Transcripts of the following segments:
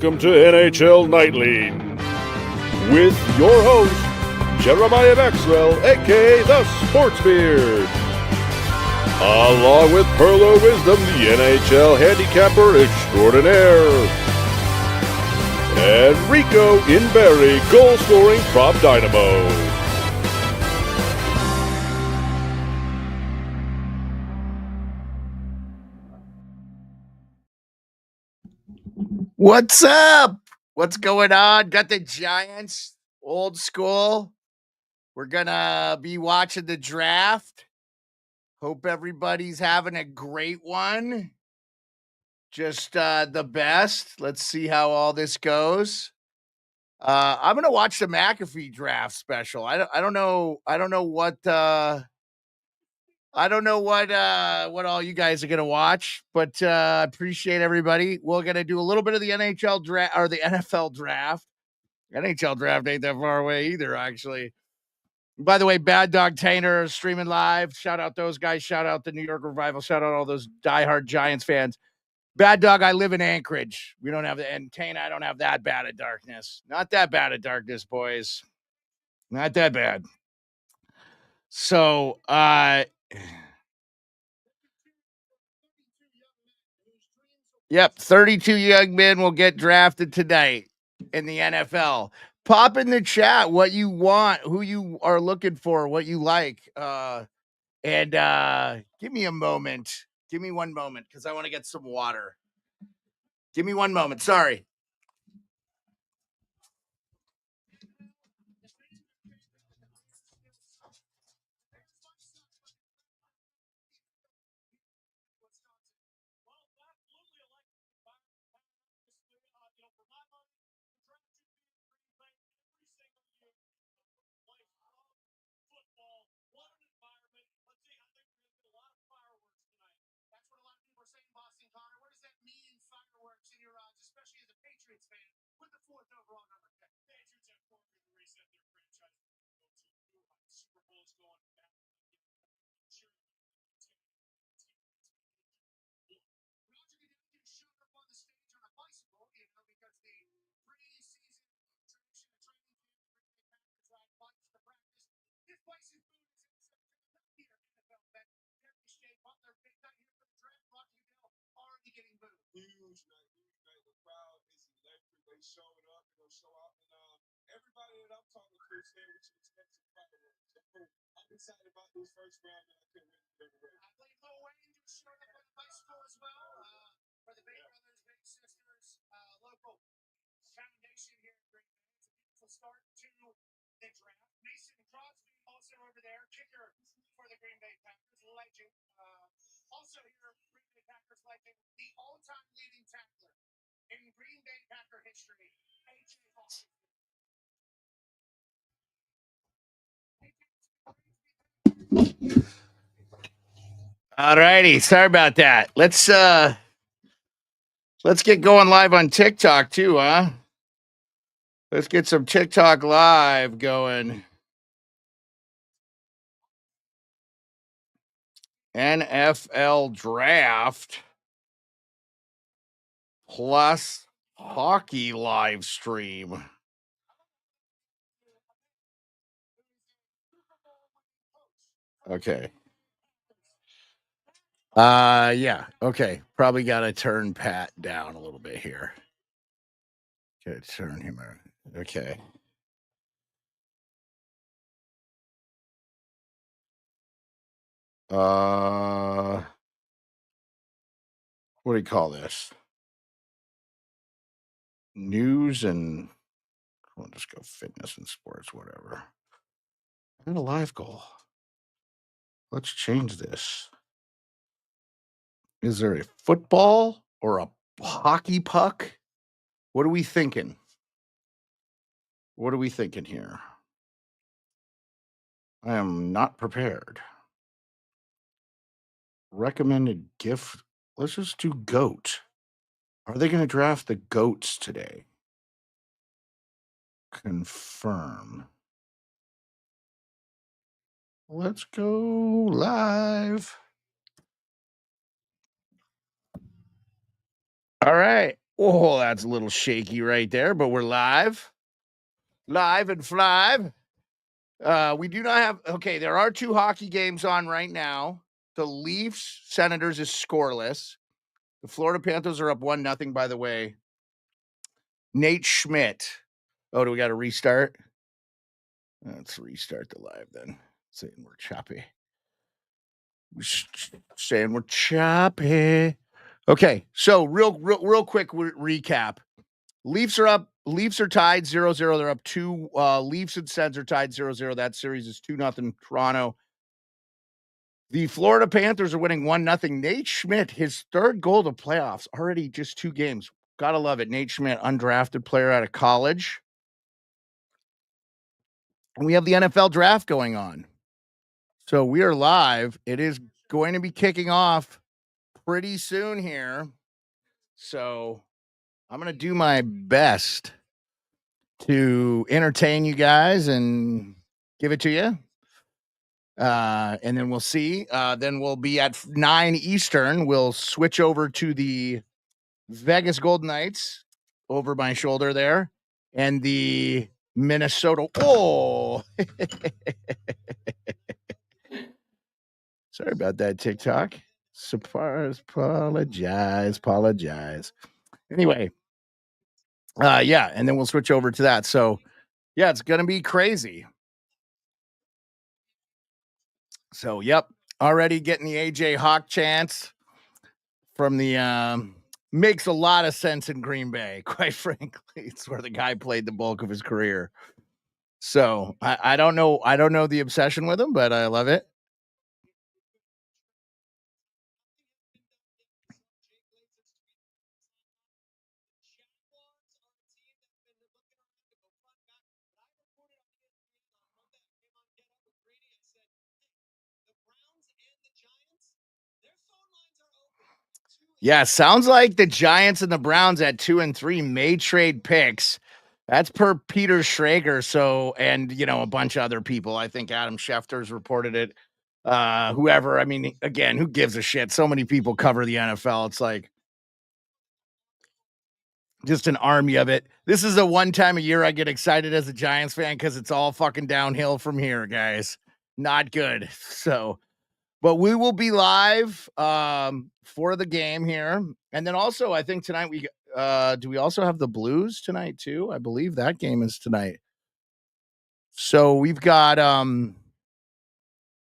welcome to NHL Nightly with your host, Jeremiah Maxwell, aka the Sports Beard, along with Perlo Wisdom, the NHL handicapper extraordinaire, and Rico Inberry, goal-scoring prop dynamo. What's up? What's going on? Got the Giants, old school. We're going to be watching the draft. Hope everybody's having a great one. Just the best. Let's see how all this goes. I'm going to watch the McAfee draft special. I don't know what all you guys are gonna watch, but appreciate everybody. We're gonna do a little bit of the NHL draft or the NFL draft. NHL draft ain't that far away either, actually. By the way, Bad Dog Tainer streaming live. Shout out those guys. Shout out the New York Revival. Shout out all those diehard Giants fans. Bad Dog, I live in Anchorage. We don't have and Tainer, I don't have that bad of darkness. Not that bad of darkness, boys. Not that bad. So, yep, 32 young men will get drafted tonight in the NFL. Pop in the chat what you want, who you are looking for, what you like. And give me a moment. Give me one moment because I want to get some water. Give me one moment. Sorry. Huge night. The crowd is electric. They showed up, show out. And everybody that I'm talking to is saying we should expect some fireworks. So I'm excited about this first round, and I couldn't wait to get ready. I believe Lil Wayne just showed up on the bicycle as well for the Big Brothers, Big Sisters local foundation here in Green Bay. It's a beautiful start to the draft. Mason Crosby also over there, kicker for the Green Bay Packers, legend. Also here, Green Bay Packers legend, the all-time leading tackler in Green Bay Packer history, A.J. Hawkins. All righty. Sorry about that. Let's get going live on TikTok too, huh? Let's get some TikTok live going. NFL draft plus hockey live stream. Okay. Yeah. Okay. Probably got to turn Pat down a little bit here. Okay, turn him around. Okay. What do you call this? News and we'll just go fitness and sports, whatever. I got a live goal. Let's change this. Is there a football or a hockey puck? What are we thinking? What are we thinking here? I am not prepared. Recommended gift. Let's just do GOAT. Are they going to draft the GOATs today? Confirm. Let's go live. All right. Oh, that's a little shaky right there, but we're live. Live and flive. We do not have, okay, there are 2 hockey games on right now. The Leafs Senators is scoreless. The Florida Panthers are up 1-0, by the way. Nate Schmidt. Oh, do we got to restart? Let's restart the live then. Saying we're choppy. Saying we're choppy. Okay, so real quick recap. Leafs are up. Leafs are tied 0-0. They're up 2. Leafs and Sens are tied 0-0. That series is 2-0 Toronto. The Florida Panthers are winning 1-0. Nate Schmidt, his 3rd goal to playoffs, already just 2 games. Gotta love it. Nate Schmidt, undrafted player out of college. And we have the NFL draft going on. So we are live. It is going to be kicking off pretty soon here. So I'm going to do my best to entertain you guys and give it to you. And then we'll see. Then we'll be at 9 Eastern. We'll switch over to the Vegas Golden Knights over my shoulder there. And the Minnesota. Oh, sorry about that, TikTok. Apologize. Anyway. Yeah. And then we'll switch over to that. So, yeah, it's going to be crazy. So, yep, already getting the AJ Hawk chance from the makes a lot of sense in Green Bay, quite frankly. It's where the guy played the bulk of his career. So I don't know the obsession with him, but I love it. Yeah, sounds like the Giants and the Browns at 2 and 3 may trade picks. That's per Peter Schrager. So, and a bunch of other people. I think Adam Schefter's reported it. Whoever. I mean, again, who gives a shit? So many people cover the NFL. It's like just an army of it. This is the one time a year I get excited as a Giants fan because it's all fucking downhill from here, guys. Not good. So. But we will be live for the game here. And then also, I think tonight do we also have the Blues tonight too? I believe that game is tonight. So we've got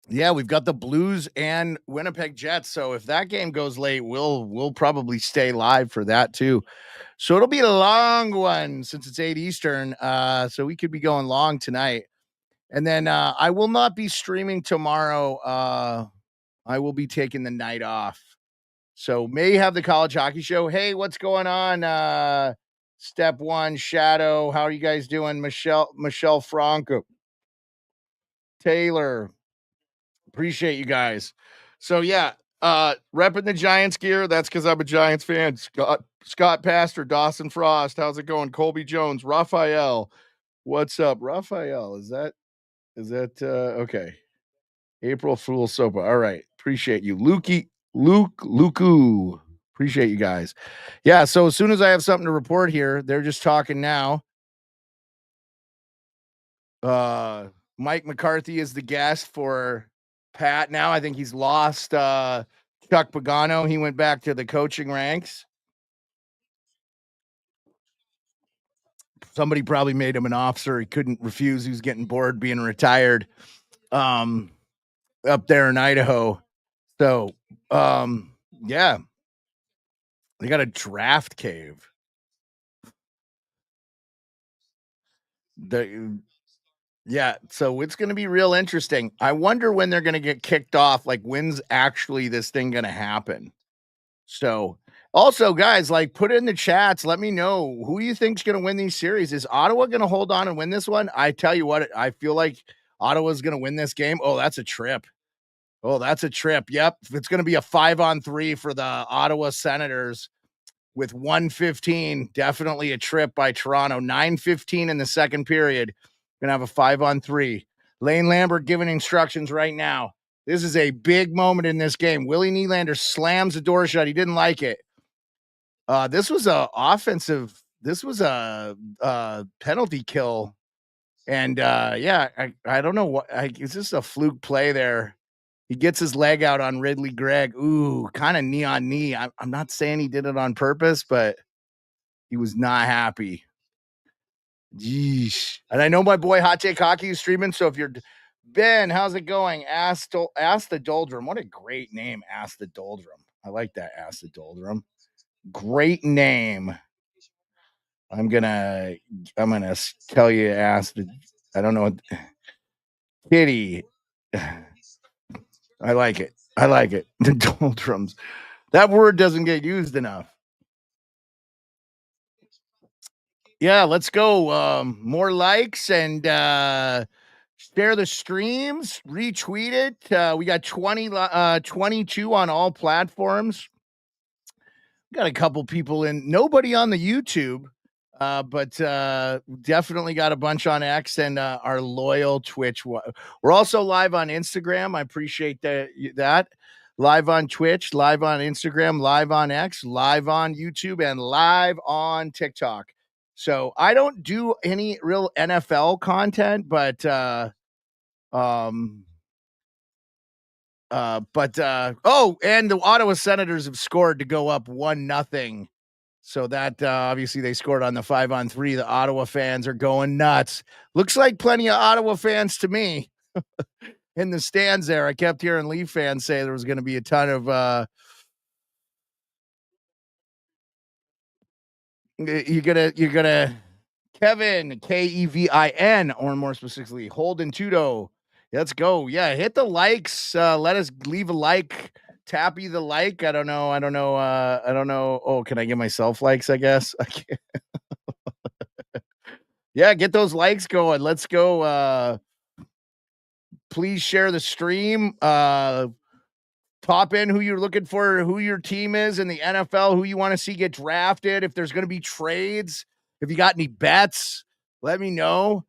we've got the Blues and Winnipeg Jets. So if that game goes late, we'll probably stay live for that too. So it'll be a long one since it's 8 Eastern. So we could be going long tonight. And then I will not be streaming tomorrow. I will be taking the night off. So may have the college hockey show. Hey, what's going on? Step One, Shadow. How are you guys doing? Michelle Franco. Taylor. Appreciate you guys. So yeah, repping the Giants gear. That's because I'm a Giants fan. Scott Pastor, Dawson Frost. How's it going? Colby Jones, Raphael. What's up? Raphael, is that okay? April Fool's Sopa. All right. Appreciate you. Luku. Appreciate you guys. Yeah. So as soon as I have something to report here, they're just talking now. Mike McCarthy is the guest for Pat now. I think he's lost Chuck Pagano. He went back to the coaching ranks. Somebody probably made him an officer. He couldn't refuse. He was getting bored being retired. Up there in Idaho. So, yeah, they got a draft cave. Yeah, so it's going to be real interesting. I wonder when they're going to get kicked off. Like, when's actually this thing going to happen? So, also, guys, like, put it in the chats. Let me know who you think's going to win these series. Is Ottawa going to hold on and win this one? I tell you what, I feel like Ottawa's going to win this game. Oh, that's a trip. Yep. It's going to be a 5-on-3 for the Ottawa Senators with 1:15. Definitely a trip by Toronto. 9:15 in the second period. Going to have a 5-on-3. Lane Lambert giving instructions right now. This is a big moment in this game. Willie Nylander slams the door shut. He didn't like it. This was a offensive. This was a penalty kill, and yeah, I don't know what. Is this a fluke play there? He gets his leg out on Ridley Gregg. Ooh, kind of knee on knee. I'm not saying he did it on purpose, but he was not happy. Yeesh. And I know my boy Hot Take Hockey is streaming. So if you're Ben, how's it going? Ask the Doldrum. What a great name, Ask the Doldrum. I like that, Ask the Doldrum. Great name. I'm gonna tell you, Ask the. I don't know. Kitty. I like it. I like it. The Doldrums. That word doesn't get used enough. Yeah, let's go. More likes and share the streams, retweet it. We got 22 on all platforms. Got a couple people in, nobody on the YouTube, but definitely got a bunch on X and our loyal Twitch. We're also live on Instagram. I appreciate that. Live on Twitch, live on Instagram, live on X, live on YouTube, and live on TikTok. So I don't do any real NFL content, but and the Ottawa Senators have scored to go up 1-0. So that obviously they scored on the 5-on-3. The Ottawa fans are going nuts. Looks like plenty of Ottawa fans to me in the stands there. I kept hearing Leaf fans say there was going to be a ton of you're gonna Kevin Kevin, or more specifically Holden Tudo. Let's go. Yeah, hit the likes. Let us leave a like. Tappy the like. I don't know. Oh, can I give myself likes? I guess. I can't. Yeah, get those likes going. Let's go. Please share the stream. Top in who you're looking for, who your team is in the NFL, who you want to see get drafted. If there's going to be trades, if you got any bets, let me know.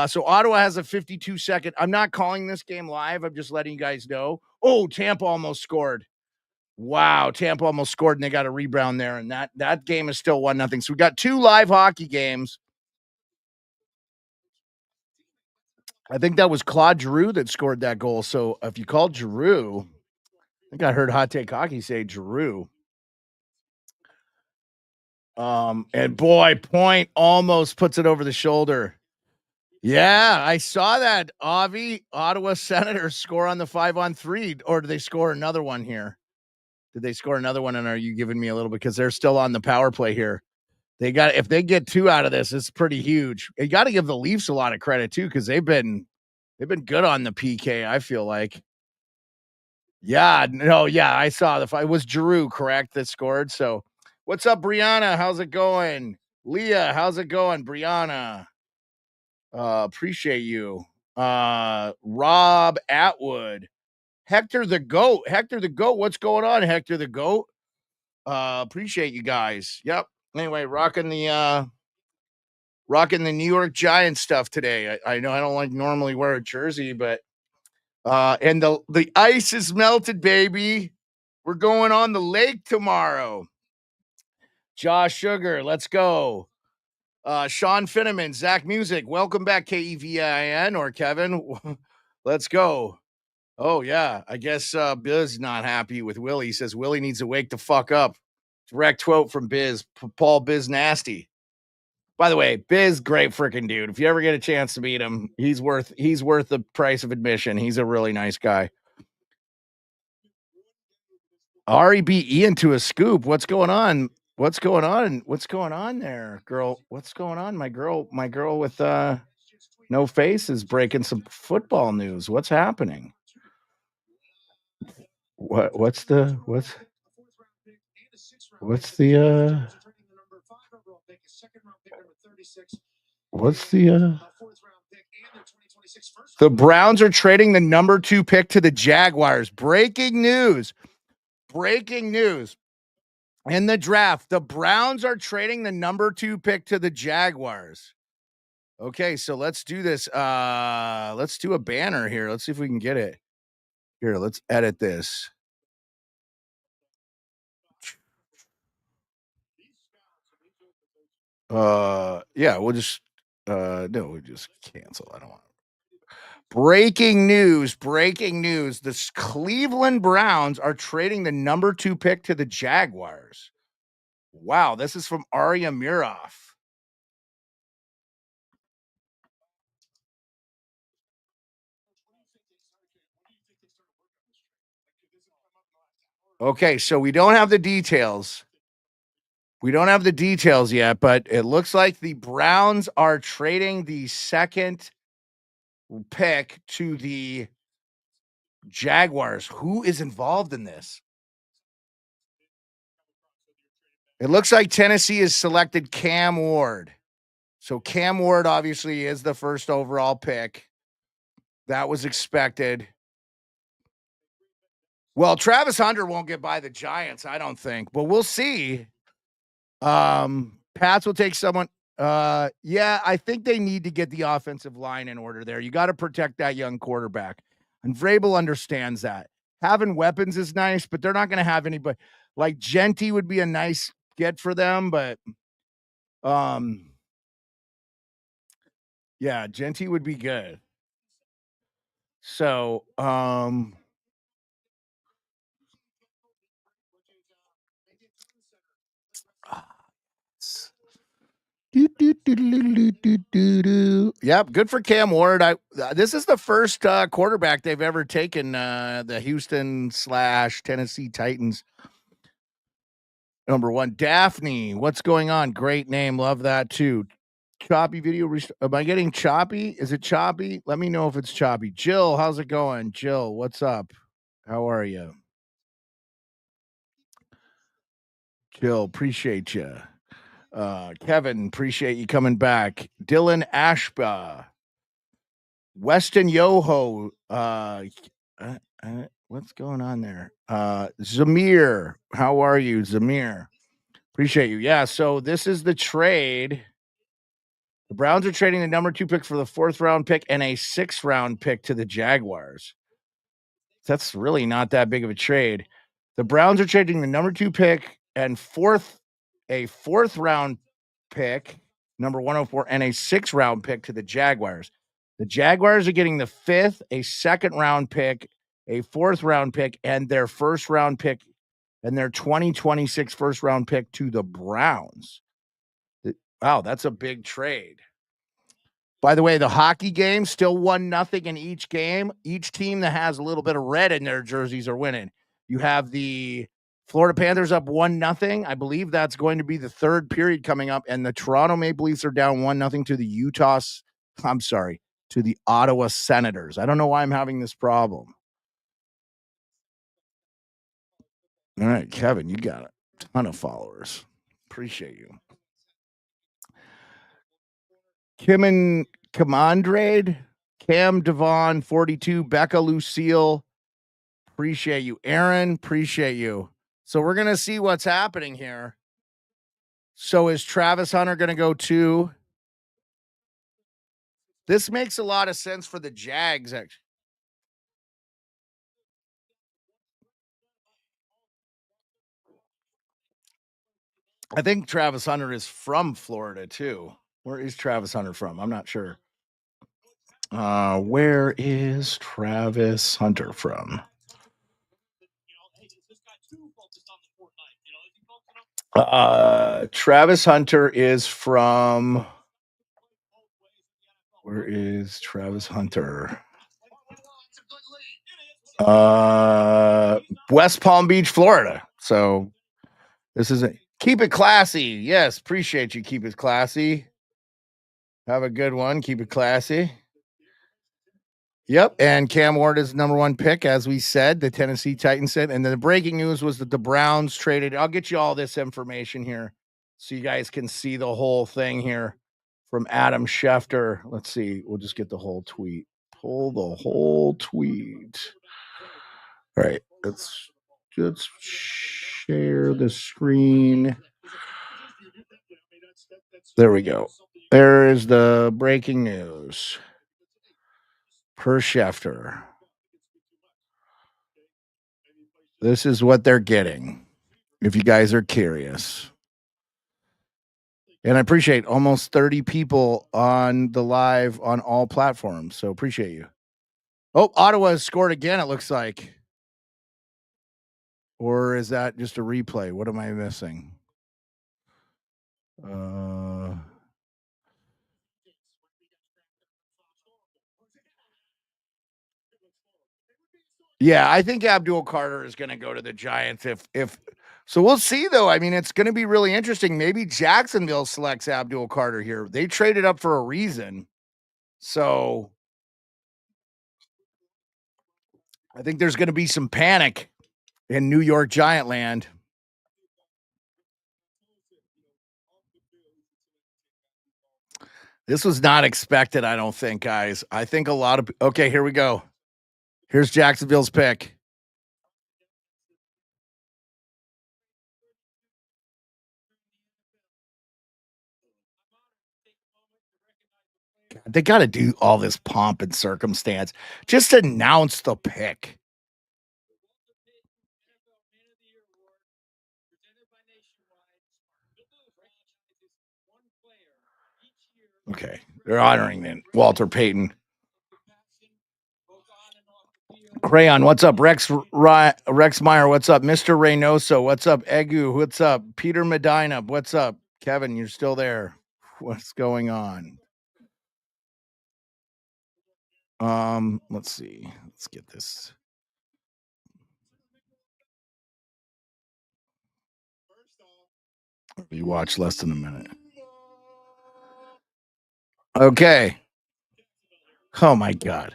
So Ottawa has a 52-second. I'm not calling this game live. I'm just letting you guys know. Oh, Tampa almost scored. Wow, Tampa almost scored, and they got a rebound there, and that game is still 1-0. So we got 2 live hockey games. I think that was Claude Giroux that scored that goal. So if you call Giroux, I think I heard Hot Take Hockey say Giroux. And boy, Point almost puts it over the shoulder. Yeah, I saw that. Avi, Ottawa Senators score on the 5-on-3, or do they score another one here? Did they score another one? And are you giving me a little, because they're still on the power play here? If they get 2 out of this, it's pretty huge. You got to give the Leafs a lot of credit too, because they've been good on the PK, I feel like. Yeah, no, yeah, I saw the fight. It was Giroux, correct, that scored. So what's up, Brianna? How's it going? Leah, how's it going? Brianna. Appreciate you. Rob Atwood. Hector the Goat. Hector the Goat. What's going on, Hector the Goat? Appreciate you guys. Yep. Anyway, rocking the New York Giants stuff today. I know I don't like normally wear a jersey, but and the ice is melted, baby. We're going on the lake tomorrow. Josh Sugar, let's go. Sean Finneman, Zach Music, welcome back, KEVIN or Kevin. Let's go. Oh, yeah. I guess Biz not happy with Willie. He says Willie needs to wake the fuck up. Direct quote from Biz, Paul Biz Nasty. By the way, Biz, great freaking dude. If you ever get a chance to meet him, he's worth the price of admission. He's a really nice guy. Ari beat Ian to a scoop. What's going on? What's going on? What's going on there, girl? What's going on? My girl with no face is breaking some football news. What's happening? What's the The Browns are trading the number 2 pick to the Jaguars. Breaking news. In the draft, the Browns are trading the number 2 pick to the Jaguars. Okay, so let's do this. Let's do a banner here. Let's see if we can get it. Here, let's edit this. Yeah, we'll just no, we'll just cancel. I don't want. Breaking news. The Cleveland Browns are trading the number 2 pick to the Jaguars. Wow, this is from Arya Mirov. Okay, so we don't have the details. We don't have the details yet, but it looks like the Browns are trading the second pick to the Jaguars. Who is involved in this? It looks like Tennessee has selected Cam Ward. So Cam Ward obviously is the first overall pick. That was expected. Well, Travis Hunter won't get by the Giants, I don't think, but we'll see. Pats will take someone. Yeah, I think they need to get the offensive line in order there. You got to protect that young quarterback. And Vrabel understands that. Having weapons is nice, but they're not going to have anybody. Like Genty would be a nice get for them, but yeah, Genty would be good. So, Yep, good for Cam Ward. This is the first quarterback they've ever taken, the Houston/Tennessee Titans. Number 1, Daphne. What's going on? Great name. Love that too. Choppy video. Am I getting choppy? Is it choppy? Let me know if it's choppy. Jill, how's it going? Jill, what's up? How are you? Jill, appreciate you. Kevin, appreciate you coming back. Dylan Ashba. Weston Yoho. What's going on there? Zamir, how are you, Zamir? Appreciate you. Yeah, so this is the trade. The Browns are trading the number 2 pick for the 4th round pick and a 6th round pick to the Jaguars. That's really not that big of a trade. The Browns are trading the number 2 pick and a 4th round pick, number 104, and a 6th round pick to the Jaguars. The Jaguars are getting the 5th, a 2nd round pick, a 4th round pick, and their 1st round pick and their 2026 1st round pick to the Browns. Wow, that's a big trade. By the way, the hockey game still 1-0 in each game. Each team that has a little bit of red in their jerseys are winning. You have the Florida Panthers up 1-0. I believe that's going to be the 3rd period coming up, and the Toronto Maple Leafs are down 1-0 to the Ottawa Senators. I don't know why I'm having this problem. All right, Kevin, you got a ton of followers. Appreciate you. Kim and Commandrade, Cam Devon, 42, Becca Lucille. Appreciate you. Aaron, appreciate you. So we're going to see what's happening here. So is Travis Hunter going to go 2? This makes a lot of sense for the Jags, actually. I think Travis Hunter is from Florida, too. Where is Travis Hunter from? I'm not sure. Where is Travis Hunter from? Travis Hunter is from. Where is Travis Hunter? West Palm Beach, Florida. So this is keep it classy. Yes, appreciate you. Keep it classy. Have a good one. Keep it classy. Yep. And Cam Ward is number 1 pick, as we said, the Tennessee Titans said. And then the breaking news was that the Browns traded. I'll get you all this information here so you guys can see the whole thing here from Adam Schefter. Let's see. We'll just get the whole tweet. Pull the whole tweet. All right. Let's just share the screen. There we go. There is the breaking news. Per Schefter. This is what they're getting, if you guys are curious. And I appreciate almost 30 people on the live on all platforms. So appreciate you. Oh, Ottawa has scored again, it looks like. Or is that just a replay? What am I missing? Yeah, I think Abdul Carter is going to go to the Giants if so we'll see though. I mean, it's going to be really interesting. Maybe Jacksonville selects Abdul Carter here. They traded up for a reason. So I think there's going to be some panic in New York Giant land. This was not expected, I don't think, guys. I think a lot of okay, here we go. Here's Jacksonville's pick. They got to do all this pomp and circumstance. Just announce the pick. Okay, they're honoring Walter Payton. Crayon, what's up? Rex Meyer, what's up? Mr. Reynoso, what's up? Egu, what's up? Peter Medina, what's up? Kevin, you're still there. What's going on? Let's see. Let's get this. You watch less than a minute. Okay. Oh my God.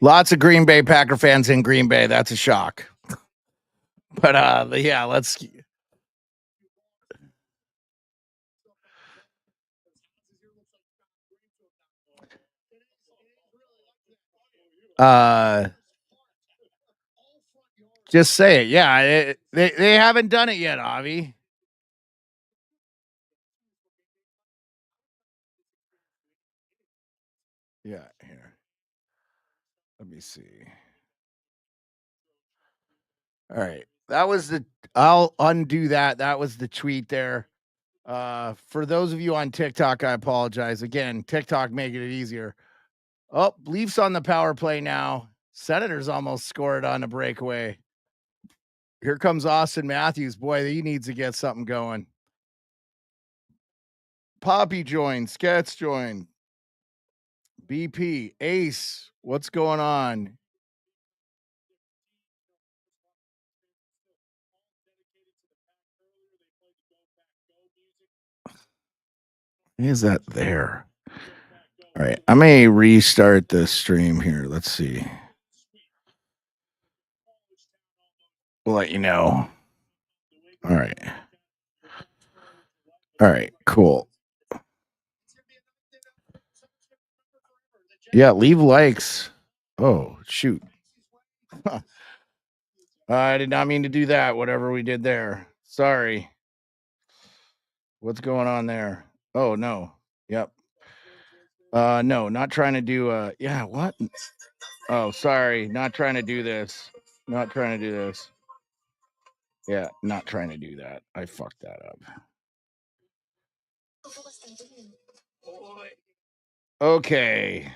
Lots of Green Bay Packer fans in Green Bay. That's a shock. But yeah, let's just say it. Yeah, they haven't done it yet, Avi. Yeah, here. Let me see. All right. That was I'll undo that. That was the tweet there. For those of you on TikTok, I apologize. Again, TikTok making it easier. Oh, Leafs on the power play now. Senators almost scored on a breakaway. Here comes Austin Matthews. Boy, he needs to get something going. Poppy joined. Sketch joined. BP. Ace. What's going on? Is that there? All right. I may restart the stream here. Let's see. We'll let you know. All right. All right. Cool. Yeah. Leave likes. Oh, shoot. I did not mean to do that. Whatever we did there. Sorry. What's going on there? Oh, no. Yep. No, not trying to do yeah, what? Oh, sorry. Not trying to do this. Not trying to do this. Yeah, not trying to do that. I fucked that up. Okay.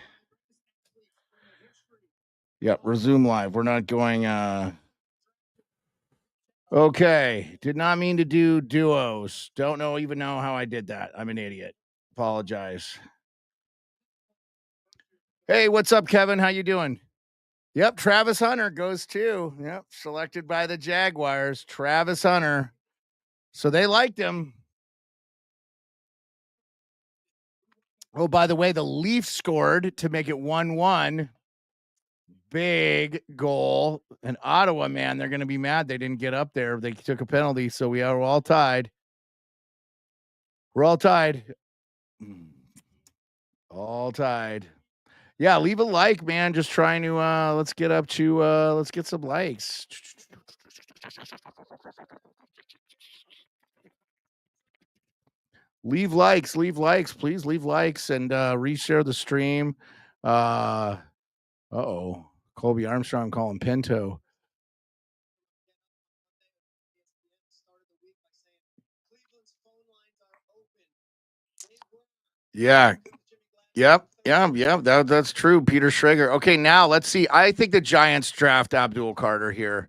Yep, resume live. We're not going okay. Did not mean to do duos. Don't even know how I did that. I'm an idiot. Apologize. Hey, what's up, Kevin? How you doing? Yep, Travis Hunter goes too. Yep, selected by the Jaguars. Travis Hunter. So they liked him. Oh, by the way, the Leafs scored to make it 1-1. Big goal. And Ottawa, man, they're going to be mad they didn't get up there. They took a penalty, so we are all tied. We're all tied. All tied. Yeah, leave a like, man. Just trying to let's get up to let's get some likes. Leave likes, please leave likes and reshare the stream. Uh-oh. Colby Armstrong calling Pinto. Yeah. Yep. That's true. Peter Schrager. Okay, now let's see. I think the Giants draft Abdul Carter here.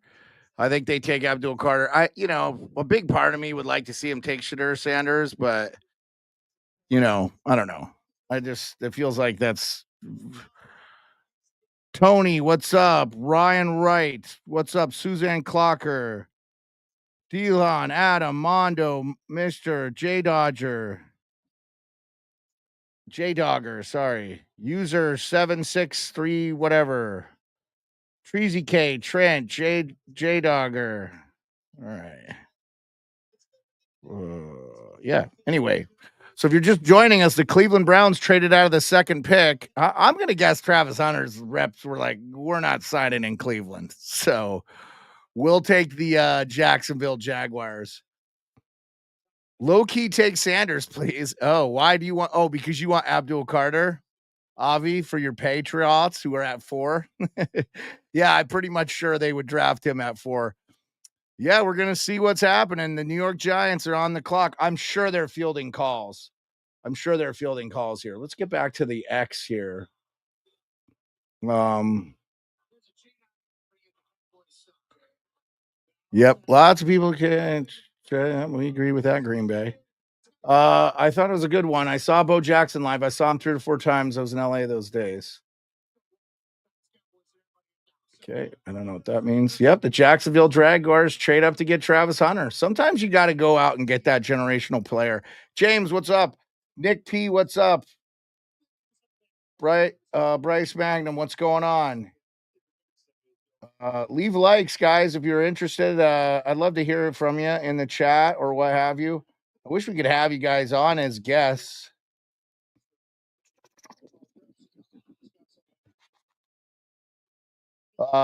I think they take Abdul Carter. A big part of me would like to see him take Shadur Sanders, but I don't know. It feels like that's Tony. What's up? Ryan Wright. What's up? Suzanne Clocker. Delon, Adam, Mondo, Mr. J Dodger. J Dogger, sorry. User 763, whatever. Treasy K, Trent, J Dogger. All right. Yeah. Anyway, so if you're just joining us, the Cleveland Browns traded out of the second pick. I'm going to guess Travis Hunter's reps were like, we're not signing in Cleveland. So we'll take the Jacksonville Jaguars. Low key take Sanders, please. Oh, why do you want? Oh, because you want Abdul Carter, Avi, for your Patriots who are at 4. Yeah, I'm pretty much sure they would draft him at 4. Yeah, we're going to see what's happening. The New York Giants are on the clock. I'm sure they're fielding calls. Here. Let's get back to the X here. Yep, lots of people can. We agree with that, Green Bay. I thought it was a good one. I saw Bo Jackson live. I saw him 3 or 4 times. I was in LA those days. Okay, I don't know what that means. Yep, the Jacksonville Jaguars trade up to get Travis Hunter. Sometimes you got to go out and get that generational player. James, what's up? Nick P, what's up? Bryce Magnum, what's going on? Leave likes, guys, if you're interested. I'd love to hear from you in the chat or what have you. I wish we could have you guys on as guests.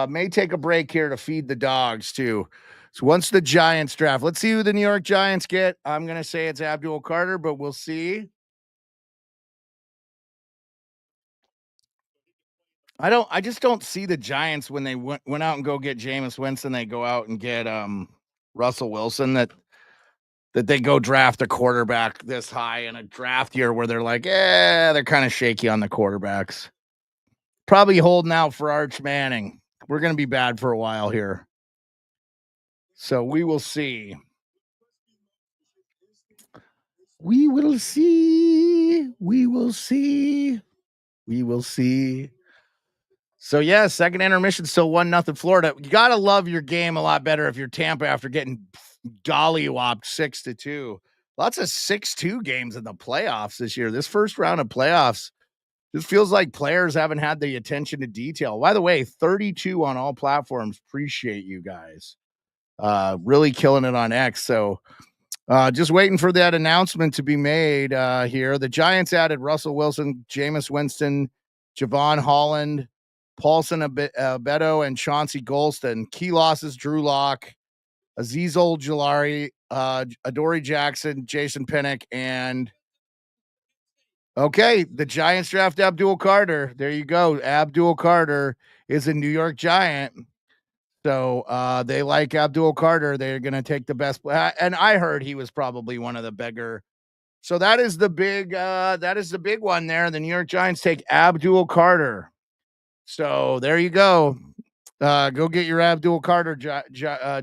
May take a break here to feed the dogs too. So once the Giants draft, let's see who the New York Giants get. I'm going to say it's Abdul Carter, but we'll see. I just don't see the Giants when they went out and go get Jameis Winston. They go out and get Russell Wilson that they go draft a quarterback this high in a draft year where they're like, they're kind of shaky on the quarterbacks. Probably holding out for Arch Manning. We're going to be bad for a while here. So we will see. We will see. We will see. We will see. So, yeah, second intermission, still 1-0 Florida. You got to love your game a lot better if you're Tampa after getting gollywopped 6-2. Lots of 6-2 games in the playoffs this year. This first round of playoffs, this feels like players haven't had the attention to detail. By the way, 32 on all platforms. Appreciate you guys. Really killing it on X. So, just waiting for that announcement to be made here. The Giants added Russell Wilson, Jameis Winston, Javon Holland, Paulson Beto, and Chauncey Golston. Key losses: Drew Lock, Azeez Ojulari, Adoree Jackson, Jason Pinnock, and the Giants draft Abdul Carter. There you go. Abdul Carter is a New York Giant. So they like Abdul Carter. They're going to take the best. And I heard he was probably one of the bigger. So that is the big one there. The New York Giants take Abdul Carter. So there you go. Go get your Abdul Carter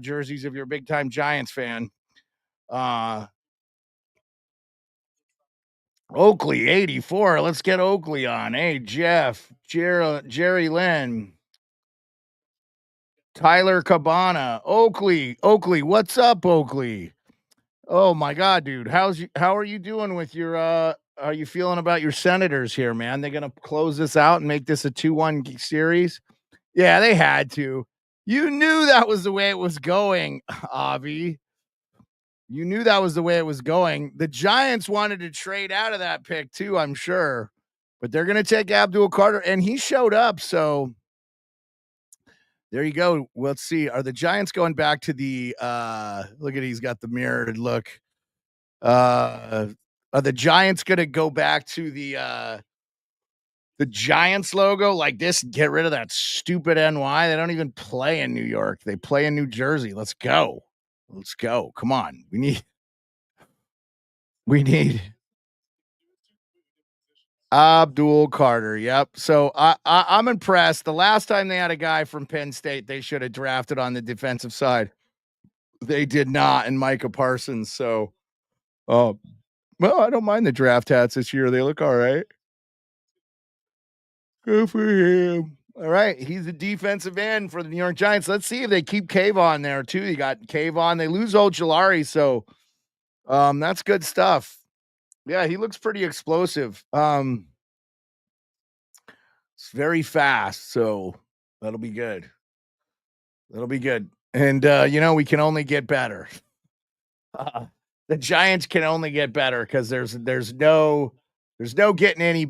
jerseys if you're a big time Giants fan. Oakley 84. Let's get Oakley on. Hey, Jeff, Jerry Lynn. Tyler Cabana, Oakley, what's up, Oakley? Oh my God, dude, how are you doing with your? Are you feeling about your Senators here, man? They're gonna close this out and make this a 2-1 series. Yeah, they had to. You knew that was the way it was going, Avi. You knew that was the way it was going. The Giants wanted to trade out of that pick too, I'm sure, but they're gonna take Abdul Carter, and he showed up, so. There you go. Let's see. Are the Giants going back to the look at he's got the mirrored look. Are the Giants gonna go back to the Giants logo like this? Get rid of that stupid NY. They don't even play in New York. They play in New Jersey. Let's go. Let's go. Come on. We need Abdul Carter. Yep. So I'm impressed. The last time they had a guy from Penn State, they should have drafted on the defensive side. They did not, and Micah Parsons. So, well, I don't mind the draft hats this year. They look all right. Good for him. All right. He's a defensive end for the New York Giants. Let's see if they keep Kayvon there too. You got Kayvon. They lose Ojulari, so that's good stuff. Yeah, he looks pretty explosive. It's very fast, so that'll be good. That'll be good. And we can only get better. The Giants can only get better because there's no getting any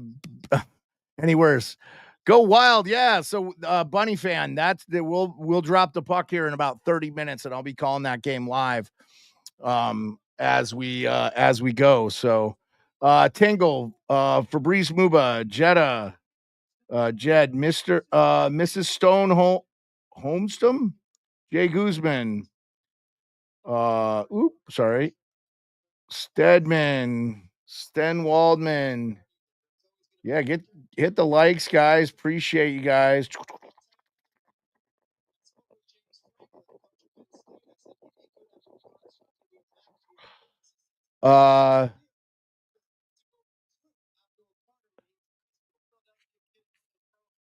worse. Go Wild, yeah. So Bunny fan, we'll drop the puck here in about 30 minutes, and I'll be calling that game live as we go. So Tingle, Fabrice Muba, Jetta, Jed, Mrs. Stone Homestum, Jay Guzman, sorry, Stedman, Sten Waldman. Yeah, hit the likes, guys. Appreciate you guys.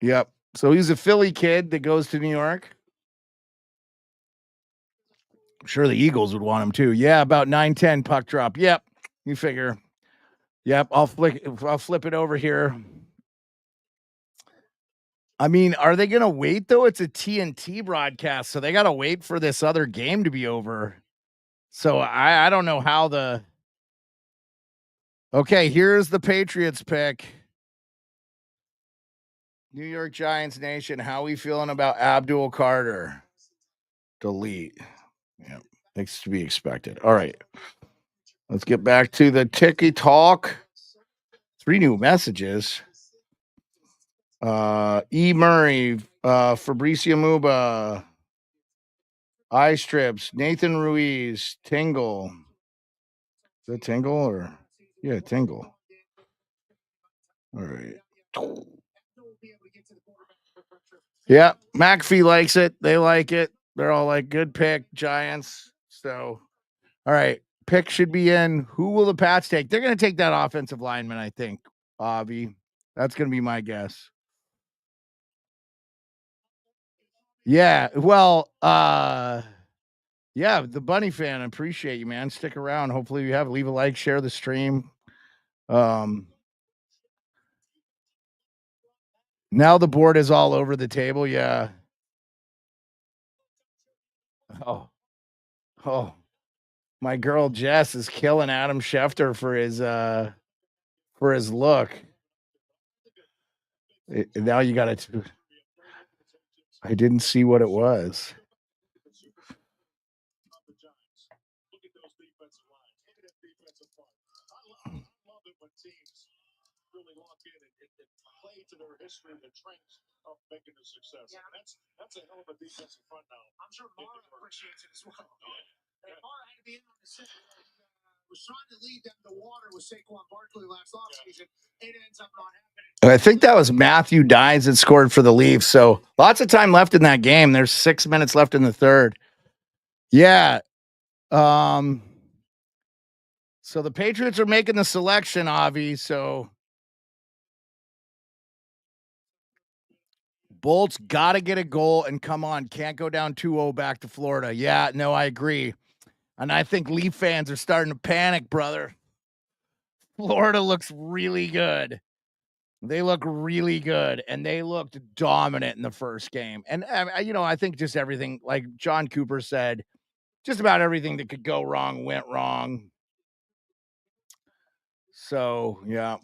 Yep. So he's a Philly kid that goes to New York. I'm sure the Eagles would want him too. Yeah, about 9-10 puck drop. Yep. You figure. Yep. I'll flip it over here. I mean, are they going to wait though? It's a TNT broadcast, so they got to wait for this other game to be over. So I don't know how Okay, here's the Patriots pick. New York Giants Nation, how we feeling about Abdul Carter? Delete. Yeah, that's to be expected. All right. Let's get back to the Tiki Talk. 3 new messages. E. Murray, Fabricio Muba, Eye Strips, Nathan Ruiz, Tingle. Is that Tingle or? Yeah, Tingle. All right. Yeah, McAfee likes it. They like it. They're all like, good pick, Giants. So, all right. Pick should be in. Who will the Pats take? They're going to take that offensive lineman, I think, Avi. That's going to be my guess. Yeah. Well, yeah, the Bunny fan, I appreciate you, man. Stick around. Hopefully you leave a like, share the stream. Now the board is all over the table. Yeah. Oh, my girl Jess is killing Adam Schefter for his look. Now you got it. I didn't see what it was. To their history and the trends of making a success. Yeah. That's a hell of a defensive front now. I'm sure Mara appreciates it as well. And Mara had to be in on the set. Was trying to lead them to water with Saquon Barkley last offseason. It ends up not happening. I think that was Matthew Dines that scored for the Leafs. So lots of time left in that game. There's 6 minutes left in the third. Yeah. So the Patriots are making the selection, Avi. So Bolts got to get a goal and come on. Can't go down 2-0 back to Florida. Yeah, no, I agree. And I think Leaf fans are starting to panic, brother. Florida looks really good. They look really good, and they looked dominant in the first game. And, I think just everything, like John Cooper said, just about everything that could go wrong went wrong. So, yeah.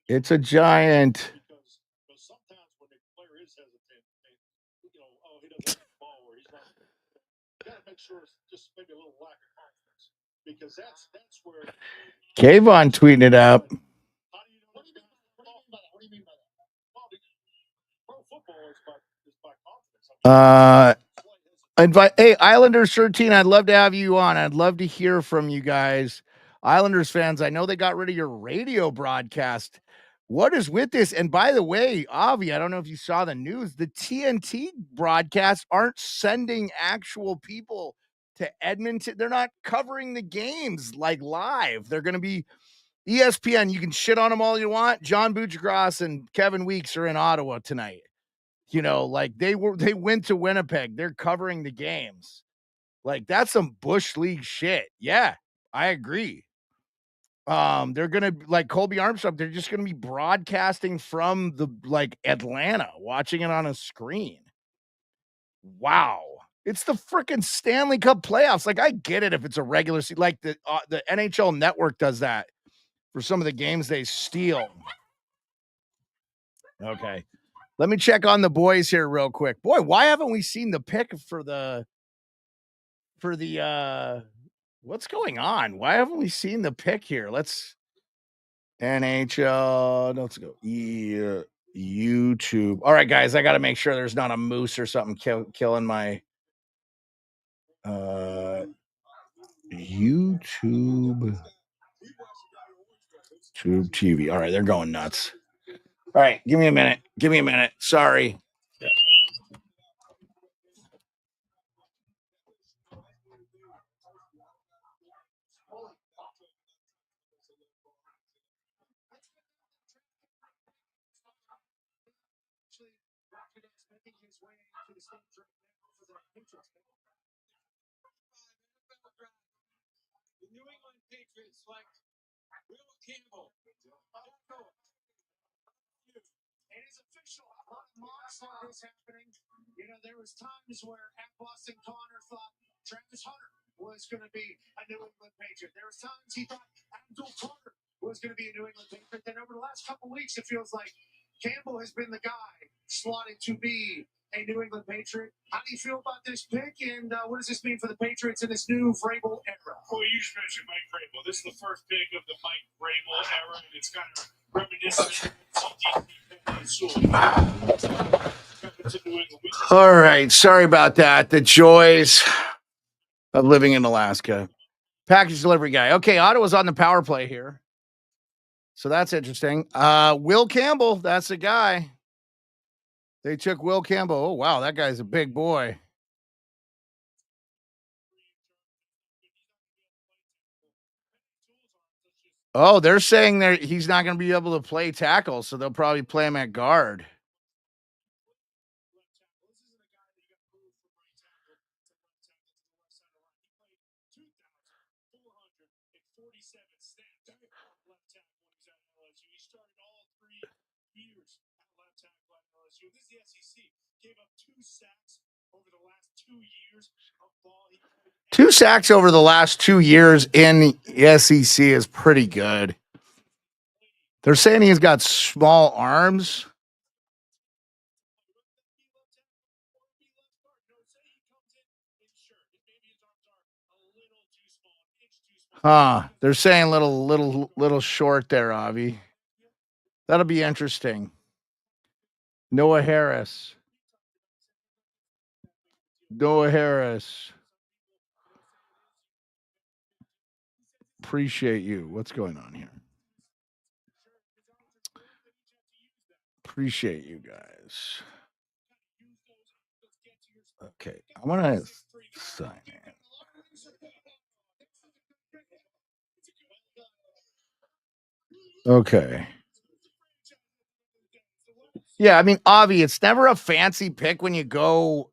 It's a giant. Sometimes when the player is hesitant, he doesn't have the ball where he's not. You got to make sure it's just maybe a little lack of confidence because that's where. Kayvon tweeting it up. What do you mean by that? Hey, Islanders 13, I'd love to have you on. I'd love to hear from you guys. Islanders fans, I know they got rid of your radio broadcast. What is with this? And by the way, Avi, I don't know if you saw the news. The TNT broadcasts aren't sending actual people to Edmonton. They're not covering the games like live. They're going to be ESPN. You can shit on them all you want. John Buccigross and Kevin Weeks are in Ottawa tonight. You know, like they went to Winnipeg. They're covering the games. Like that's some Bush League shit. Yeah, I agree. They're gonna like Colby Armstrong. They're just gonna be broadcasting from the like Atlanta, watching it on a screen. Wow, it's the freaking Stanley Cup playoffs. Like I get it if it's a regular season, like the NHL Network does that for some of the games they steal. Okay. Let me check on the boys here real quick. Boy, why haven't we seen the pick for the what's going on? Why haven't we seen the pick here? Let's NHL. Let's go. YouTube. All right, guys, I got to make sure there's not a moose or something killing my YouTube TV. All right, they're going nuts. All right, give me a minute. Sorry. The New England Patriots select Will Campbell. It is official. A lot of mocks like this happening. You know, there was times where at Boston Connor thought Travis Hunter was going to be a New England Patriot. There was times he thought Abdul Carter was going to be a New England Patriot. Then over the last couple of weeks, it feels like Campbell has been the guy slotted to be a New England Patriot. How do you feel about this pick, and what does this mean for the Patriots in this new Vrabel era? Well, you just mentioned Mike Vrabel. This is the first pick of the Mike Vrabel era, and it's kind of reminiscent of All right, sorry about that. The joys of living in Alaska. Package delivery guy. Okay, Ottawa's on the power play here. So that's interesting. Will Campbell, that's the guy. They took Will Campbell. Oh, wow, that guy's a big boy. Oh, they're saying that he's not going to be able to play tackle, so they'll probably play him at guard. This is the SEC. Gave up 2 sacks over the last 2 years of ball. 2 sacks over the last 2 years in the SEC is pretty good. They're saying he's got small arms. They're saying little short there, Avi. That'll be interesting. Noah Harris. Appreciate you. What's going on here? Appreciate you guys. Okay, I'm gonna sign in. Okay. Yeah, I mean, Avi, it's never a fancy pick when you go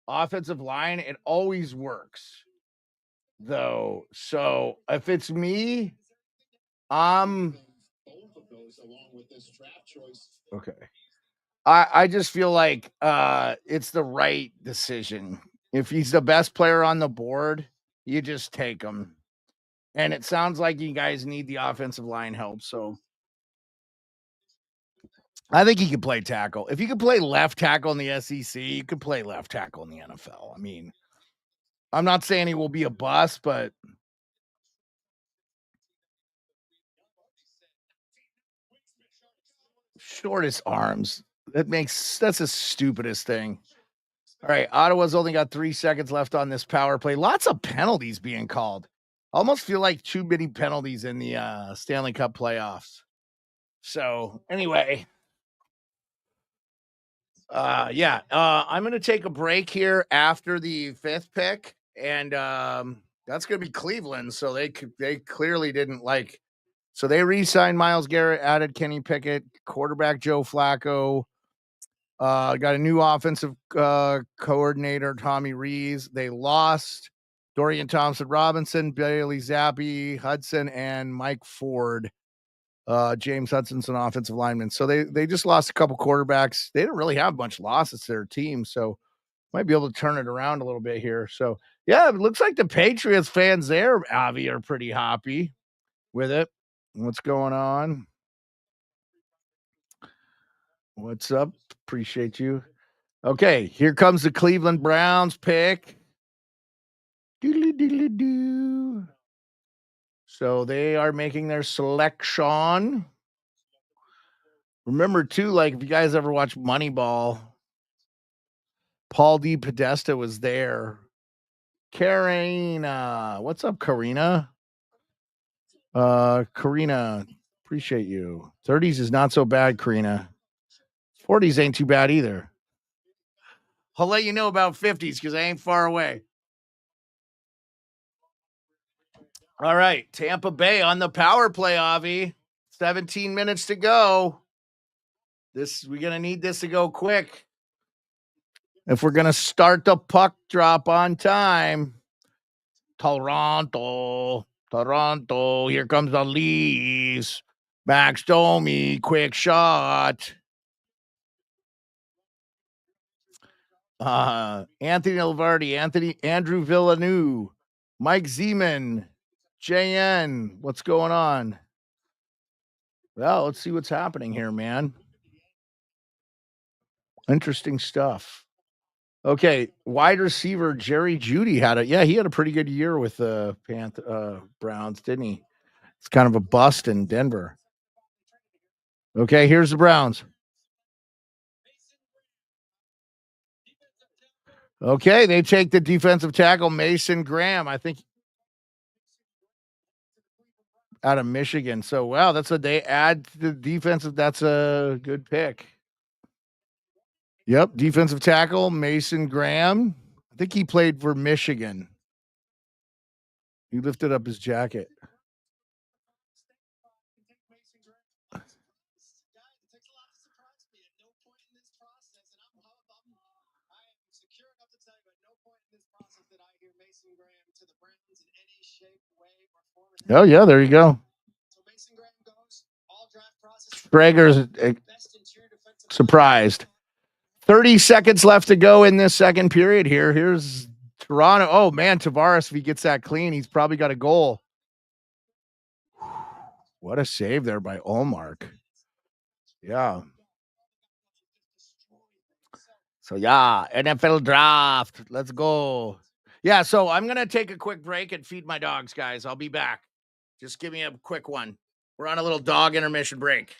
offensive line. It always works, though. So if it's me, okay. I just feel like it's the right decision. If he's the best player on the board, you just take him. And it sounds like you guys need the offensive line help. So I think he could play tackle. If you could play left tackle in the SEC, you could play left tackle in the NFL. I mean, I'm not saying he will be a bust, but shortest arms. That's the stupidest thing. All right, Ottawa's only got 3 seconds left on this power play. Lots of penalties being called. Almost feel like too many penalties in the Stanley Cup playoffs. So anyway, I'm going to take a break here after the 5th pick, and that's going to be Cleveland. So they clearly didn't like. So they re-signed Myles Garrett, added Kenny Pickett, quarterback Joe Flacco. Got a new offensive coordinator, Tommy Rees. They lost Dorian Thompson-Robinson, Bailey Zappi, Hudson, and Mike Ford. James Hudson's an offensive lineman. So they just lost a couple quarterbacks. They didn't really have much losses to their team, so might be able to turn it around a little bit here. So yeah, it looks like the Patriots fans there, Avi, are pretty happy with it. What's going on? What's up? Appreciate you. Okay, here comes the Cleveland Browns pick. Doodly-doodly-doo. So they are making their selection. Remember, too, like if you guys ever watch Moneyball, Paul D. Podesta was there. Karina. What's up, Karina? Karina, appreciate you. 30s is not so bad, Karina. 40s ain't too bad either. I'll let you know about 50s because I ain't far away. All right, Tampa Bay on the power play, Avi. 17 minutes to go. We're gonna need this to go quick if we're gonna start the puck drop on time. Toronto, here comes the Leafs. Max Domi, quick shot. Anthony Alvardi, Andrew Villeneuve, Mike Zeman, JN. What's going on? Well, let's see what's happening here, man. Interesting stuff. Okay, wide receiver Jerry Jeudy he had a pretty good year with the Browns, didn't he? It's kind of a bust in Denver. Okay, here's the Browns. Okay, they take the defensive tackle Mason Graham, I think, out of Michigan. So wow, they add the defensive. That's a good pick. Yep, defensive tackle Mason Graham. I think he played for Michigan. He lifted up his jacket. Oh yeah, there you go. Sprager's surprised. 30 seconds left to go in this second period here. Here's Toronto. Oh, man, Tavares, if he gets that clean, he's probably got a goal. What a save there by Olmark. Yeah. So, yeah, NFL draft. Let's go. Yeah, so I'm going to take a quick break and feed my dogs, guys. I'll be back. Just give me a quick one. We're on a little dog intermission break.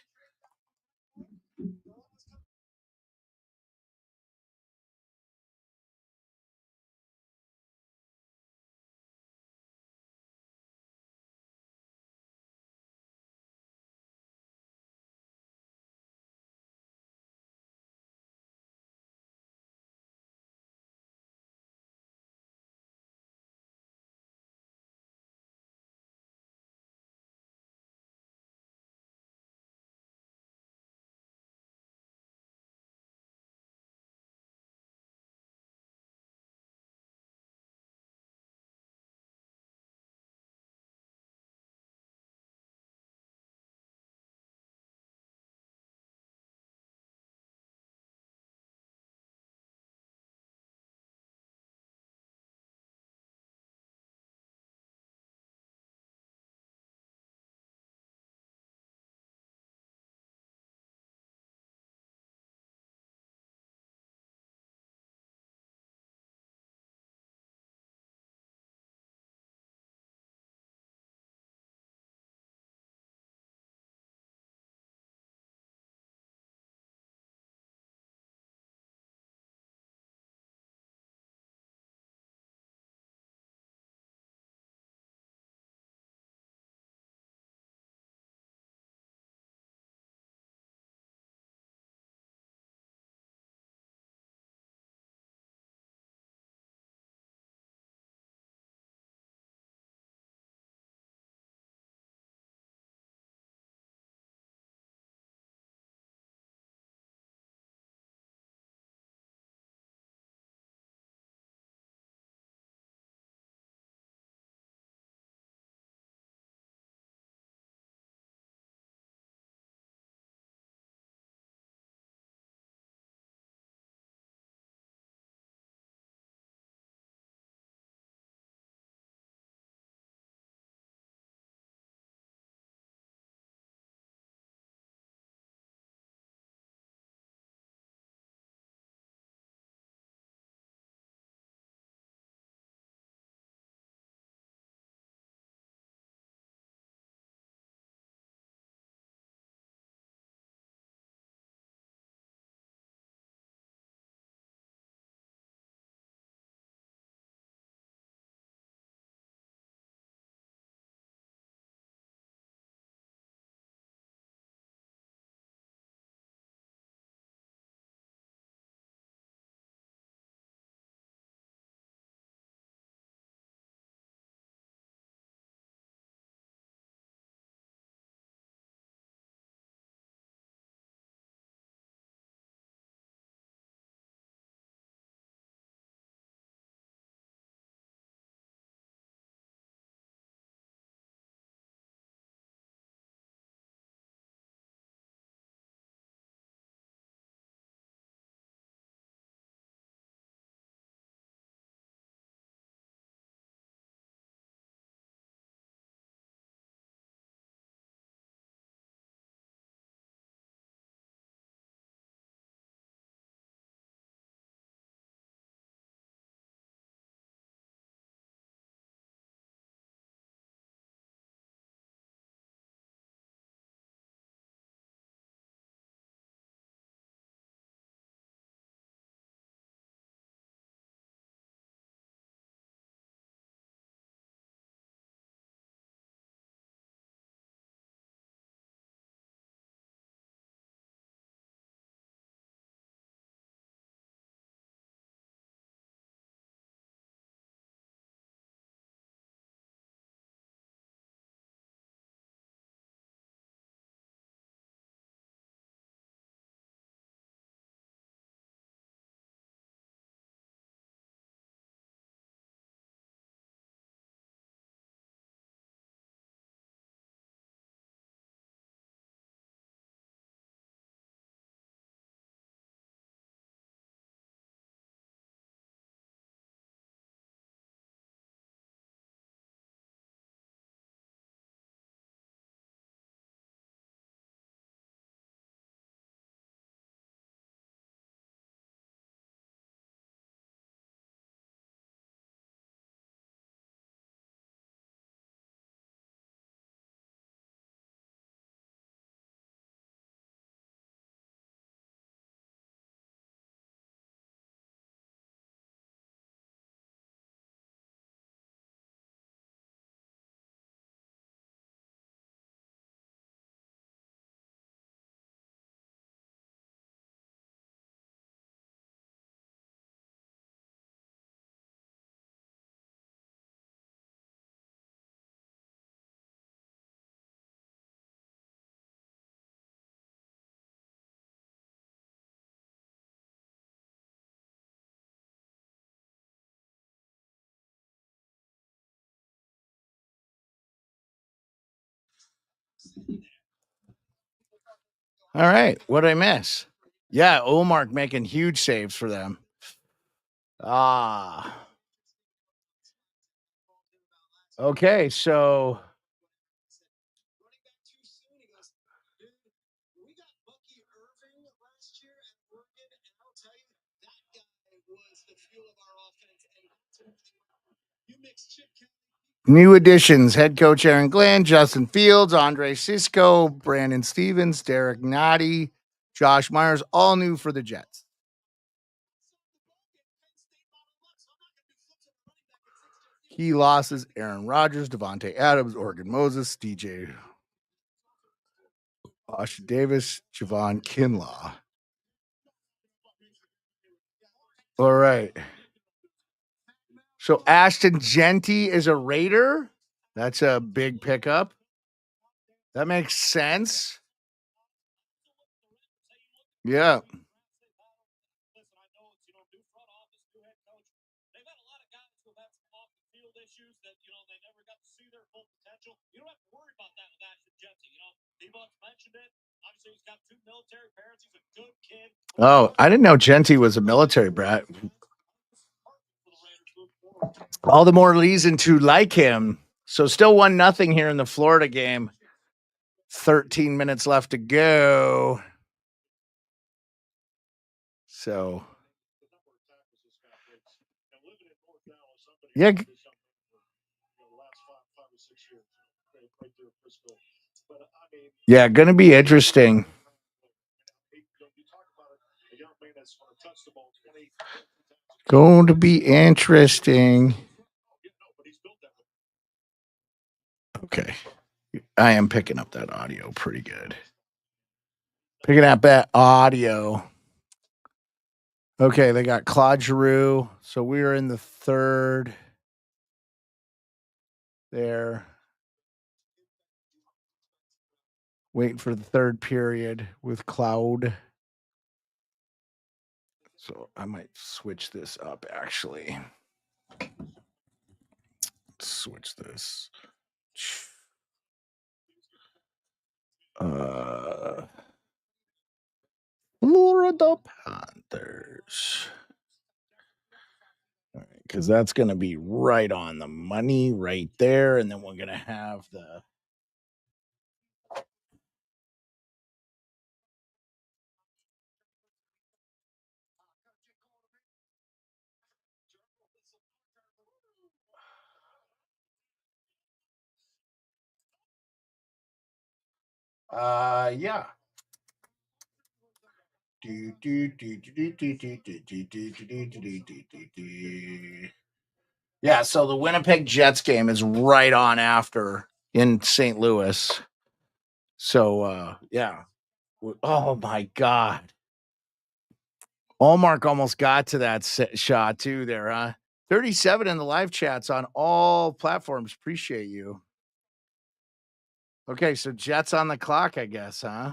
All right. What did I miss? Yeah, Omar making huge saves for them. Okay, so new additions: head coach Aaron Glenn, Justin Fields, Andre Cisco, Brandon Stevens, Derek Nottie, Josh Myers, all new for the Jets. Key losses: Aaron Rodgers, Devontae Adams, Oregon Moses, DJ Austin Davis, Javon Kinlaw. All right. So Ashton Genty is a Raider. That's a big pickup. That makes sense. Yeah. Oh, I didn't know Genty was a military brat. All the more reason to like him. So still 1-0 here in the Florida game. 13 minutes left to go. So yeah. Yeah, gonna be interesting. Going to be interesting. Okay. I am picking up that audio pretty good. Picking up that audio. Okay, they got Claude Giroux. So we are in the third there. Waiting for the third period with Cloud. So I might switch this up actually. Switch this. Florida Panthers. All right, because that's going to be right on the money right there. And then we're going to have the. Yeah. Yeah, so the Winnipeg Jets game is right on after in St. Louis. So yeah. Oh my God. Allmark almost got to that shot too there, huh? 37 in the live chats on all platforms. Appreciate you. Okay, so Jets on the clock, I guess, huh?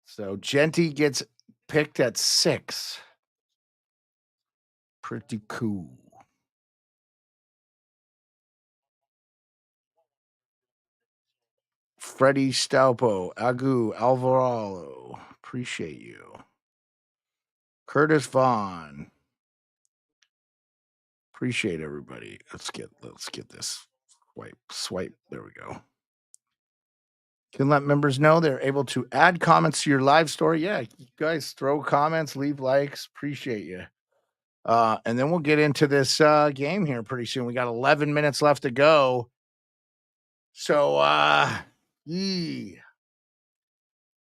So Genty gets picked at 6. Pretty cool. Freddie Staupo, Agu, Alvarado. Appreciate you. Curtis Vaughn. Appreciate everybody. Let's get this swipe. There we go. Can let members know they're able to add comments to your live story. Yeah, you guys throw comments, leave likes. Appreciate you. And then we'll get into this game here pretty soon. We got 11 minutes left to go. So, I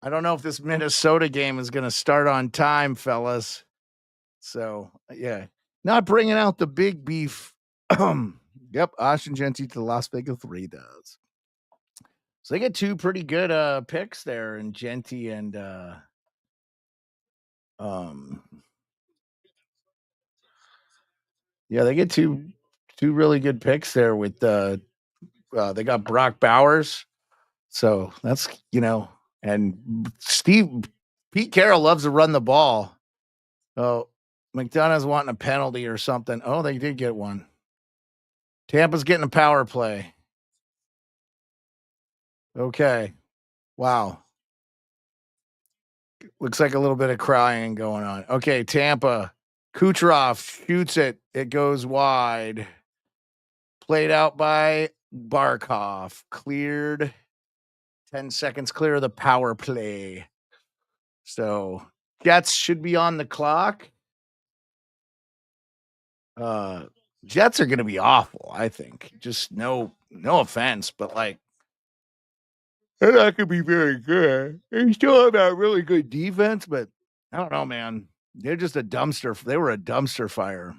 don't know if this Minnesota game is going to start on time, fellas. So, yeah, not bringing out the big beef. Yep, Ashton Genty to the Las Vegas Raiders. So they get two pretty good picks there, and Genty and yeah, they get two really good picks there with they got Brock Bowers. So that's and Pete Carroll loves to run the ball. Oh, McDonough's wanting a penalty or something. Oh, they did get one. Tampa's getting a power play. Okay. Wow. Looks like a little bit of crying going on. Okay, Tampa. Kucherov shoots it. It goes wide. Played out by Barkov. Cleared. 10 seconds clear of the power play. So Jets should be on the clock. Jets are going to be awful, I think. Just no offense, but like they're not going to be very good. They still have that really good defense, but I don't know, man. They're just a dumpster. They were a dumpster fire.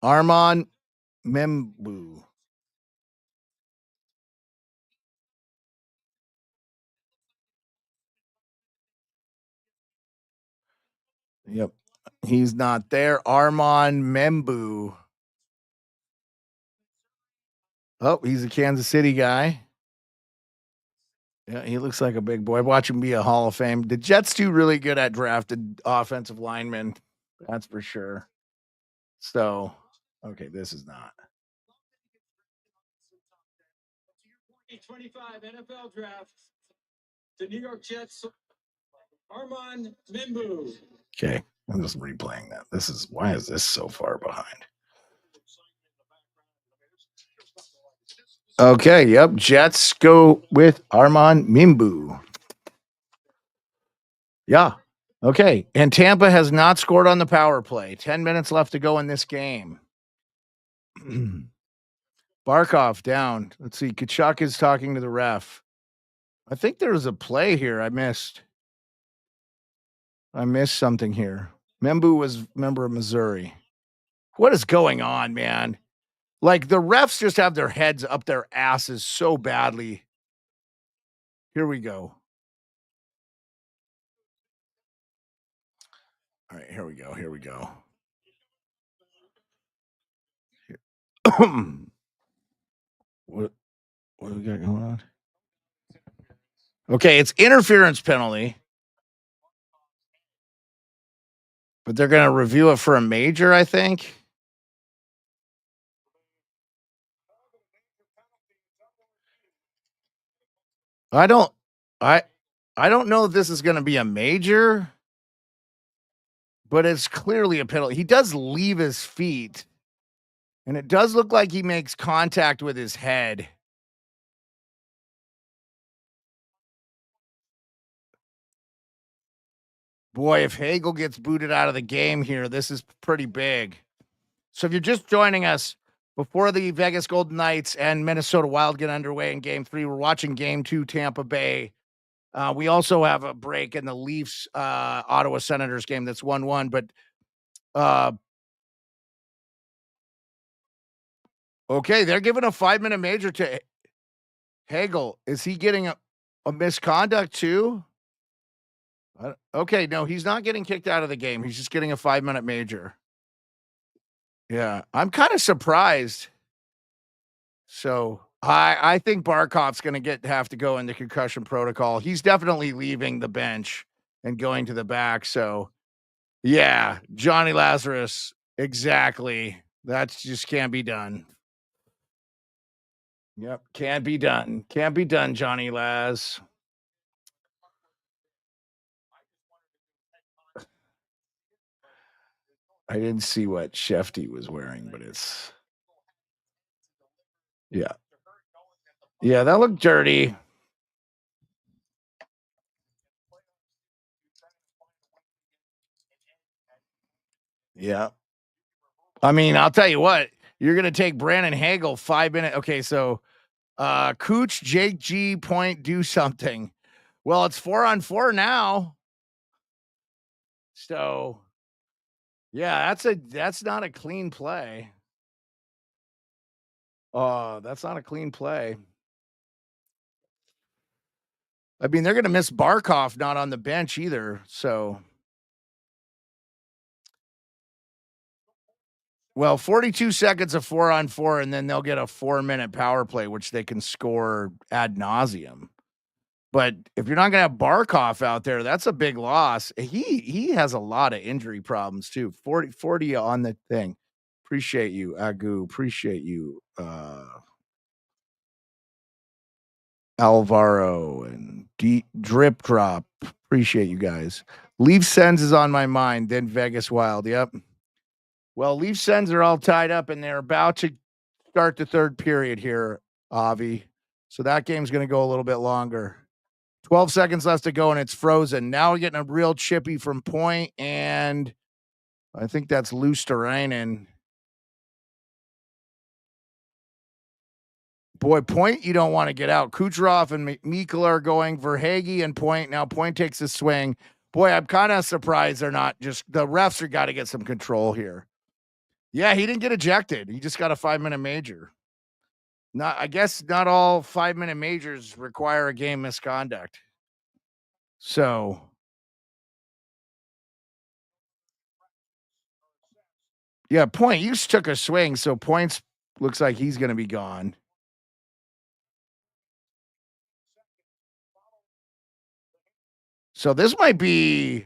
Armand Membu. Yep. He's not there. Armand Membu. Oh, he's a Kansas City guy. Yeah, he looks like a big boy. Watch him be a Hall of Fame. The Jets do really good at drafted offensive linemen. That's for sure. So, okay, this is not. 2025 NFL Draft. The New York Jets. Armand Membu. Okay, I'm just replaying that. Why is this so far behind? Okay, yep. Jets go with Armand Membu. Yeah. Okay. And Tampa has not scored on the power play. 10 minutes left to go in this game. Barkov down. Let's see. Kachuk is talking to the ref. I think there was a play here I missed. I missed something here. Membu was a member of Missouri. What is going on, man? Like the refs just have their heads up their asses so badly. Here we go. All right, here we go. Here we go. What do we got going on? Okay, it's interference penalty. But they're going to review it for a major, I think. I don't know if this is going to be a major, but it's clearly a penalty. He does leave his feet, and it does look like he makes contact with his head. Boy, if Hagel gets booted out of the game here, this is pretty big. So if you're just joining us, before the Vegas Golden Knights and Minnesota Wild get underway in Game 3, we're watching Game 2, Tampa Bay. We also have a break in the Leafs Ottawa Senators game that's 1-1, but okay, they're giving a 5-minute major to Hagel. Is he getting a misconduct too? Okay, no, he's not getting kicked out of the game. He's just getting a 5-minute major. Yeah, I'm kind of surprised. So I think Barkov's going to have to go in the concussion protocol. He's definitely leaving the bench and going to the back. So yeah, Johnny Lazarus, exactly. That just can't be done. Yep, can't be done. Can't be done, Johnny Laz. I didn't see what Shefty was wearing, but it's yeah. Yeah, that looked dirty. Yeah. I mean, I'll tell you what, you're gonna take Brandon Hagel 5 minutes. Okay, so Cooch, Jake G, Point, do something. Well, it's 4-on-4 now. So yeah, that's not a clean play. That's not a clean play. I mean, they're gonna miss Barkov not on the bench either. So well, 42 seconds of 4-on-4, and then they'll get a 4-minute power play, which they can score ad nauseum. But if you're not going to have Barkov out there, that's a big loss. He has a lot of injury problems too. 40 on the thing. Appreciate you, Agu. Appreciate you, Alvaro and Drip Drop. Appreciate you guys. Leaf Sens is on my mind. Then Vegas Wild. Yep. Well, Leaf Sens are all tied up, and they're about to start the third period here, Avi. So that game's going to go a little bit longer. 12 seconds left to go, and it's frozen. Now we're getting a real chippy from Point, and I think that's Luosterainen. Boy, Point, you don't want to get out. Kucherov and Mikkel are going. Verhaeghe and Point. Now Point takes a swing. Boy, I'm kind of surprised they're not just – the refs are got to get some control here. Yeah, he didn't get ejected. He just got a 5-minute major. I guess not all 5-minute majors require a game misconduct. So – yeah, Point, you took a swing, so Point's looks like he's going to be gone. So this might be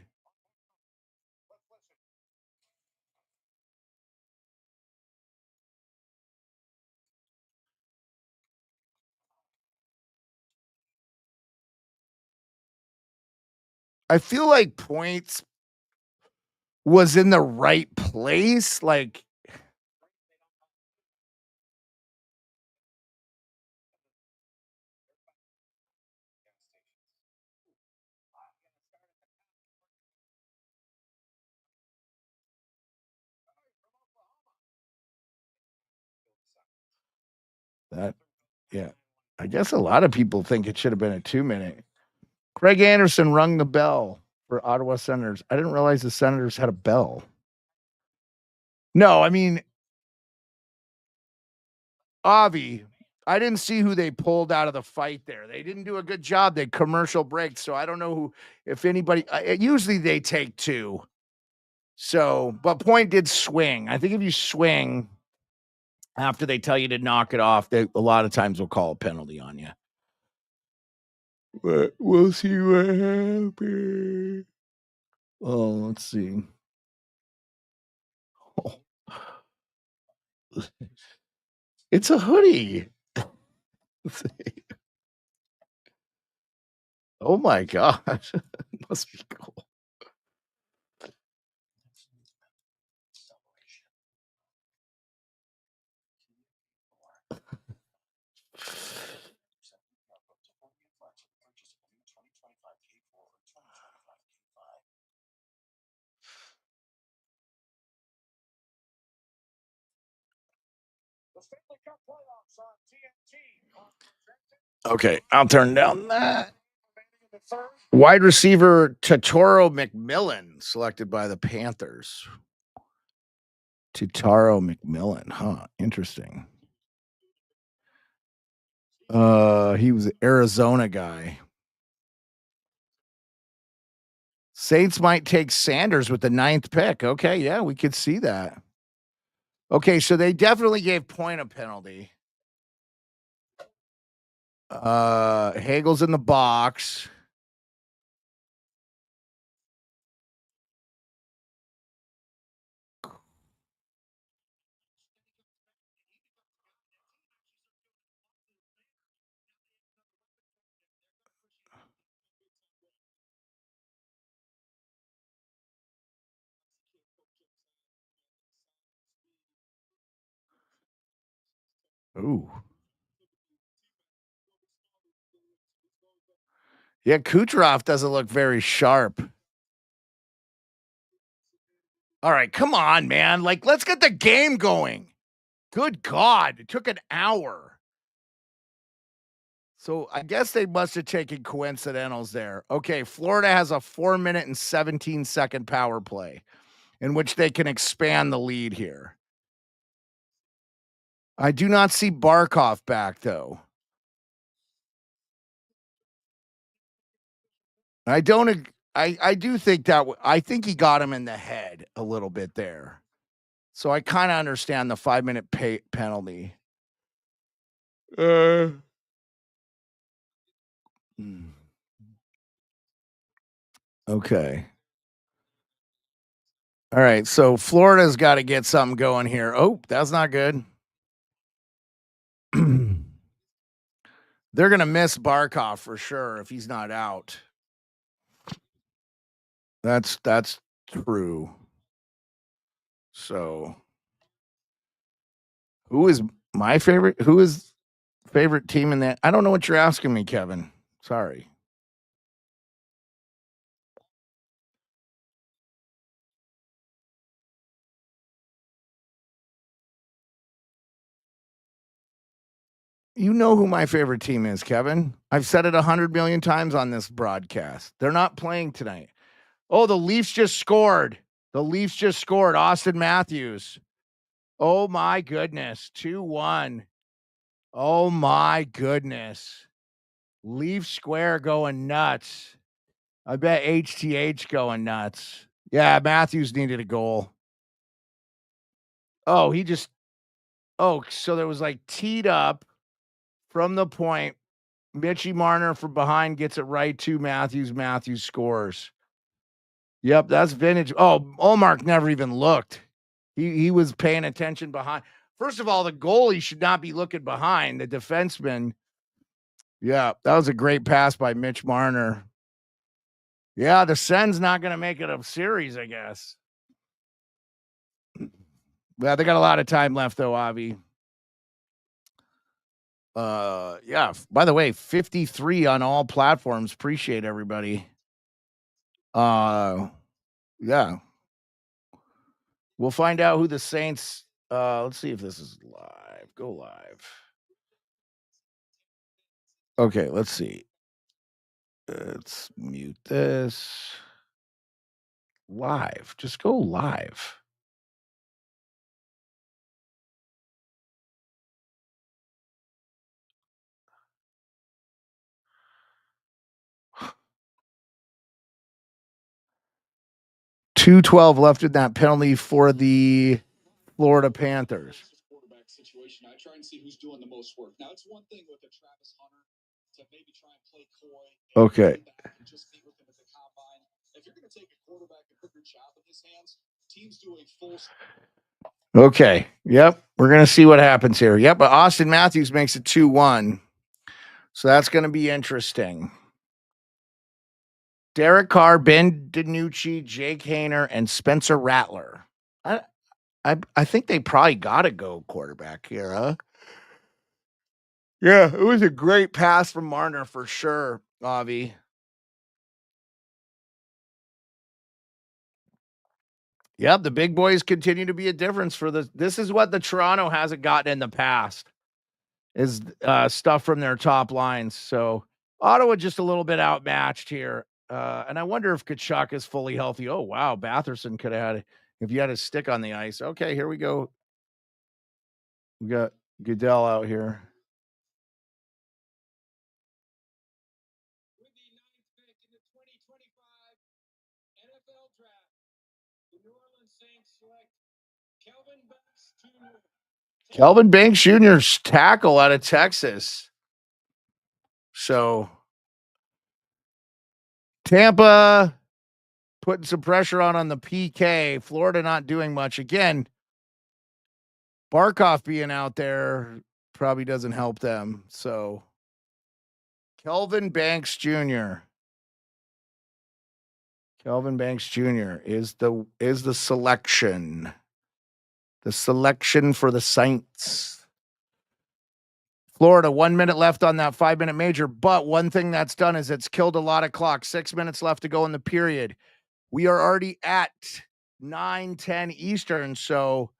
I feel like Points was in the right place. Like that, yeah. I guess a lot of people think it should have been a 2-minute. Craig Anderson rung the bell for Ottawa Senators. I didn't realize the Senators had a bell. No, I mean, Avi, I didn't see who they pulled out of the fight there. They didn't do a good job. They commercial break. So I don't know who, if anybody, usually they take 2. So, but Point did swing. I think if you swing after they tell you to knock it off, they a lot of times will call a penalty on you. But we'll see what happens. Oh, let's see. Oh. It's a hoodie. Oh my gosh. Must be cool. Okay, I'll turn down that. Wide receiver Totoro McMillan selected by the Panthers. Totoro McMillan, huh? Interesting. He was an Arizona guy. Saints might take Sanders with the 9th pick. Okay, yeah, we could see that. Okay, so they definitely gave Point a penalty. Hagel's in the box. Ooh. Yeah, Kucherov doesn't look very sharp. All right, come on, man. Like, let's get the game going. Good God. It took an hour. So I guess they must have taken coincidentals there. Okay, Florida has a 4-minute and 17-second power play in which they can expand the lead here. I do not see Barkov back, though. I do think that I think he got him in the head a little bit there. So I kind of understand the 5-minute penalty. Okay. All right, so Florida's got to get something going here. Oh, that's not good. They're going to miss Barkov for sure if he's not out. That's true. So, who is my favorite? Who is favorite team in that? I don't know what you're asking me, Kevin. Sorry. You know who my favorite team is, Kevin. I've said it 100 million times on this broadcast. They're not playing tonight. Oh, the Leafs just scored. Austin Matthews. Oh, my goodness. 2-1. Oh, my goodness. Leaf Square going nuts. I bet HTH going nuts. Yeah, Matthews needed a goal. Oh, so there was like teed up from the point. Mitchie Marner from behind gets it right to Matthews. Matthews scores. Yep, that's vintage. Oh, Olmark never even looked. He was paying attention behind. First of all, the goalie should not be looking behind. The defenseman. Yeah, that was a great pass by Mitch Marner. Yeah, the Sens not going to make it a series, I guess. Yeah, they got a lot of time left, though, Avi. Yeah. By the way, 53 on all platforms. Appreciate everybody. Yeah. We'll find out who the Saints. Let's see if this is live. Go live. Okay, let's see. Let's mute this. Live. Just go live. .212 left in that penalty for the Florida Panthers. Quarterback situation. I try and see who's doing the most work. Now it's one thing with a Travis Hunter to maybe try and play coy. Okay. And just meet with him at the combine. If you're going to take a quarterback and put your job in his hands, teams do a full. Okay. Yep. We're going to see what happens here. Yep. But Austin Matthews makes it 2-1. So that's going to be interesting. Derek Carr, Ben DiNucci, Jake Haener, and Spencer Rattler. I think they probably got to go quarterback here, huh? Yeah, it was a great pass from Marner for sure, Avi. Yep, the big boys continue to be a difference for the. This is what the Toronto hasn't gotten in the past, is stuff from their top lines. So Ottawa just a little bit outmatched here. And I wonder if Kachuk is fully healthy. Oh, wow. Batherson could have had, if you had a stick on the ice. Okay, here we go. We got Goodell out here. With the 9th pick in the 2025 NFL Draft, the New Orleans Saints select Kelvin Banks Jr. Kelvin Banks Jr.'s tackle out of Texas. So Tampa putting some pressure on the PK. Florida not doing much. Again, Barkov being out there probably doesn't help them. So Kelvin Banks Jr. Kelvin Banks Jr. is the selection. The selection for the Saints. Florida, 1 minute left on that 5-minute major. But one thing that's done is it's killed a lot of clock. 6 minutes left to go in the period. We are already at 9:10 Eastern. So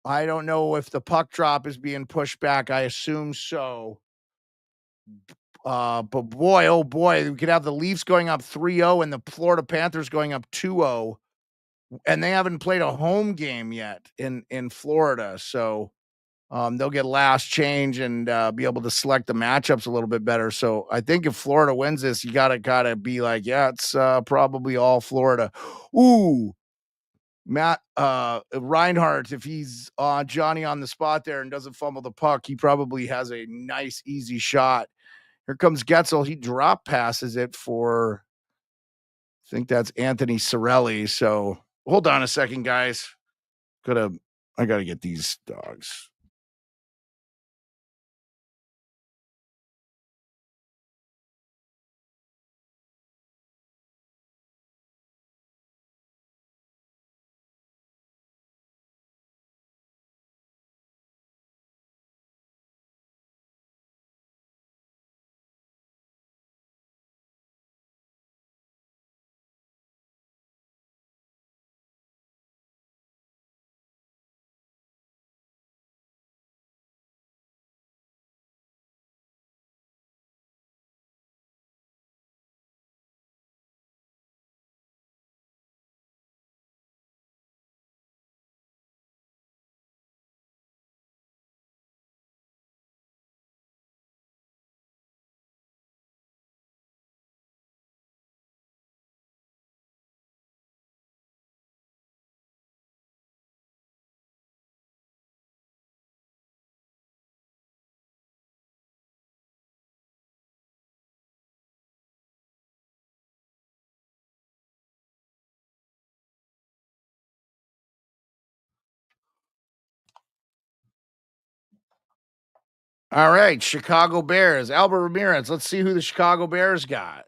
I don't know if the puck drop is being pushed back. I assume so. But boy, oh boy, we could have the Leafs going up 3-0 and the Florida Panthers going up 2-0. And they haven't played a home game yet in Florida. So they'll get last change and be able to select the matchups a little bit better. So I think if Florida wins this, you gotta be like, yeah, it's probably all Florida. Ooh, Matt Reinhardt, if he's Johnny on the spot there and doesn't fumble the puck, he probably has a nice, easy shot. Here comes Getzel. He drop passes it for, I think that's Anthony Cirelli. So, hold on a second, guys. I gotta get these dogs. All right, Chicago Bears. Albert Ramirez. Let's see who the Chicago Bears got.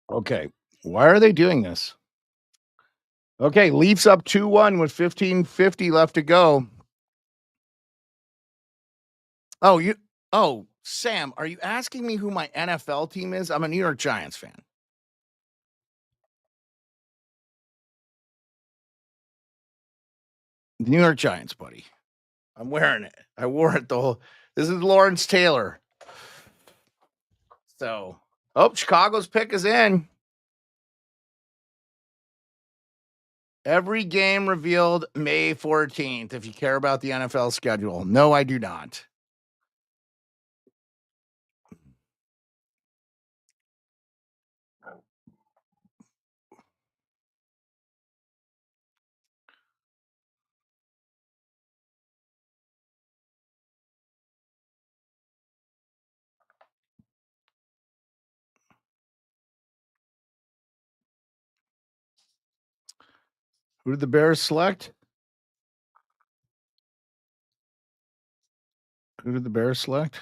Okay, why are they doing this? Okay, Leafs up 2-1 with 15:50 left to go. Oh, Sam, are you asking me who my NFL team is? I'm a New York Giants fan. New York Giants, buddy. I'm wearing it. I wore it the whole. This is Lawrence Taylor. So, Chicago's pick is in. Every game revealed May 14th, if you care about the NFL schedule. No, I do not. Who did the Bears select? Who did the Bears select?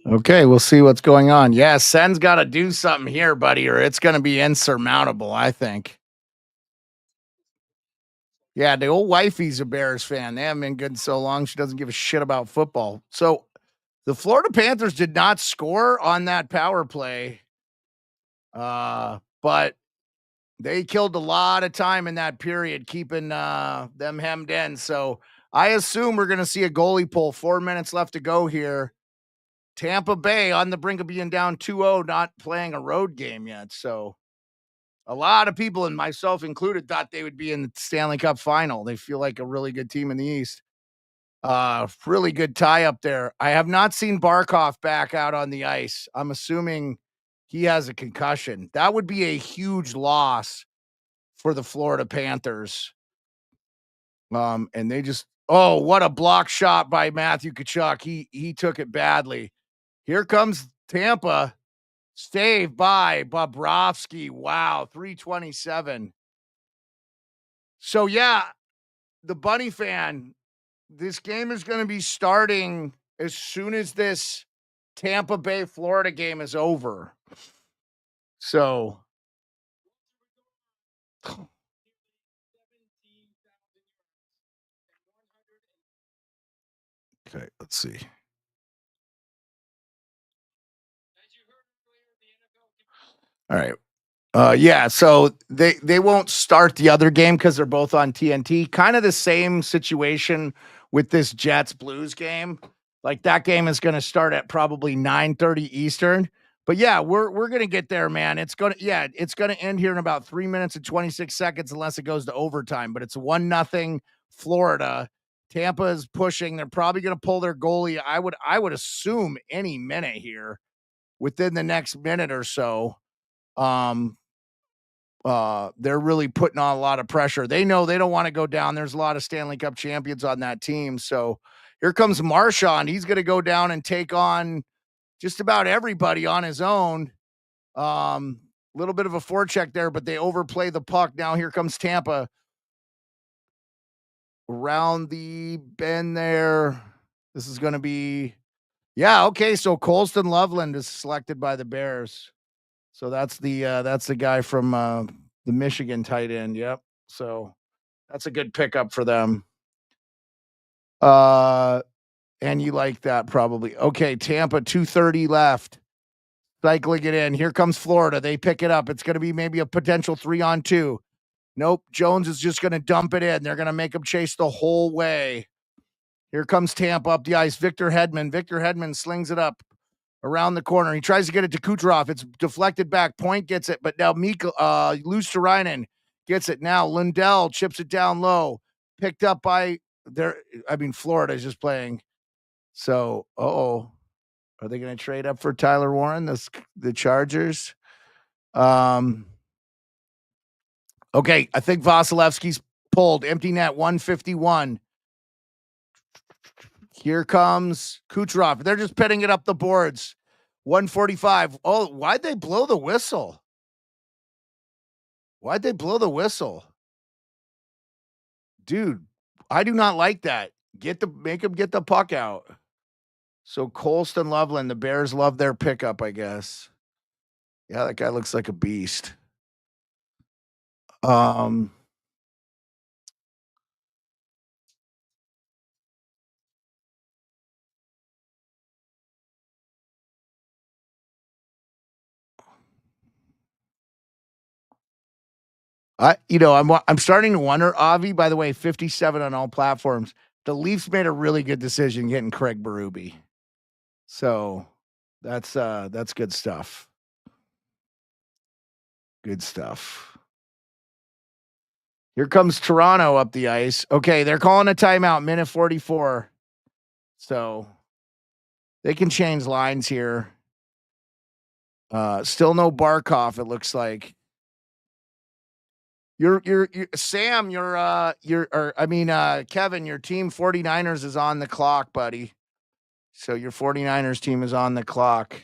Okay, we'll see what's going on. Yeah, Sen's got to do something here, buddy, or it's going to be insurmountable, I think. Yeah, the old wifey's a Bears fan. They haven't been good so long. She doesn't give a shit about football. So the Florida Panthers did not score on that power play, but they killed a lot of time in that period, keeping them hemmed in. So I assume we're going to see a goalie pull. 4 minutes left to go here. Tampa Bay on the brink of being down 2-0, not playing a road game yet. So a lot of people, and myself included, thought they would be in the Stanley Cup final. They feel like a really good team in the East. Really good tie up there. I have not seen Barkov back out on the ice. I'm assuming he has a concussion. That would be a huge loss for the Florida Panthers. And they just, what a block shot by Matthew Tkachuk. He took it badly. Here comes Tampa. Saved by Bobrovsky. Wow, 327. So, yeah, the Bunny fan, this game is going to be starting as soon as this Tampa Bay, Florida game is over. So, okay, let's see. All right. Yeah, so they won't start the other game because they're both on TNT. Kind of the same situation with this Jets Blues game. Like that game is going to start at probably 9:30 Eastern, But yeah, we're gonna get there, man. It's gonna end here in about 3 minutes and 26 seconds unless it goes to overtime. But it's 1-0 Florida. Tampa is pushing. They're probably gonna pull their goalie. I would assume any minute here within the next minute or so. They're really putting on a lot of pressure. They know they don't want to go down. There's a lot of Stanley Cup champions on that team. So here comes Marchand. He's going to go down and take on just about everybody on his own. Little bit of a forecheck there, but they overplay the puck. Now here comes Tampa around the bend there. This is going to be, yeah, okay. So Colston Loveland is selected by the Bears. So that's the guy from the Michigan tight end. Yep. So that's a good pickup for them. And you like that probably. Okay, Tampa, 2:30 left. Cycling it in. Here comes Florida. They pick it up. It's going to be maybe a potential 3-on-2. Nope. Jones is just going to dump it in. They're going to make him chase the whole way. Here comes Tampa up the ice. Victor Hedman. Victor Hedman slings it up around the corner. He tries to get it to Kucherov. It's deflected back. Point gets it, but now Luosterainen gets it. Now Lindell chips it down low. Picked up by Florida is just playing. So, are they going to trade up for Tyler Warren, the Chargers? Okay, I think Vasilevsky's pulled. Empty net, 151. Here comes Kucherov. They're just pitting it up the boards. 145. Oh, why'd they blow the whistle? Dude, I do not like that. Make him get the puck out. So Colston Loveland, the Bears love their pickup, I guess. Yeah, that guy looks like a beast. I'm starting to wonder, Avi, by the way, 57 on all platforms. The Leafs made a really good decision getting Craig Berube. So that's good stuff. Good stuff. Here comes Toronto up the ice. Okay, they're calling a timeout, minute 44. So they can change lines here. Still no Barkov, it looks like. Sam, Kevin, your team 49ers is on the clock, buddy. So your 49ers team is on the clock.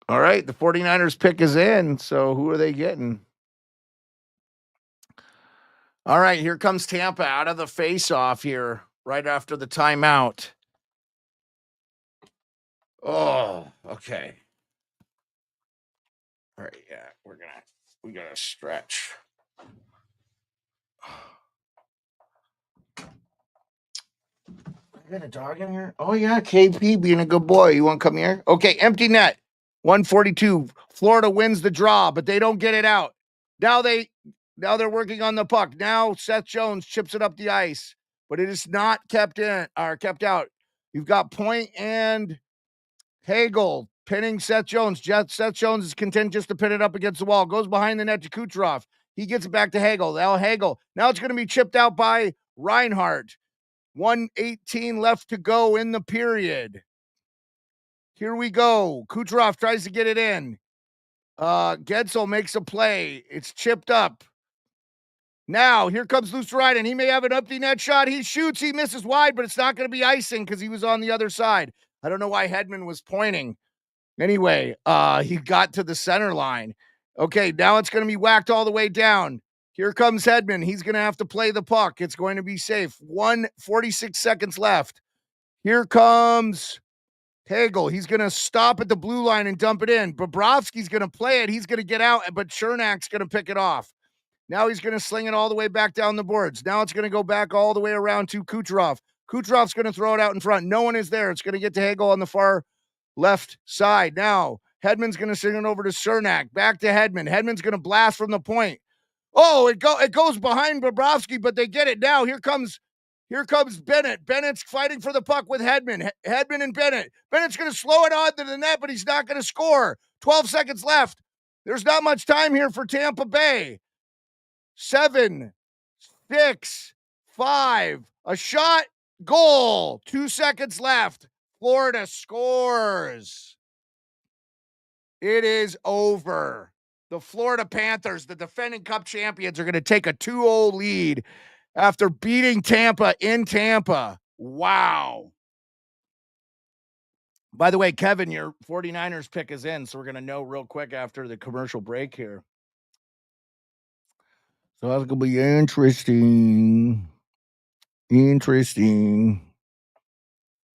All right, the 49ers pick is in. So who are they getting? All right, here comes Tampa out of the face-off here right after the timeout. Oh, okay. All right, yeah, we gotta stretch. I got a dog in here. Oh yeah, KP being a good boy. You want to come here? Okay, empty net. 142. Florida wins the draw, but they don't get it out. Now they're working on the puck. Now Seth Jones chips it up the ice, but it is not kept out. You've got Point and Hagel pinning Seth Jones. Seth Jones is content just to pin it up against the wall. Goes behind the net to Kucherov. He gets it back to Hagel. Now it's going to be chipped out by Reinhart. 1:18 left to go in the period. Here we go. Kucherov tries to get it in. Gensel makes a play. It's chipped up. Now, here comes Luosterainen. He may have an empty net shot. He shoots. He misses wide, but it's not going to be icing because he was on the other side. I don't know why Hedman was pointing. Anyway, he got to the center line. Okay, now it's going to be whacked all the way down. Here comes Hedman. He's going to have to play the puck. It's going to be safe. 1:46 seconds left. Here comes Hagel. He's going to stop at the blue line and dump it in. Bobrovsky's going to play it. He's going to get out, but Chernak's going to pick it off. Now he's going to sling it all the way back down the boards. Now it's going to go back all the way around to Kucherov. Kucherov's going to throw it out in front. No one is there. It's going to get to Hagel on the far left side. Now Hedman's going to send it over to Cernak. Back to Hedman. Hedman's going to blast from the point. Oh, it goes behind Bobrovsky, but they get it now. Here comes Bennett. Bennett's fighting for the puck with Hedman. Hedman and Bennett. Bennett's going to slow it on to the net, but he's not going to score. 12 seconds left. There's not much time here for Tampa Bay. 7, 6, 5. A shot, goal. 2 seconds left. Florida scores. It is over. The Florida Panthers, the defending Cup champions, are going to take a 2-0 lead after beating Tampa in Tampa. Wow. By the way, Kevin, your 49ers pick is in, so we're going to know real quick after the commercial break here. So that's going to be interesting.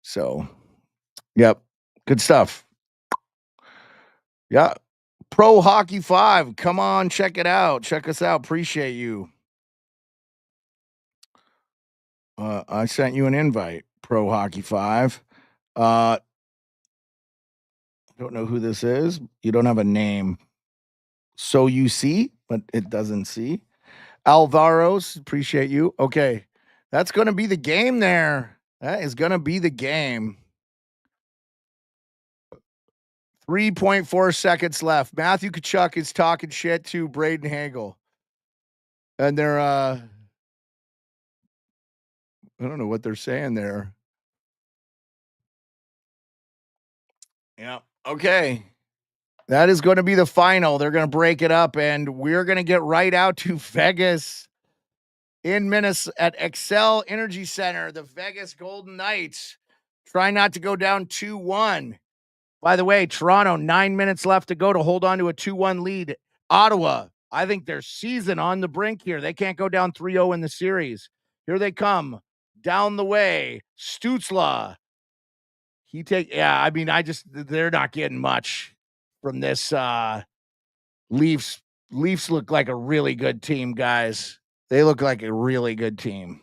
So, yep, good stuff. Yeah. Pro Hockey 5. Come on, check it out. Check us out. Appreciate you. I sent you an invite, Pro Hockey 5. Don't know who this is. You don't have a name. So you see, but it doesn't see. Alvaros, appreciate you. Okay. That's going to be the game there. That is going to be the game. 3.4 seconds left. Matthew Tkachuk is talking shit to Braden Hagel. And they're I don't know what they're saying there. Yeah. Okay. That is going to be the final. They're going to break it up, and we're going to get right out to Vegas in Minnesota at Xcel Energy Center. The Vegas Golden Knights try not to go down 2-1. By the way, Toronto, 9 minutes left to go to hold on to a 2-1 lead. Ottawa, I think their season on the brink here. They can't go down 3-0 in the series. Here they come down the way. Stützle. They're not getting much from this Leafs. Leafs look like a really good team, guys. They look like a really good team.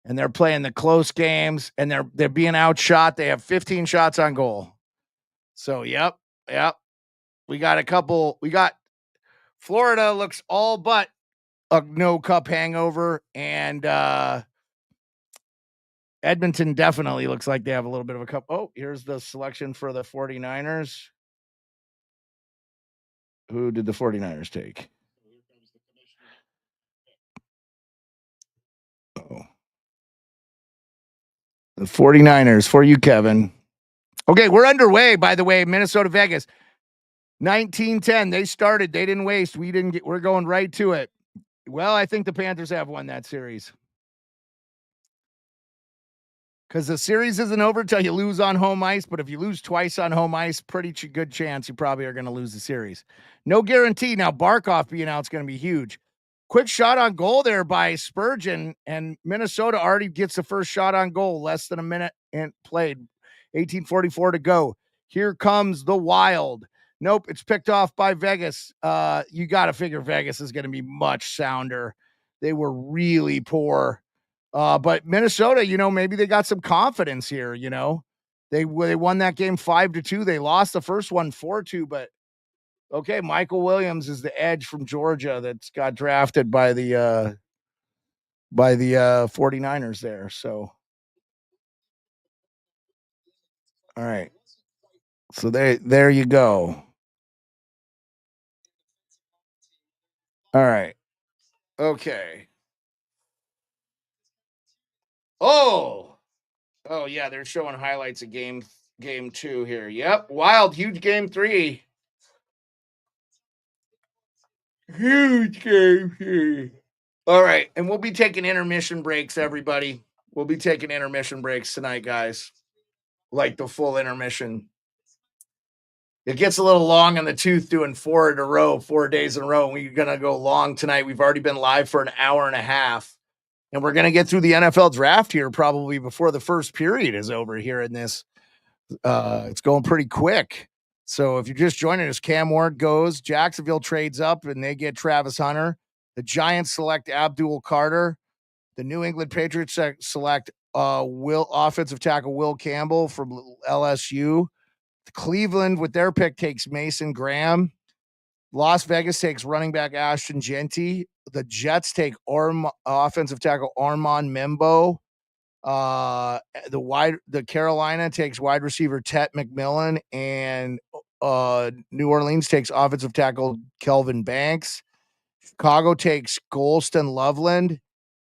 And they're playing the close games, and they're being outshot. They have 15 shots on goal. So, yep. We got Florida looks all but a no cup hangover, and Edmonton definitely looks like they have a little bit of a cup. Oh, here's the selection for the 49ers. Who did the 49ers take? Oh. The 49ers for you, Kevin. Okay, we're underway, by the way, Minnesota, Vegas. 19-10. They started. They didn't waste. We're going right to it. Well, I think the Panthers have won that series. Because the series isn't over until you lose on home ice. But if you lose twice on home ice, pretty good chance you probably are going to lose the series. No guarantee. Now, Barkov being out is going to be huge. Quick shot on goal there by Spurgeon, and Minnesota already gets the first shot on goal. Less than a minute and played. 18:44 to go. Here comes the Wild. Nope, it's picked off by Vegas. You got to figure Vegas is going to be much sounder. They were really poor. But Minnesota, maybe they got some confidence here, They won that game 5-2. They lost the first one 4-2, but okay, Michael Williams is the edge from Georgia that's got drafted by the 49ers there. So all right. So there you go. All right. Okay. Oh yeah, they're showing highlights of game 2 here. Yep. Wild, huge game 3. Huge game 3. All right, and we'll be taking intermission breaks, everybody. We'll be taking intermission breaks tonight, guys. Like the full intermission. It gets a little long on the tooth doing 4 days in a row. We're going to go long tonight. We've already been live for an hour and a half. And we're going to get through the NFL draft here probably before the first period is over here in this. It's going pretty quick. So if you're just joining us, Cam Ward goes. Jacksonville trades up, and they get Travis Hunter. The Giants select Abdul Carter. The New England Patriots select offensive tackle Will Campbell from LSU. Cleveland, with their pick, takes Mason Graham. Las Vegas takes running back Ashton Genty. The Jets take offensive tackle Armand Membo. The Carolina takes wide receiver Tet McMillan, and New Orleans takes offensive tackle Kelvin Banks. Chicago takes Golston Loveland,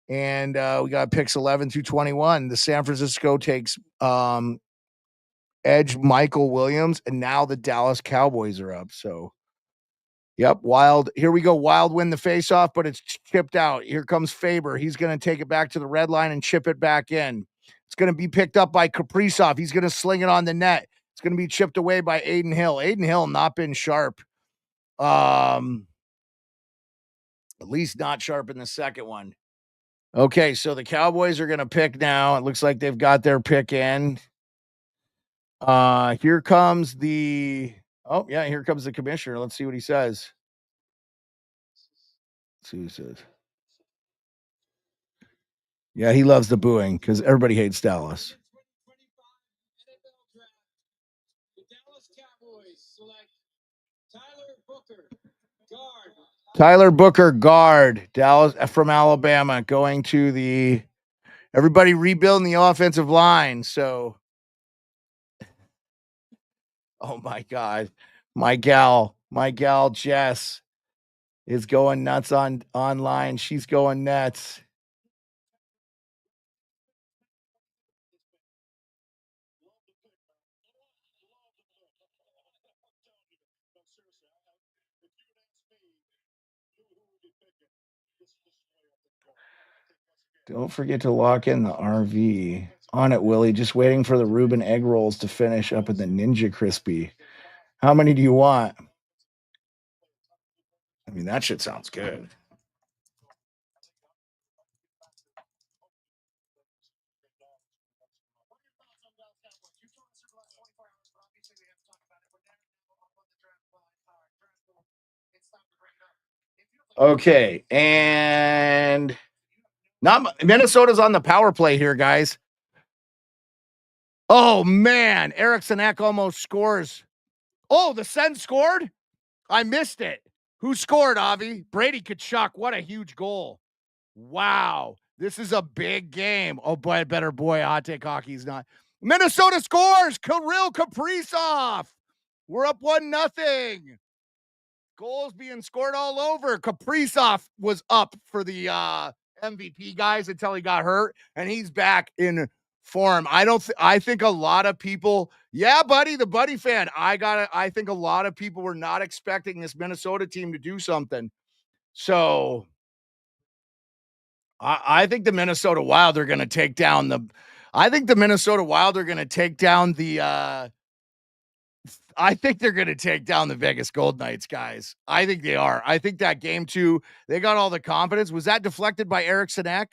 and we got picks 11 through 21. The San Francisco takes edge Michael Williams, and now the Dallas Cowboys are up. So, yep, Wild. Here we go. Wild win the faceoff, but it's chipped out. Here comes Faber. He's going to take it back to the red line and chip it back in. It's going to be picked up by Kaprizov. He's going to sling it on the net. It's going to be chipped away by Aiden Hill. Aiden Hill not been sharp. At least not sharp in the second one. Okay, so the Cowboys are going to pick now. It looks like they've got their pick in. Here comes the here comes the commissioner. Let's see what he says. Let's see what he says. Yeah, he loves the booing because everybody hates Dallas. The Dallas Cowboys select Tyler Booker, guard. Tyler Booker, guard, Dallas from Alabama, going to the everybody rebuilding the offensive line. So, oh my God, my gal Jess is going nuts online. She's going nuts. Don't forget to lock in the RV. On it, Willie. Just waiting for the Reuben egg rolls to finish up at the Ninja Crispy. How many do you want? I mean, that shit sounds good. Okay, and not Minnesota's on the power play here, guys. Oh man, Erickson Eck almost scores. Oh, the Sens scored? I missed it. Who scored, Avi? Brady Kachuk. What a huge goal. Wow. This is a big game. Oh, boy, better boy. Hot take hockey's not. Minnesota scores. Kirill Kaprizov. We're up 1-0. Goals being scored all over. Kaprizov was up for the MVP, guys, until he got hurt, and he's back in form. I think a lot of people, yeah, buddy, the Buddy fan. I think a lot of people were not expecting this Minnesota team to do something. So I think the Minnesota Wild are going to take down the I think they're going to take down the Vegas Gold Knights, guys. I think they are. I think that game 2, they got all the confidence. Was that deflected by Erickson Eck?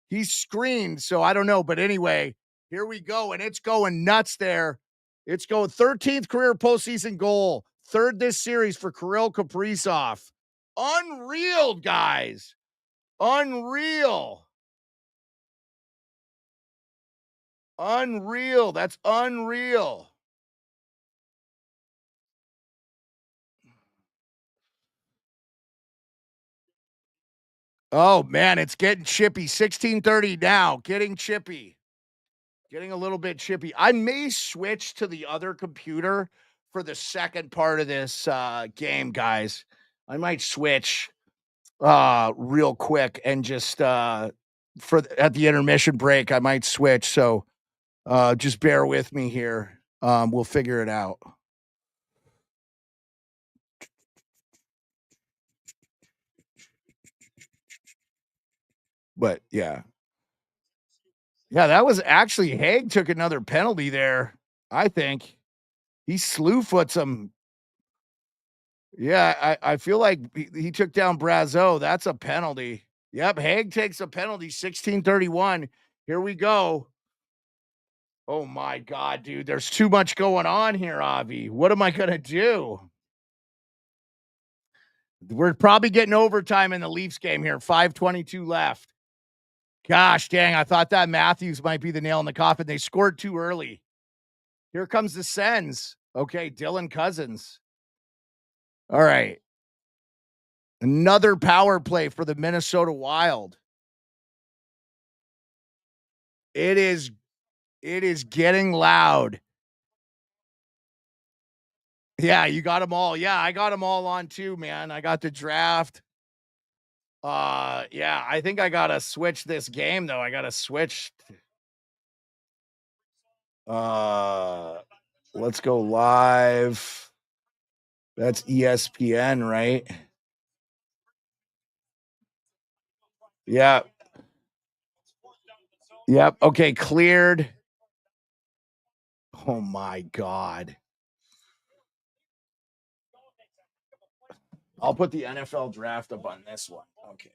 He screened, so I don't know. But anyway, here we go, and it's going nuts there. It's going 13th career postseason goal, 3rd this series for Kirill Kaprizov. Unreal, guys. Unreal. That's unreal. Oh, man, it's getting chippy. 16:30 now. Getting chippy. Getting a little bit chippy. I may switch to the other computer for the second part of this game, guys. I might switch real quick and just at the intermission break, I might switch. So just bear with me here. We'll figure it out. But yeah, that was actually Haig took another penalty there. I think he slew foots him. Yeah, I feel like he took down Brazeau. That's a penalty. Yep, Haig takes a penalty. 16:31. Here we go. Oh my God, dude! There's too much going on here, Avi. What am I gonna do? We're probably getting overtime in the Leafs game here. 5:22 left. Gosh dang, I thought that Matthews might be the nail in the coffin. They scored too early. Here comes the Sens. Okay, Dylan Cousins. All right. Another power play for the Minnesota Wild. It is getting loud. Yeah, you got them all. Yeah, I got them all on too, man. I got the draft. Yeah, I think I gotta switch this game though. I gotta switch. Let's go live. That's ESPN, right? Yeah. Yep. Okay, cleared. Oh my God. I'll put the NFL draft up on this one. Okay.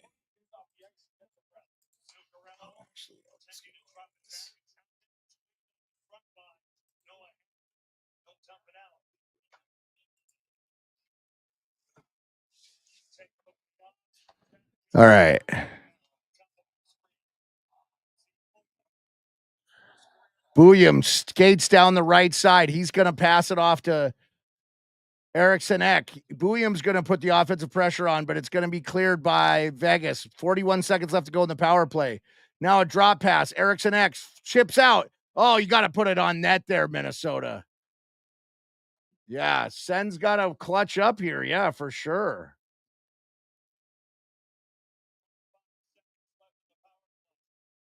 All right. Williams skates down the right side. He's going to pass it off to Eriksson Ek. Williams going to put the offensive pressure on, but it's going to be cleared by Vegas. 41 seconds left to go in the power play. Now a drop pass. Eriksson Ek chips out. Oh, you got to put it on net there, Minnesota. Yeah, Sen's got to clutch up here. Yeah, for sure.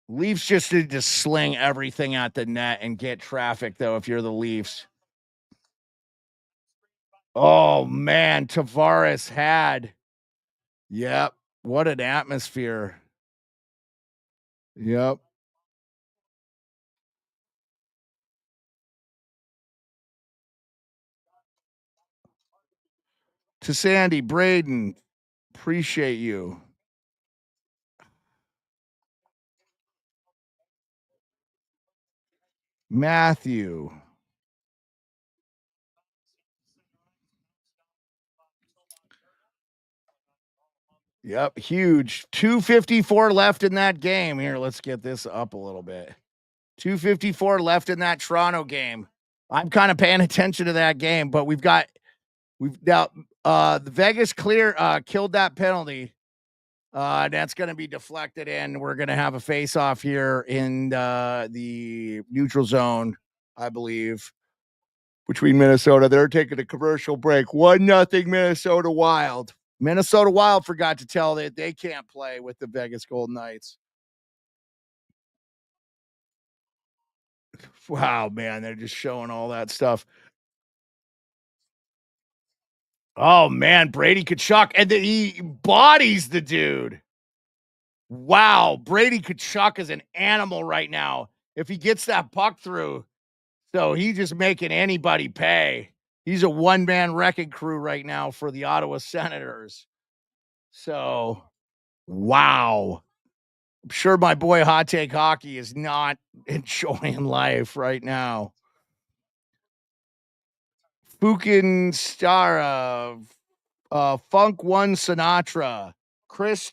Leafs just need to sling everything at the net and get traffic, though, if you're the Leafs. Oh, man, Tavares had. Yep, what an atmosphere. Yep. To Sandy, Braden, appreciate you. Matthew. Yep, huge. 2:54 left in that game. Here, let's get this up a little bit. 2:54 left in that Toronto game. I'm kind of paying attention to that game, but we've now the Vegas killed that penalty. That's going to be deflected in. We're going to have a face-off here in the neutral zone, I believe, between Minnesota. They're taking a commercial break. 1-0 Minnesota Wild. Minnesota Wild forgot to tell that they can't play with the Vegas Golden Knights. Wow, man, they're just showing all that stuff. Oh, man, Brady Tkachuk, and then he bodies the dude. Wow, Brady Tkachuk is an animal right now. If he gets that puck through, so he's just making anybody pay. He's a one-man wrecking crew right now for the Ottawa Senators. So, wow. I'm sure my boy Hot Take Hockey is not enjoying life right now. Fukin Stara, Funk One Sinatra, Chris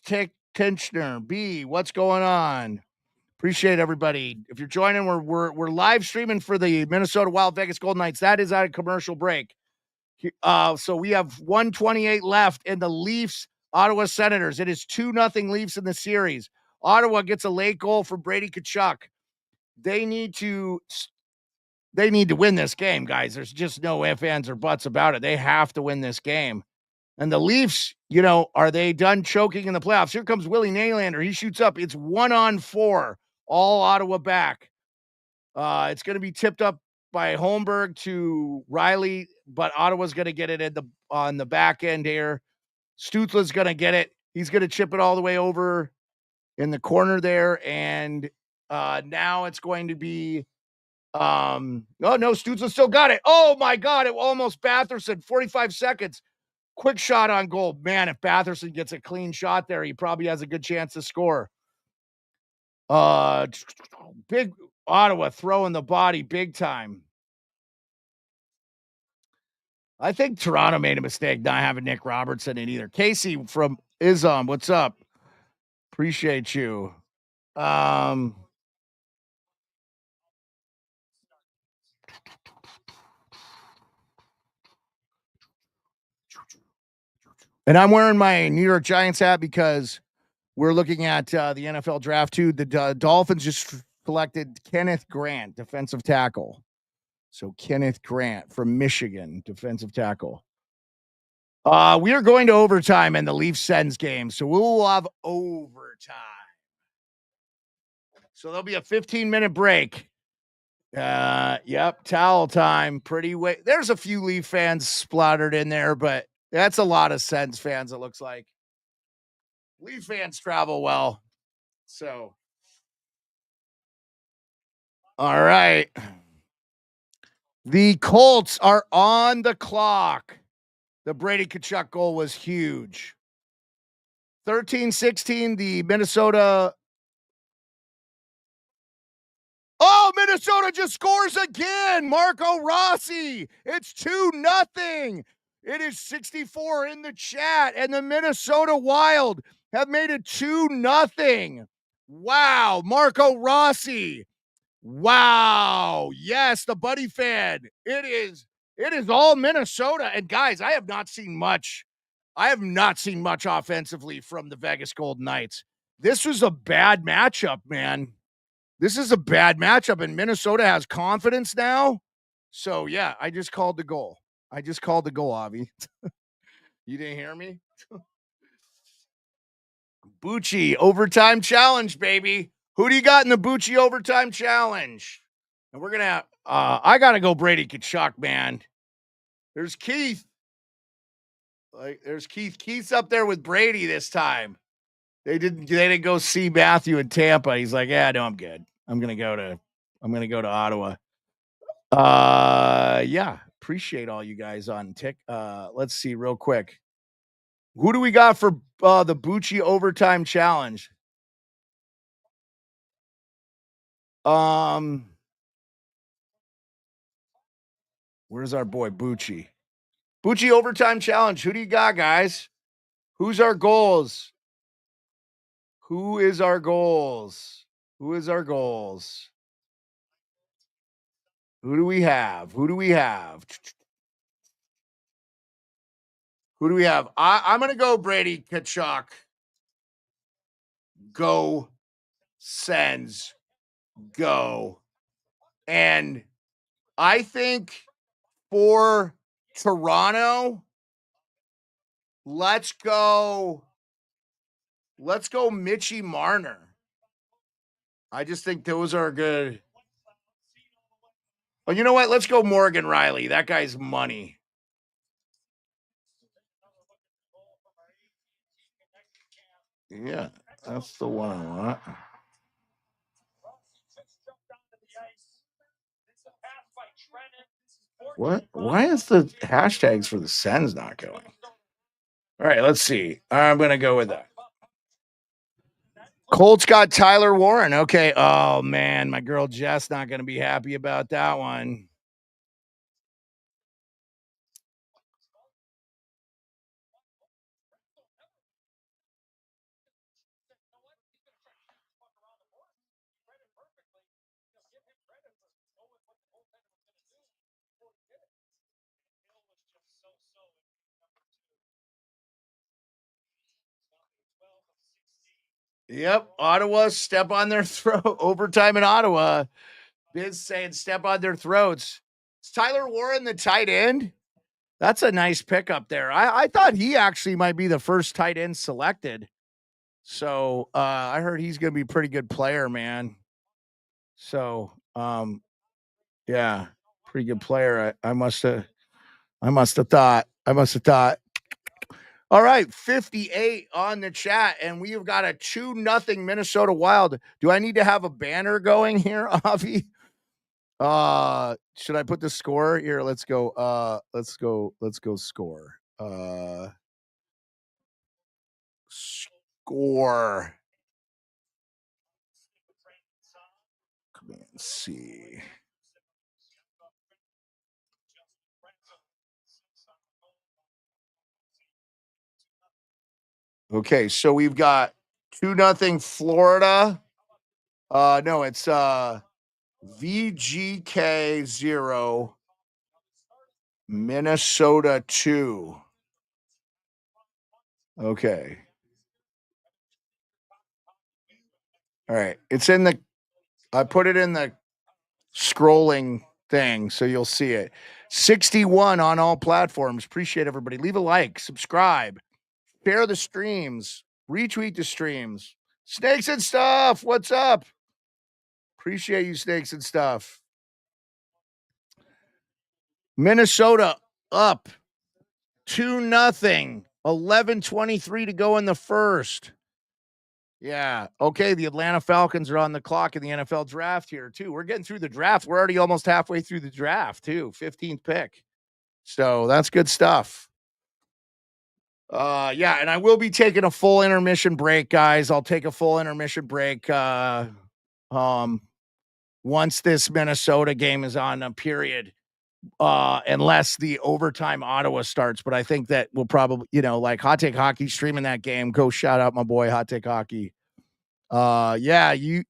Tinchner, B, what's going on? Appreciate everybody. If you're joining, we're live streaming for the Minnesota Wild Vegas Golden Knights. That is at a commercial break. So we have 1:28 left in the Leafs Ottawa Senators. It is 2-0 Leafs in the series. Ottawa gets a late goal for Brady Tkachuk. They need to win this game, guys. There's just no ifs, ands, or buts about it. They have to win this game. And the Leafs, are they done choking in the playoffs? Here comes Willie Nylander. He shoots up. It's 1-on-4. All Ottawa back. It's going to be tipped up by Holmberg to Riley, but Ottawa's going to get it on the back end here. Stützle's going to get it. He's going to chip it all the way over in the corner there, and now it's going to be oh no, Stützle still got it. Oh my God, it almost Batherson. 45 seconds. Quick shot on goal. Man, if Batherson gets a clean shot there, he probably has a good chance to score. Big Ottawa throwing the body big time. I think Toronto made a mistake not having Nick Robertson in either. Casey from Islam, what's up? Appreciate you. And I'm wearing my New York Giants hat because we're looking at the NFL draft too. The Dolphins just selected Kenneth Grant, defensive tackle. So Kenneth Grant from Michigan, defensive tackle. We are going to overtime in the Leafs-Sens game, so we'll have overtime. So there'll be a 15-minute break. Yep, towel time. Pretty way. There's a few Leaf fans splattered in there, but that's a lot of Sens fans, it looks like. Leaf fans travel well. So, all right. The Colts are on the clock. The Brady Tkachuk goal was huge. 13-16, the Minnesota. Oh, Minnesota just scores again. Marco Rossi. It's 2-0. It is 64 in the chat, and the Minnesota Wild have made it 2-0. Wow, Marco Rossi. Wow. Yes, the Buddy fan. It is all Minnesota. And guys, I have not seen much offensively from the Vegas Golden Knights. This was a bad matchup, man. This is a bad matchup, and Minnesota has confidence now. So, yeah, I just called the goal. Avi. You didn't hear me? Bucci, overtime challenge, baby. Who do you got in the Bucci overtime challenge? And we're going to I got to go Brady Tkachuk, man. There's Keith. There's Keith. Keith's up there with Brady this time. They didn't go see Matthew in Tampa. He's like, yeah, no, I'm good. I'm gonna go to Ottawa. Yeah, appreciate all you guys on Tick. Let's see real quick. Who do we got for the Bucci overtime challenge? Where's our boy Bucci? Bucci overtime challenge. Who do you got, guys? Who's our goals? Who is our goals? Who is our goals? Who do we have? Who do we have? Who do we have? I'm going to go Brady Tkachuk. Go Sens. Go. And I think for Toronto, let's go Mitchie Marner. I just think those are good. Oh, you know what? Let's go Morgan Riley. That guy's money. Yeah, that's the one I want. What? Why is the hashtags for the Sens not going? All right, let's see. I'm going to go with that. Colts got Tyler Warren. Okay. Oh, man. My girl Jess not going to be happy about that one. Yep. Ottawa, step on their throat. Overtime in Ottawa. Biz saying step on their throats. Is Tyler Warren the tight end? That's a nice pickup there. I thought he actually might be the first tight end selected. So I heard he's going to be a pretty good player, man. So, yeah, pretty good player. I must have thought. All right, 58 on the chat, and we have got a 2-0 Minnesota Wild. Do I need to have a banner going here, Avi? Should I put the score here? Let's go. Let's go score. Score. Command C. Okay, so we've got 2-0 Florida. No, it's VGK 0, Minnesota 2. Okay. All right. It's in the, I put it in the scrolling thing so you'll see it. 61 on all platforms. Appreciate everybody. Leave a like, subscribe, share the streams, retweet the streams. Snakes and Stuff. What's up? Appreciate you, Snakes and Stuff. Minnesota up 2-0. 11:23 to go in the first. Yeah. Okay. The Atlanta Falcons are on the clock in the NFL draft here, too. We're getting through the draft. We're already almost halfway through the draft, too. 15th pick. So that's good stuff. Yeah, and I will be taking a full intermission break, guys. I'll take a full intermission break once this Minnesota game is on a period. Unless the overtime Ottawa starts, but I think that we'll probably, like Hot Take Hockey streaming that game. Go shout out my boy Hot Take Hockey. Yeah, you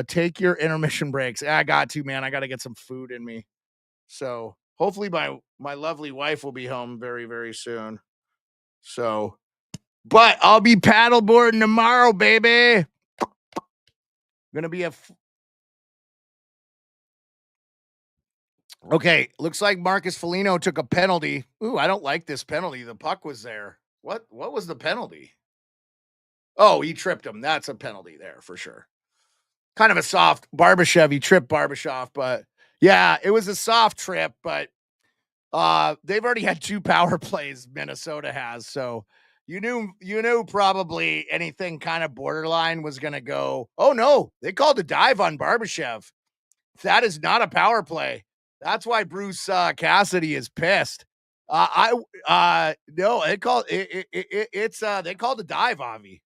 take your intermission breaks. I got to, man. I got to get some food in me. So hopefully my lovely wife will be home very, very soon. So, but I'll be paddleboarding tomorrow, baby. Gonna be okay. Looks like Marcus Foligno took a penalty. Ooh, I don't like this penalty. The puck was there. What was the penalty? Oh, he tripped him. That's a penalty there for sure. Kind of a soft Barbashev. He tripped Barbashev, but yeah, it was a soft trip, but they've already had 2 power plays Minnesota has. So you knew probably anything kind of borderline was going to go. Oh no, they called a dive on Barbashev. That is not a power play. That's why Bruce Cassidy is pissed. No, they called they called a dive, Avi.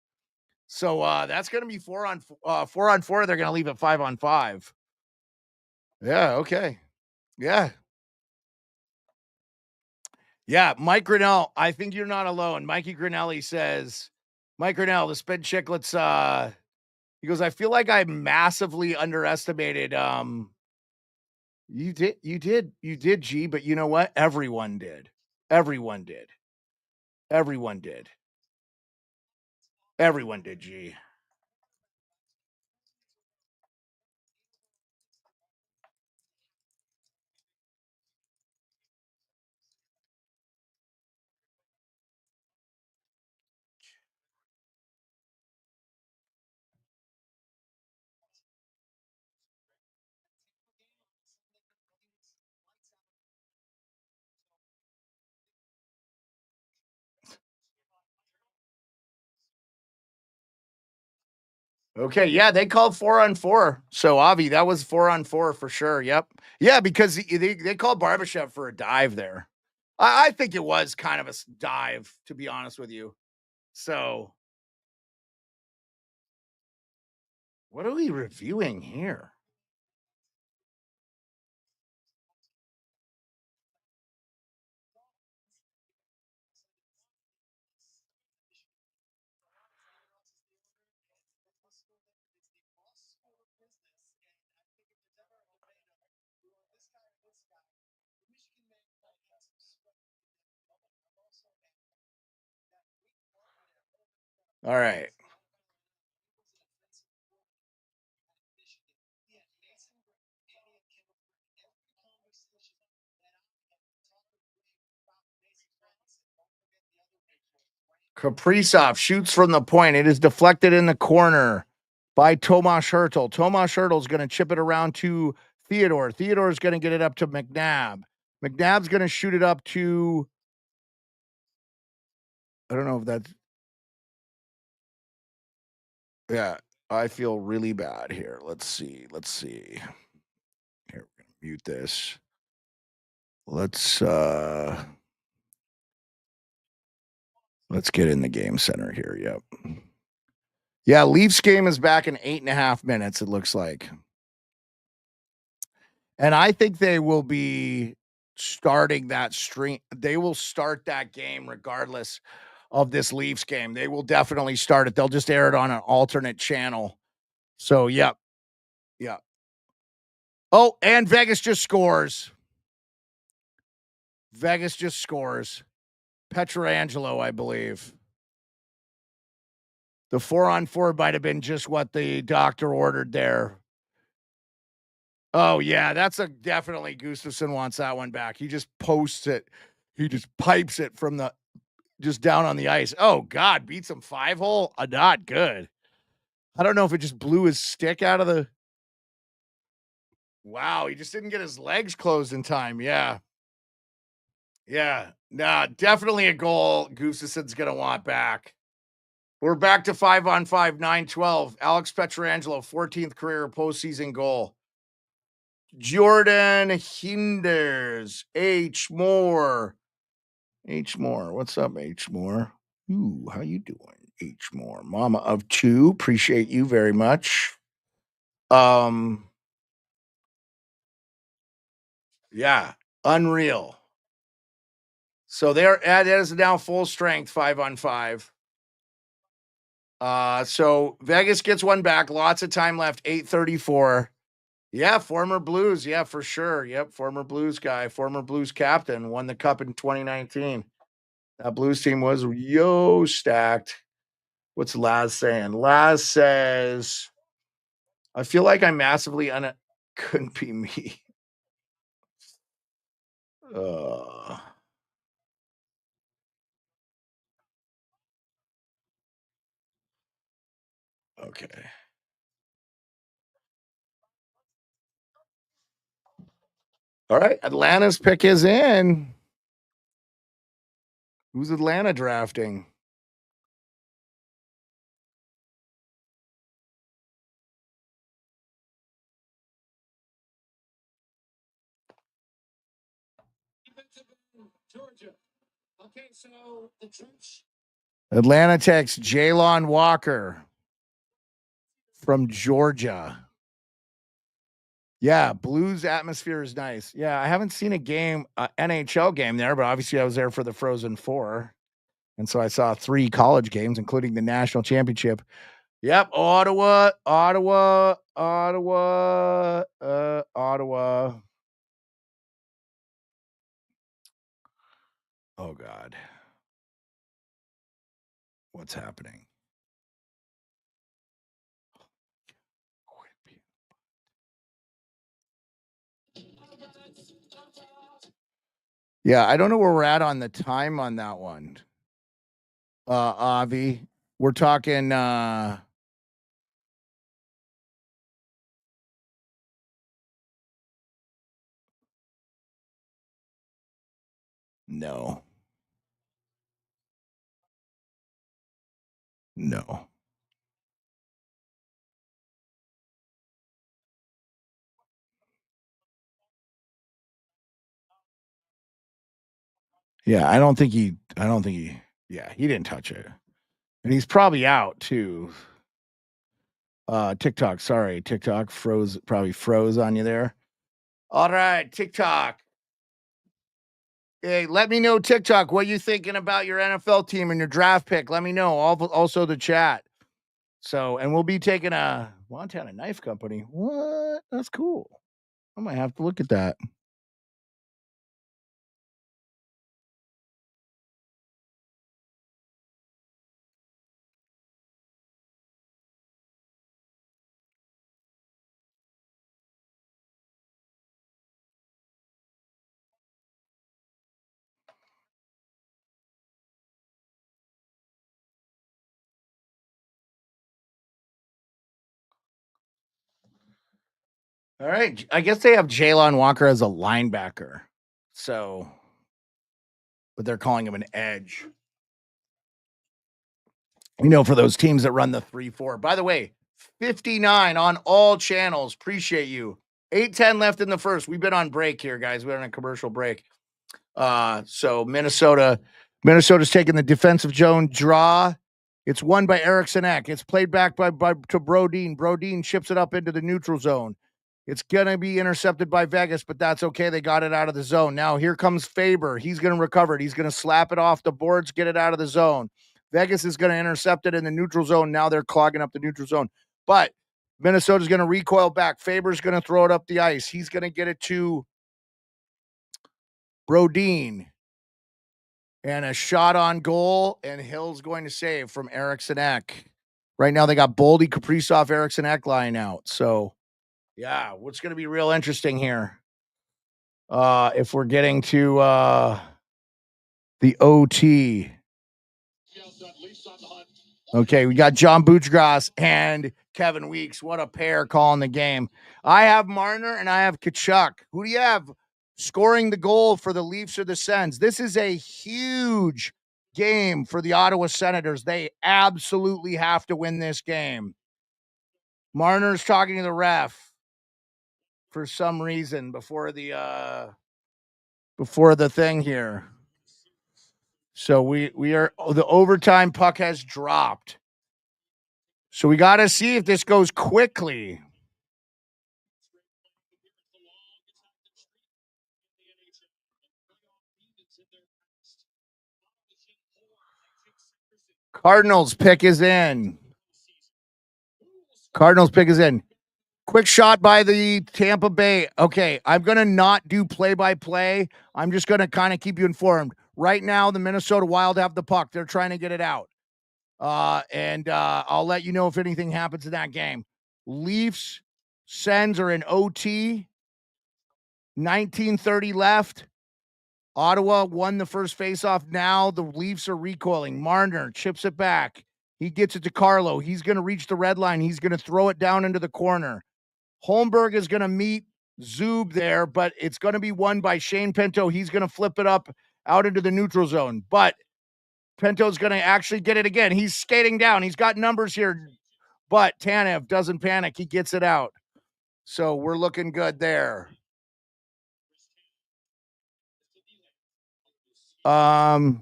So that's going to be 4 on 4. They're going to leave it 5 on 5. Yeah. Okay. Yeah. Yeah. Mike Grinnell. I think you're not alone. Mikey Grinnelli says, Mike Grinnell, the Spin Chicklets. He goes, I feel like I massively underestimated. You did, G. But you know what? Everyone did. Everyone did, G. Okay, yeah, they called 4 on 4. So Avi, that was 4 on 4 for sure. Yep. Yeah, because they called Barbashev for a dive there. I think it was kind of a dive, to be honest with you. So what are we reviewing here? All right. Kaprizov shoots from the point. It is deflected in the corner by Tomas Hertl. Tomas Hertl is going to chip it around to Theodore. Theodore is going to get it up to McNabb. McNabb's going to shoot it up to, I don't know if that's, yeah, I feel really bad here. Let's see. Here, we're going to mute this. Let's get in the game center here. Yep. Yeah, Leafs game is back in 8.5 minutes, it looks like. And I think they will be starting that stream. They will start that game regardless of this Leafs game. They will definitely start it. They'll just air it on an alternate channel. So, yep. Yeah. Oh, and Vegas just scores. Pietrangelo, I believe. The 4-on-4 might have been just what the doctor ordered there. Oh, yeah, that's definitely Gustafsson wants that one back. He just posts it. He just pipes it from just down on the ice. Oh, God, beats him 5-hole? Not good. I don't know if it just blew his stick out of the... Wow, he just didn't get his legs closed in time. Yeah. Yeah. Nah, definitely a goal Gustafsson's going to want back. We're back to 5-on-5, 9-12. Alex Pietrangelo, 14th career postseason goal. Jordan Hinders, H. Moore. H. Moore. What's up, H. Moore? Ooh, how you doing, H. Moore? Mama of 2. Appreciate you very much. Yeah, unreal. So that is now full strength 5-on-5. So Vegas gets one back. Lots of time left. 8:34. Yeah, former Blues. Yeah, for sure. Yep, former Blues guy, former Blues captain, won the cup in 2019. That Blues team was stacked. What's Laz saying? Laz says, I feel like I'm massively couldn't be me. Okay. All right. Atlanta's pick is in. Who's Atlanta drafting? Georgia. Okay, so the Troops. Atlanta takes Jalon Walker from Georgia. Yeah, Blues atmosphere is nice. Yeah, I haven't seen a game, NHL game there, but obviously I was there for the Frozen Four. And so I saw 3 college games, including the national championship. Yep, Ottawa. Oh, God. What's happening? Yeah, I don't know where we're at on the time on that one. Avi, we're talking no. No. Yeah, I don't think he yeah, he didn't touch it. And he's probably out too. TikTok probably froze on you there. All right, TikTok. Hey, let me know, TikTok, what you thinking about your NFL team and your draft pick. Let me know. Also the chat. So, and we'll be taking a Montana Knife Company. What? That's cool. I might have to look at that. All right. I guess they have Jalon Walker as a linebacker. So, but they're calling him an edge. For those teams that run the 3-4. By the way, 59 on all channels. Appreciate you. 8:10 left in the first. We've been on break here, guys. We're on a commercial break. So Minnesota's taking the defensive zone draw. It's won by Eriksson Ek. It's played back to Brodin. Brodin ships it up into the neutral zone. It's going to be intercepted by Vegas, but that's okay. They got it out of the zone. Now here comes Faber. He's going to recover it. He's going to slap it off the boards, get it out of the zone. Vegas is going to intercept it in the neutral zone. Now they're clogging up the neutral zone. But Minnesota's going to recoil back. Faber's going to throw it up the ice. He's going to get it to Brodin. And a shot on goal, and Hill's going to save from Eriksson Ek. Right now they got Boldy, Kaprizov, Eriksson, Ekline out. So, yeah, what's going to be real interesting here? If we're getting to the OT. Okay, we got John Buchgras and Kevin Weeks. What a pair calling the game. I have Marner and I have Tkachuk. Who do you have scoring the goal for the Leafs or the Sens? This is a huge game for the Ottawa Senators. They absolutely have to win this game. Marner's talking to the ref for some reason before the thing here. So we are the overtime puck has dropped. So we got to see if this goes quickly. Cardinals pick is in. Quick shot by the Tampa Bay. Okay, I'm going to not do play-by-play. I'm just going to kind of keep you informed. Right now, the Minnesota Wild have the puck. They're trying to get it out. And I'll let you know if anything happens in that game. Leafs, Sens are in OT. 19:30 left. Ottawa won the first faceoff. Now the Leafs are recoiling. Marner chips it back. He gets it to Carlo. He's going to reach the red line. He's going to throw it down into the corner. Holmberg is going to meet Zub there, but it's going to be won by Shane Pinto. He's going to flip it up out into the neutral zone. But Pinto's going to actually get it again. He's skating down. He's got numbers here. But Tanev doesn't panic. He gets it out. So we're looking good there. Let's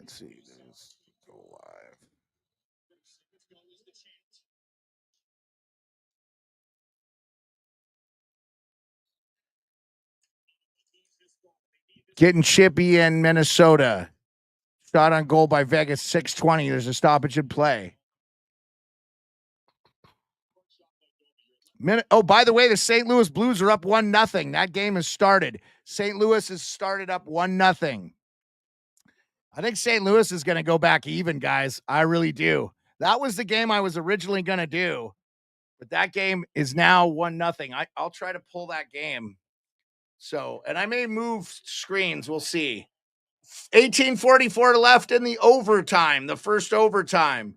see. Go live. Getting Chippy in Minnesota. Shot on goal by Vegas, 6:20. There's a stoppage in play. Oh, by the way, the St. Louis Blues are up 1-0. That game has started. St. Louis has started up 1-0. I think St. Louis is going to go back even, guys. I really do. That was the game I was originally going to do, but that game is now 1-0. I'll try to pull that game. So, and I may move screens. We'll see. 18:44 left in the overtime, the first overtime.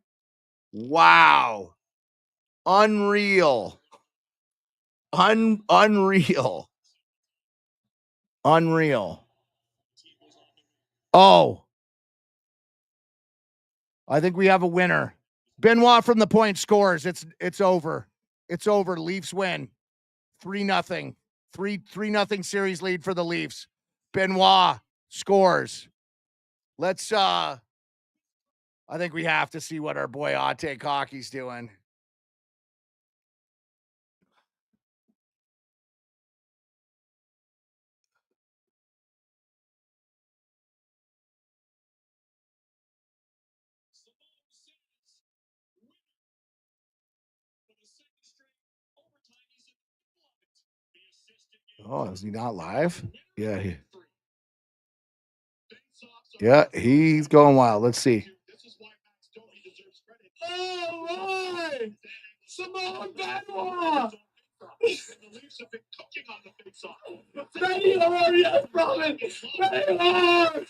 Wow. Unreal. Unreal. Oh. I think we have a winner. Benoit from the point scores. It's over. It's over. Leafs win. 3-0. 3-0 series lead for the Leafs. Benoit scores. Let's I think we have to see what our boy Ate Hockey's doing. Oh, is he not live? Yeah. Yeah, he's going wild. Let's see. Oh, Lord! Simone Benoit! Benny Orr, yes, brother! Benny Orr!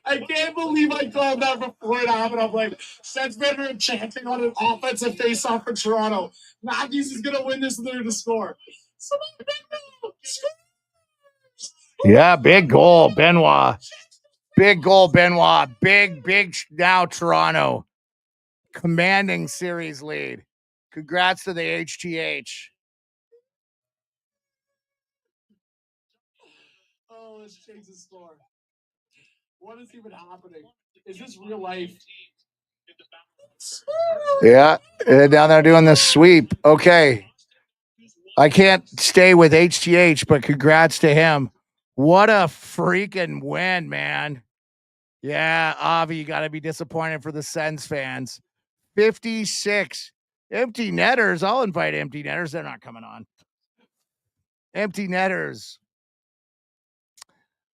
I can't believe I called that before it happened. I'm like, Sens better chanting on an offensive face-off for Toronto. Matthews is going to win this and they're going to score. Simone Benoit! Yeah, big goal, Benoit. Big goal, Benoit. Big now Toronto. Commanding series lead. Congrats to the HTH. Oh, let's change the score. What is even happening? Is this real life? Yeah, down there doing the sweep. Okay. I can't stay with HTH, but congrats to him. What a freaking win, man. Yeah, Avi, you got to be disappointed for the Sens fans. 56. Empty netters. I'll invite empty netters. They're not coming on. Empty netters.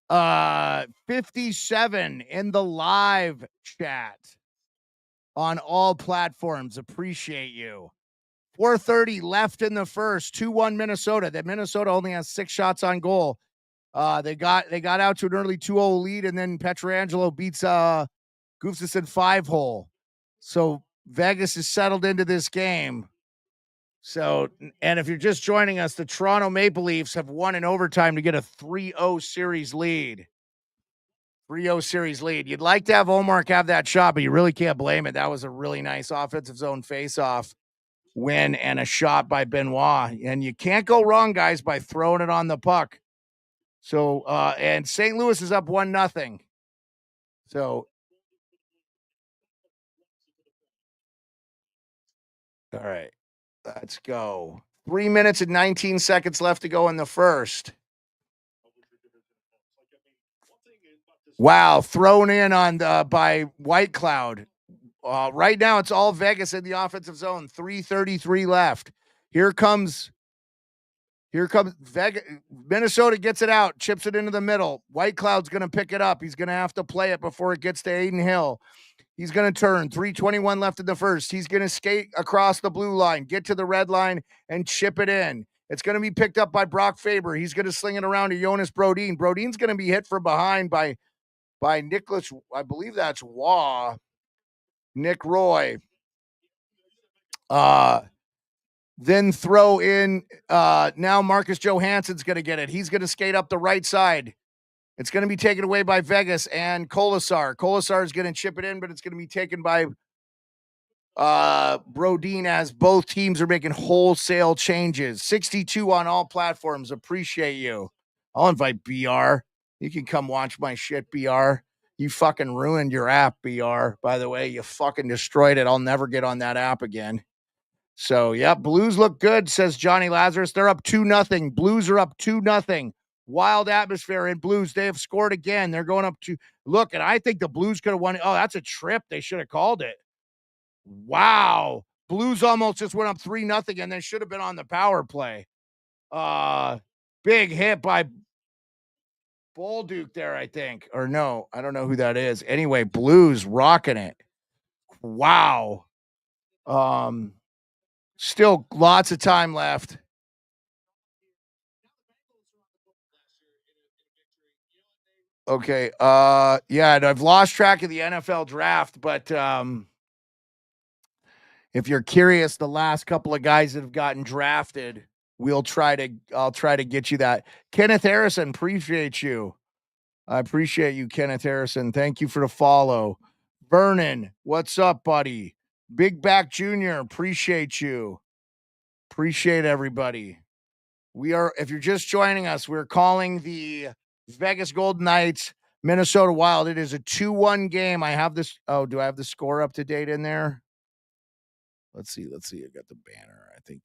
57 in the live chat. on all platforms. Appreciate you. 4:30 left in the first. 2-1 Minnesota. That Minnesota only has 6 shots on goal. They got out to an early 2-0 lead, and then Pietrangelo beats Gustafsson 5-hole. So Vegas is settled into this game. So, and if you're just joining us, the Toronto Maple Leafs have won in overtime to get a 3-0 series lead. 3-0 series lead. You'd like to have Ullmark have that shot, but you really can't blame it. That was a really nice offensive zone faceoff win and a shot by Benoit. And you can't go wrong, guys, by throwing it on the puck. So, and St. Louis is up 1-0. So, all right, let's go. 3 minutes and 19 seconds left to go in the first. Wow, thrown in on by White Cloud. Right now, it's all Vegas in the offensive zone. 3:33 left. Here comes Vegas. Minnesota gets it out, chips it into the middle. White Cloud's going to pick it up. He's going to have to play it before it gets to Aiden Hill. He's going to turn. 3:21 left in the first. He's going to skate across the blue line, get to the red line, and chip it in. It's going to be picked up by Brock Faber. He's going to sling it around to Jonas Brodin. Brodin's going to be hit from behind by Nicholas. I believe that's Nick Roy. Then throw in, now Marcus Johansson's going to get it. He's going to skate up the right side. It's going to be taken away by Vegas and Kolasar. Kolasar is going to chip it in, but it's going to be taken by Brodin as both teams are making wholesale changes. 62 on all platforms. Appreciate you. I'll invite BR. You can come watch my shit, BR. You fucking ruined your app, BR. By the way, you fucking destroyed it. I'll never get on that app again. So, yeah, Blues look good, says Johnny Lazarus. They're up 2-0. Blues are up 2-0. Wild atmosphere in Blues. They have scored again. They're going up to look, and I think the Blues could have won. Oh, that's a trip. They should have called it. Wow. Blues almost just went up 3-0, and they should have been on the power play. Big hit by Bolduc there, I think. Or no, I don't know who that is. Anyway, Blues rocking it. Wow. Still lots of time left. Okay. Yeah, I've lost track of the NFL draft, but if you're curious, the last couple of guys that have gotten drafted, I'll try to get you that. Kenneth Harrison, appreciate you. I appreciate you, Kenneth Harrison. Thank you for the follow. Vernon, what's up, buddy? Big Back Jr., appreciate you. Appreciate everybody. If you're just joining us, we're calling the Vegas Golden Knights Minnesota Wild. It is a 2-1 game. I have this. Oh, do I have the score up to date in there? Let's see. I got the banner. I think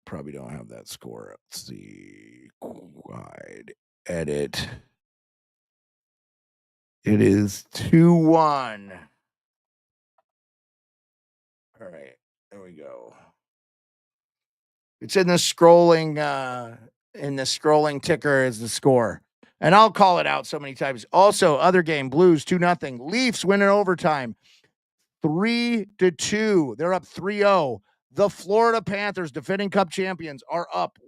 probably don't have that score up. Let's see. Wide edit. It is 2-1. All right. There we go. It's in the scrolling ticker is the score. And I'll call it out so many times. Also, other game, Blues 2-0. Leafs win in overtime 3-2. They're up 3-0. The Florida Panthers, defending Cup champions, are up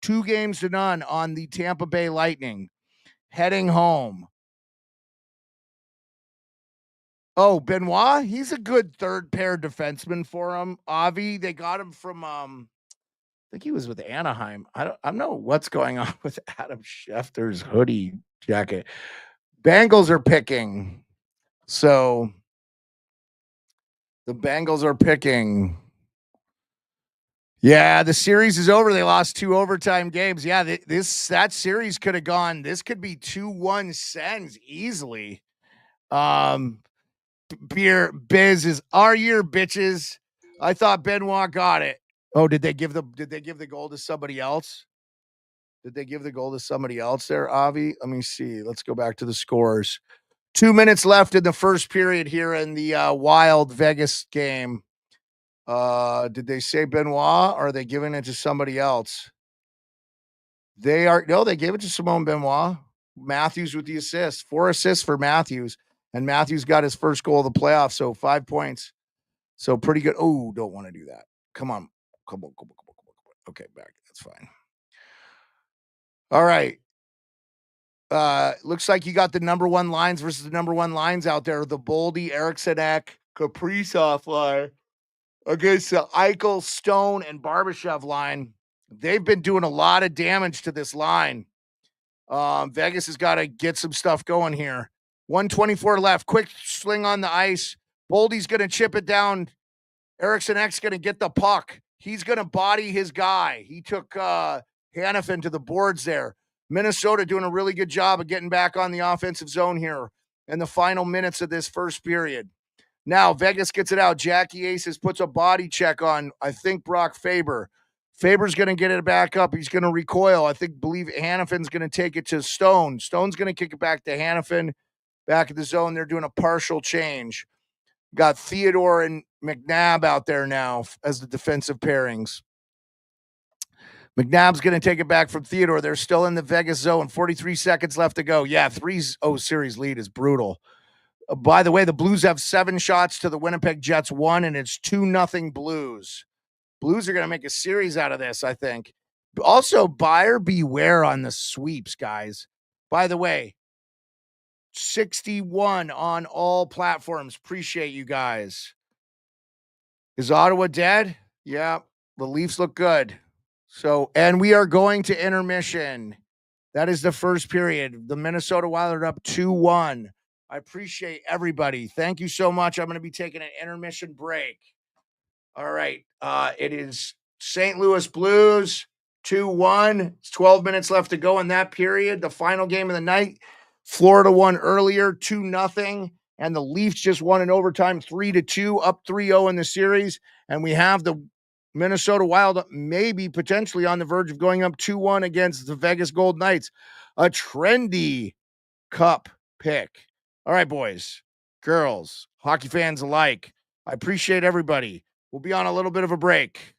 2-0 on the Tampa Bay Lightning, heading home. Oh, Benoit, he's a good third pair defenseman for him. Avi, they got him from I think he was with Anaheim. I don't know what's going on with Adam Schefter's hoodie jacket. Bengals are picking. So the Bengals are picking. Yeah, the series is over. They lost 2 overtime games. Yeah, that series could have gone. This could be 2-1 Sens easily. Beer Biz is our year, bitches. I thought Benoit got it. Oh, did they give the goal to somebody else? Did they give the goal to somebody else there, Avi? Let me see. Let's go back to the scores. 2 minutes left in the first period here in the Wild Vegas game. Did they say Benoit, or are they giving it to somebody else? They gave it to Simone Benoit. Matthews with the assist. 4 assists for Matthews. And Matthews got his first goal of the playoffs, so 5 points. So pretty good. Oh, don't want to do that. Come on. Come on. Okay, back. That's fine. All right. Looks like you got the number one lines versus the number one lines out there. The Boldy, Eriksson, Kaprizov line against the Eichel, Stone, and Barbashev line. They've been doing a lot of damage to this line. Vegas has got to get some stuff going here. 124 left. Quick sling on the ice. Boldy's going to chip it down. Eriksson going to get the puck. He's going to body his guy. He took Hannafin to the boards there. Minnesota doing a really good job of getting back on the offensive zone here in the final minutes of this first period. Now, Vegas gets it out. Jackie Aces puts a body check on, I think, Brock Faber. Faber's going to get it back up. He's going to recoil. Believe Hannafin's going to take it to Stone. Stone's going to kick it back to Hannafin. Back at the zone, they're doing a partial change. Got Theodore and McNabb out there now as the defensive pairings. McNabb's going to take it back from Theodore. They're still in the Vegas zone. 43 seconds left to go. Yeah, 3-0 series lead is brutal. By the way, the Blues have 7 shots to the Winnipeg Jets 1, and it's 2-0 Blues. Blues are going to make a series out of this, I think. Also, buyer beware on the sweeps, guys. By the way, 61 on all platforms. Appreciate you guys. Is Ottawa dead? Yeah, the Leafs look good. So, and we are going to intermission. That is the first period. The Minnesota Wild are up 2-1. I appreciate everybody. Thank you so much. I'm going to be taking an intermission break. All right. It is St. Louis Blues 2-1. It's 12 minutes left to go in that period. The final game of the night. Florida won earlier 2-0. And the Leafs just won in overtime 3-2, up 3-0 in the series. And we have the Minnesota Wild maybe potentially on the verge of going up 2-1 against the Vegas Golden Knights. A trendy cup pick. All right, boys, girls, hockey fans alike. I appreciate everybody. We'll be on a little bit of a break.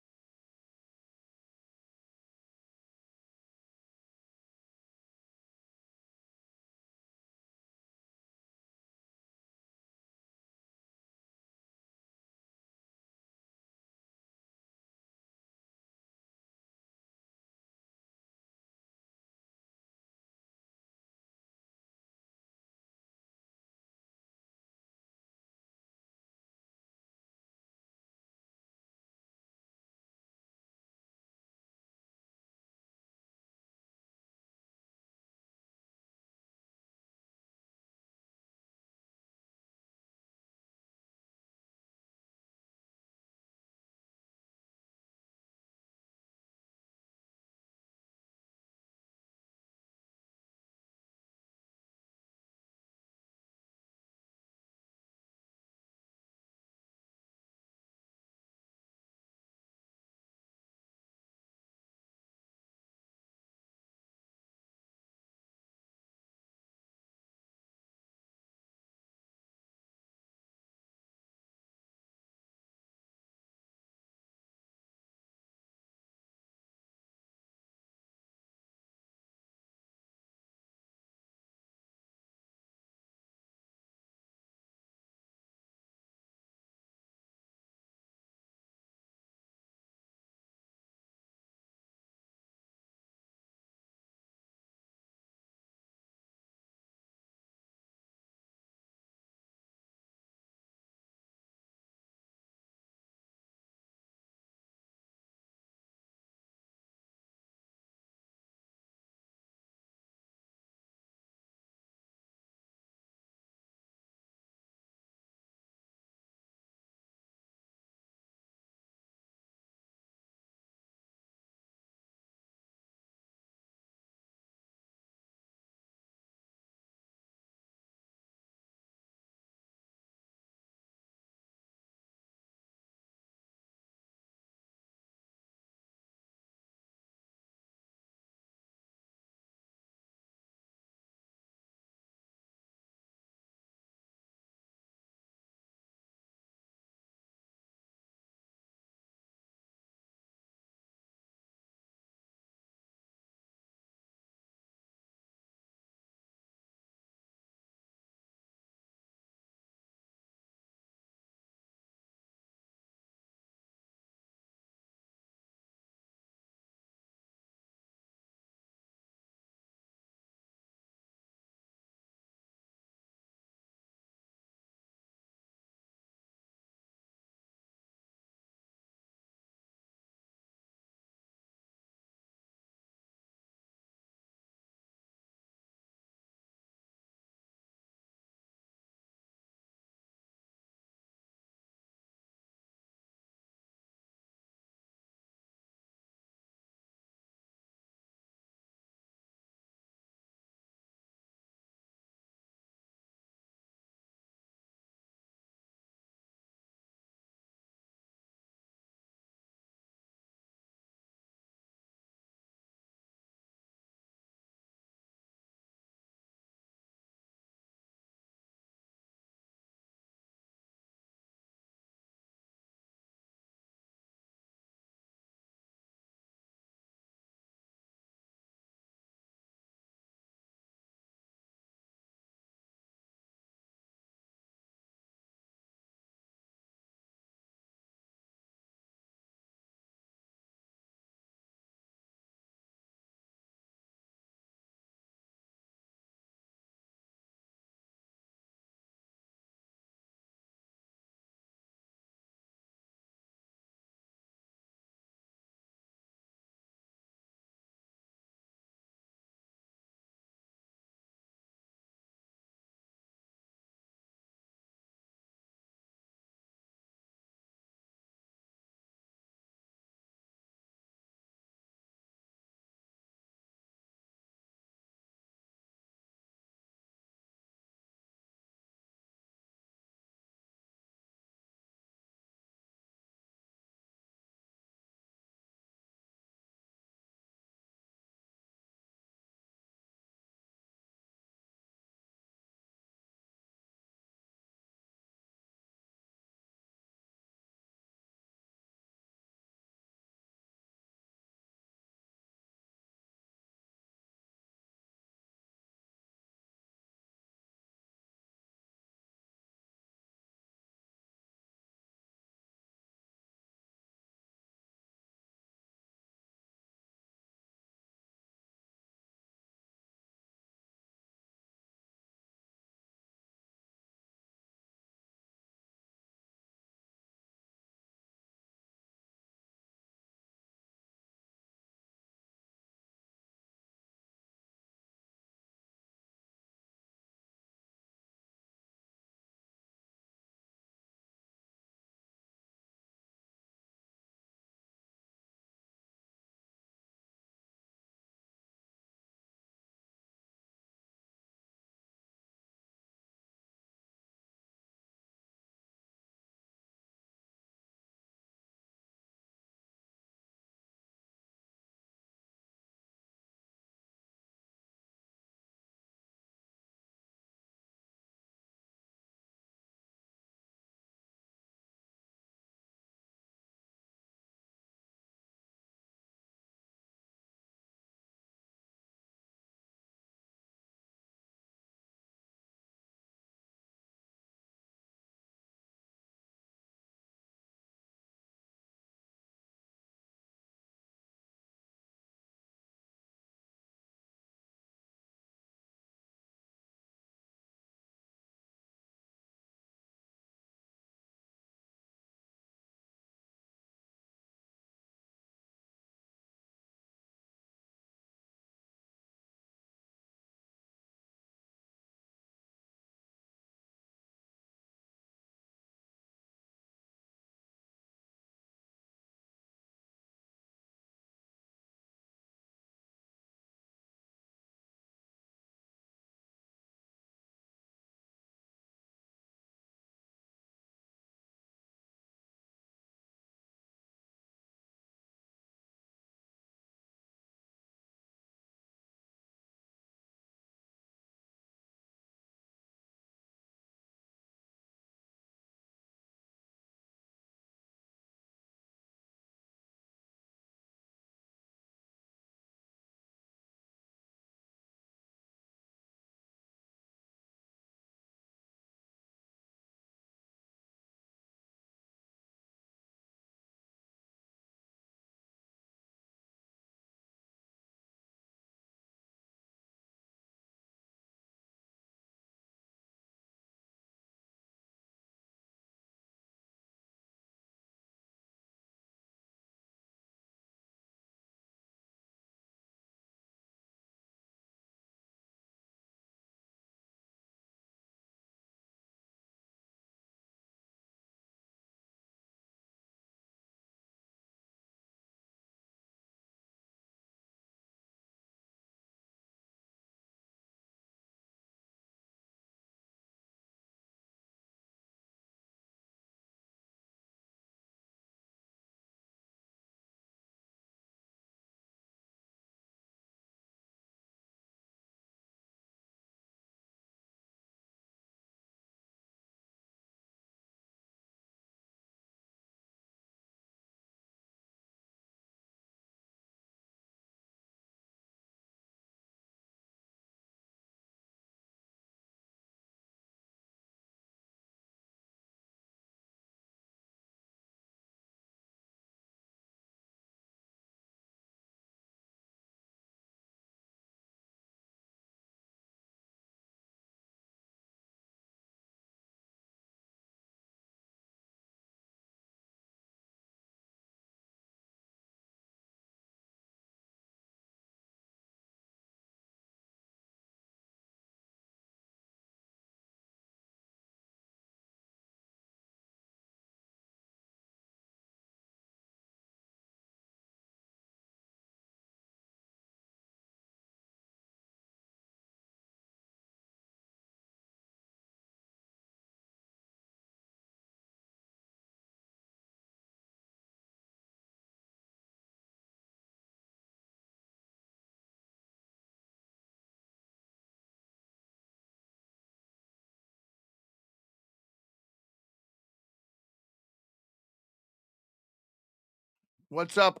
What's up?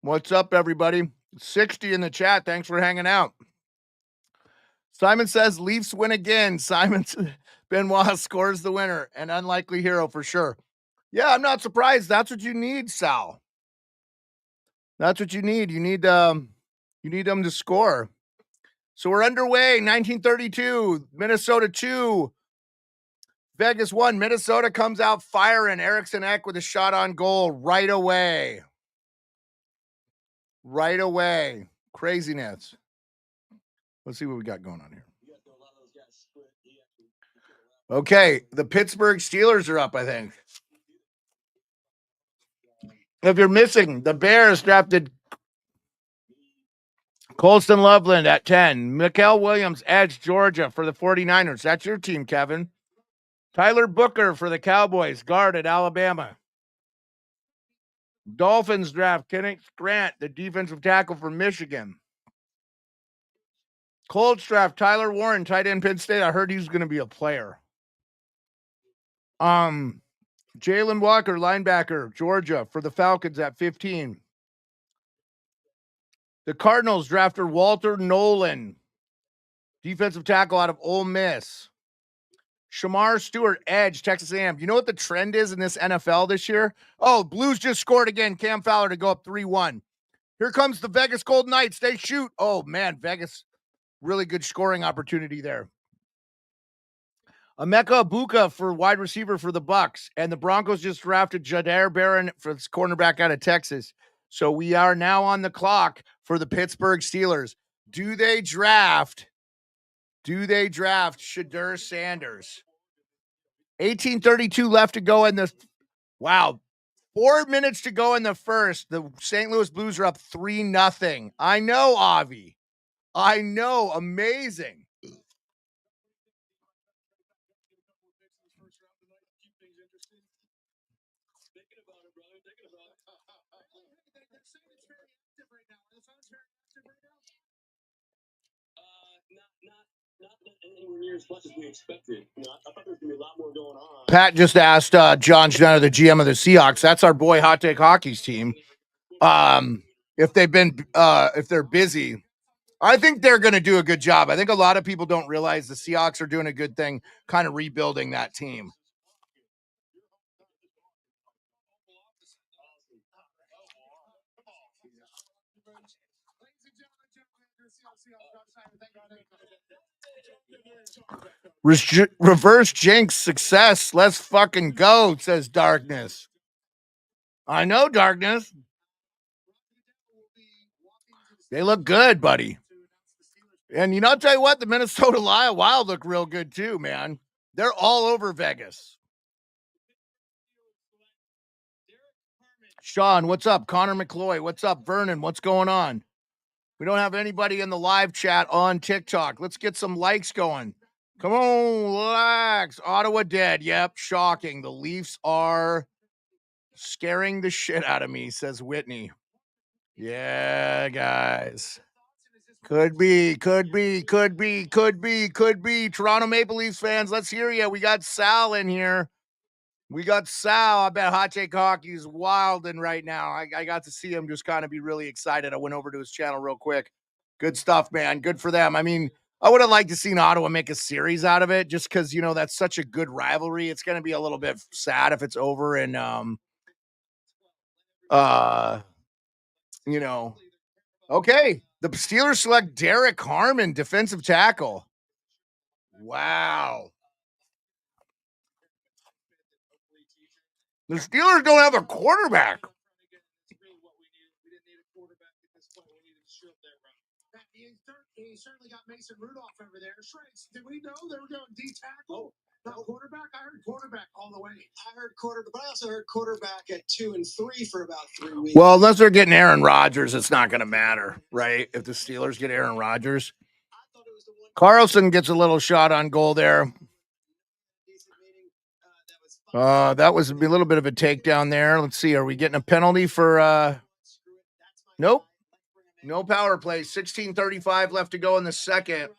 What's up, everybody? 60 in the chat. Thanks for hanging out. Simon says Leafs win again. Simon Benoit scores the winner. An unlikely hero for sure. Yeah, I'm not surprised. That's what you need, Sal. That's what you need. You need them to score. So we're underway. 1932, Minnesota 2, Vegas 1. Minnesota comes out firing. Eriksson Ek with a shot on goal right away. Right away. Craziness. Let's see what we got going on here. Okay, the Pittsburgh Steelers are up, I think. If you're missing, the Bears drafted Colston Loveland at 10. Mikael Williams, edge, Georgia for the 49ers. That's your team, Kevin. Tyler Booker for the Cowboys, guard at Alabama. Dolphins draft Kenneth Grant, the defensive tackle from Michigan. Colts draft Tyler Warren, tight end, Penn State. I heard he's going to be a player. Jalen Walker, linebacker, Georgia for the Falcons at 15. The Cardinals drafted Walter Nolan, defensive tackle out of Ole Miss. Shamar Stewart, edge, Texas A&M. You know what the trend is in this NFL this year? Oh, Blues just scored again. Cam Fowler to go up 3-1. Here comes the Vegas Golden Knights. They shoot. Oh, man, Vegas, really good scoring opportunity there. Emeka Ibuka for wide receiver for the Bucks. And the Broncos just drafted Jadair Barron for this cornerback out of Texas. So we are now on the clock for the Pittsburgh Steelers. Do they draft Shedeur Sanders? 18:32 left to go in the, 4 minutes to go in the first. The St. Louis Blues are up 3-0. I know, Avi. I know. Amazing. Not anywhere near as much as we expected. I thought there was going to be a lot more going on. Pat just asked John Schneider, the GM of the Seahawks. That's our boy Hot Take Hockey's team. If they're busy, I think they're going to do a good job. I think a lot of people don't realize the Seahawks are doing a good thing, kind of rebuilding that team. Reverse jinx success. Let's fucking go, says Darkness. I know, Darkness. They look good, buddy. And I'll tell you what, the Minnesota Wild look real good too, man. They're all over Vegas. Sean, what's up? Connor McCloy, what's up? Vernon, what's going on? We don't have anybody in the live chat on TikTok. Let's get some likes going. Come on, relax. Ottawa dead. Yep, shocking. The Leafs are scaring the shit out of me, says Whitney. Yeah, guys. Could be. Toronto Maple Leafs fans, let's hear you. We got Sal in here. I bet Hot Take Hockey is wilding right now. I got to see him just kind of be really excited. I went over to his channel real quick. Good stuff, man. Good for them. I mean, I would have liked to see Ottawa make a series out of it just because, that's such a good rivalry. It's going to be a little bit sad if it's over and, okay. The Steelers select Derek Harmon, defensive tackle. Wow. The Steelers don't have a quarterback. He certainly got Mason Rudolph over there. Did we know they were going D-tackle? Not quarterback? I heard quarterback all the way. I heard quarterback, but I also heard quarterback at 2 and 3 for about 3 weeks. Well, unless they're getting Aaron Rodgers, it's not going to matter, right? If the Steelers get Aaron Rodgers. Carlson gets a little shot on goal there. That was a little bit of a takedown there. Let's see. Are we getting a penalty for nope. No power play. 16:35 left to go in the second.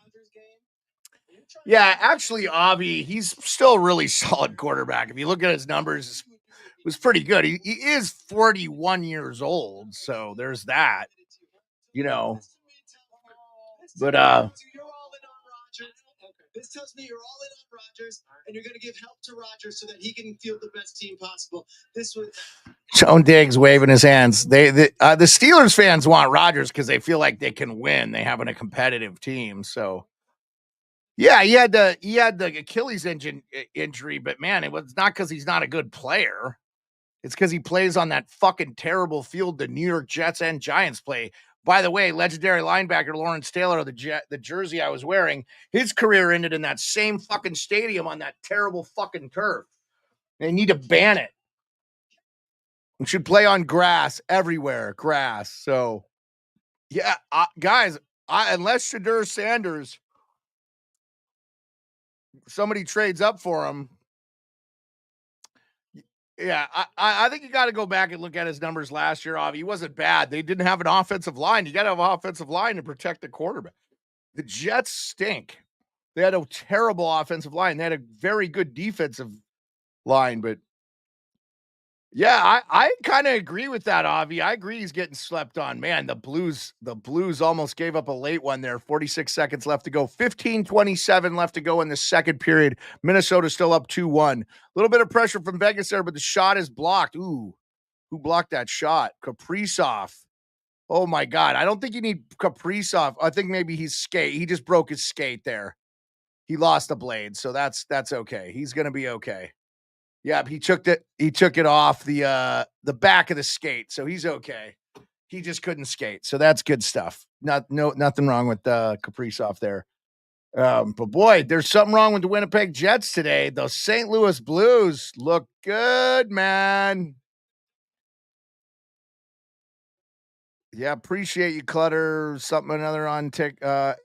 Yeah, actually, Avi, he's still a really solid quarterback. If you look at his numbers, was pretty good. He is 41 years old, so there's that, you know. But You're all in on Rodgers. This tells me you're all in on Rodgers, and you're going to give help to Rodgers so that he can field the best team possible. This was Joan Diggs waving his hands. The Steelers fans want Rodgers because they feel like they can win. They have a competitive team. So yeah, he had the Achilles injury, but man, it was not because he's not a good player. It's because he plays on that fucking terrible field the New York Jets and Giants play. By the way, legendary linebacker Lawrence Taylor, the jersey I was wearing, his career ended in that same fucking stadium on that terrible fucking turf. They need to ban it. We should play on grass everywhere, grass. So, yeah, guys, unless Shadur Sanders, somebody trades up for him, yeah, I think you got to go back and look at his numbers last year. He wasn't bad. They didn't have an offensive line. You got to have an offensive line to protect the quarterback. The Jets stink. They had a terrible offensive line. They had a very good defensive line, but yeah, I kind of agree with that, Avi. I agree he's getting slept on. Man, the Blues almost gave up a late one there. 46 seconds left to go. 15:27 left to go in the second period. Minnesota still up 2-1. A little bit of pressure from Vegas there, but the shot is blocked. Ooh, who blocked that shot? Kaprizov. Oh my God. I don't think you need Kaprizov. I think maybe he's skate. He just broke his skate there. He lost a blade, so that's okay. He's gonna be okay. Yeah, he took it off the back of the skate, so he's okay. He just couldn't skate, so that's good stuff. Nothing wrong with Kaprizov there. But boy, there's something wrong with the Winnipeg Jets today. Those St. Louis Blues look good, man. Yeah, appreciate you, Clutter. Something another on tick. I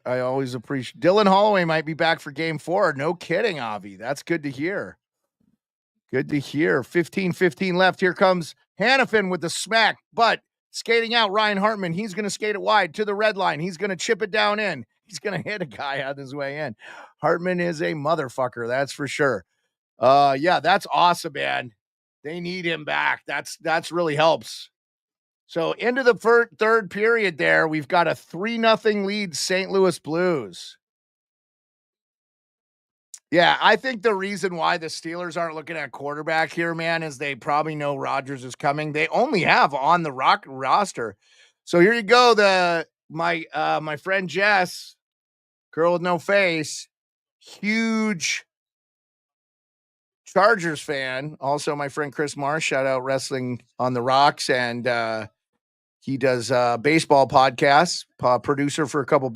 always appreciate. Dylan Holloway might be back for Game 4. No kidding, Avi. That's good to hear. Good to hear. 15:15 left. Here comes Hannafin with the smack, but skating out Ryan Hartman. He's going to skate it wide to the red line. He's going to chip it down in. He's going to hit a guy on his way in. Hartman is a motherfucker. That's for sure. Yeah, that's awesome, man. They need him back. That's really helps. So into the third period there, we've got a 3-0 lead St. Louis Blues. Yeah, I think the reason why the Steelers aren't looking at quarterback here, man, is they probably know Rodgers is coming. They only have on the roster. So here you go. My friend Jess, girl with no face, huge Chargers fan. Also, my friend Chris Marsh, shout out Wrestling on the Rocks, and he does baseball podcasts. Producer for a couple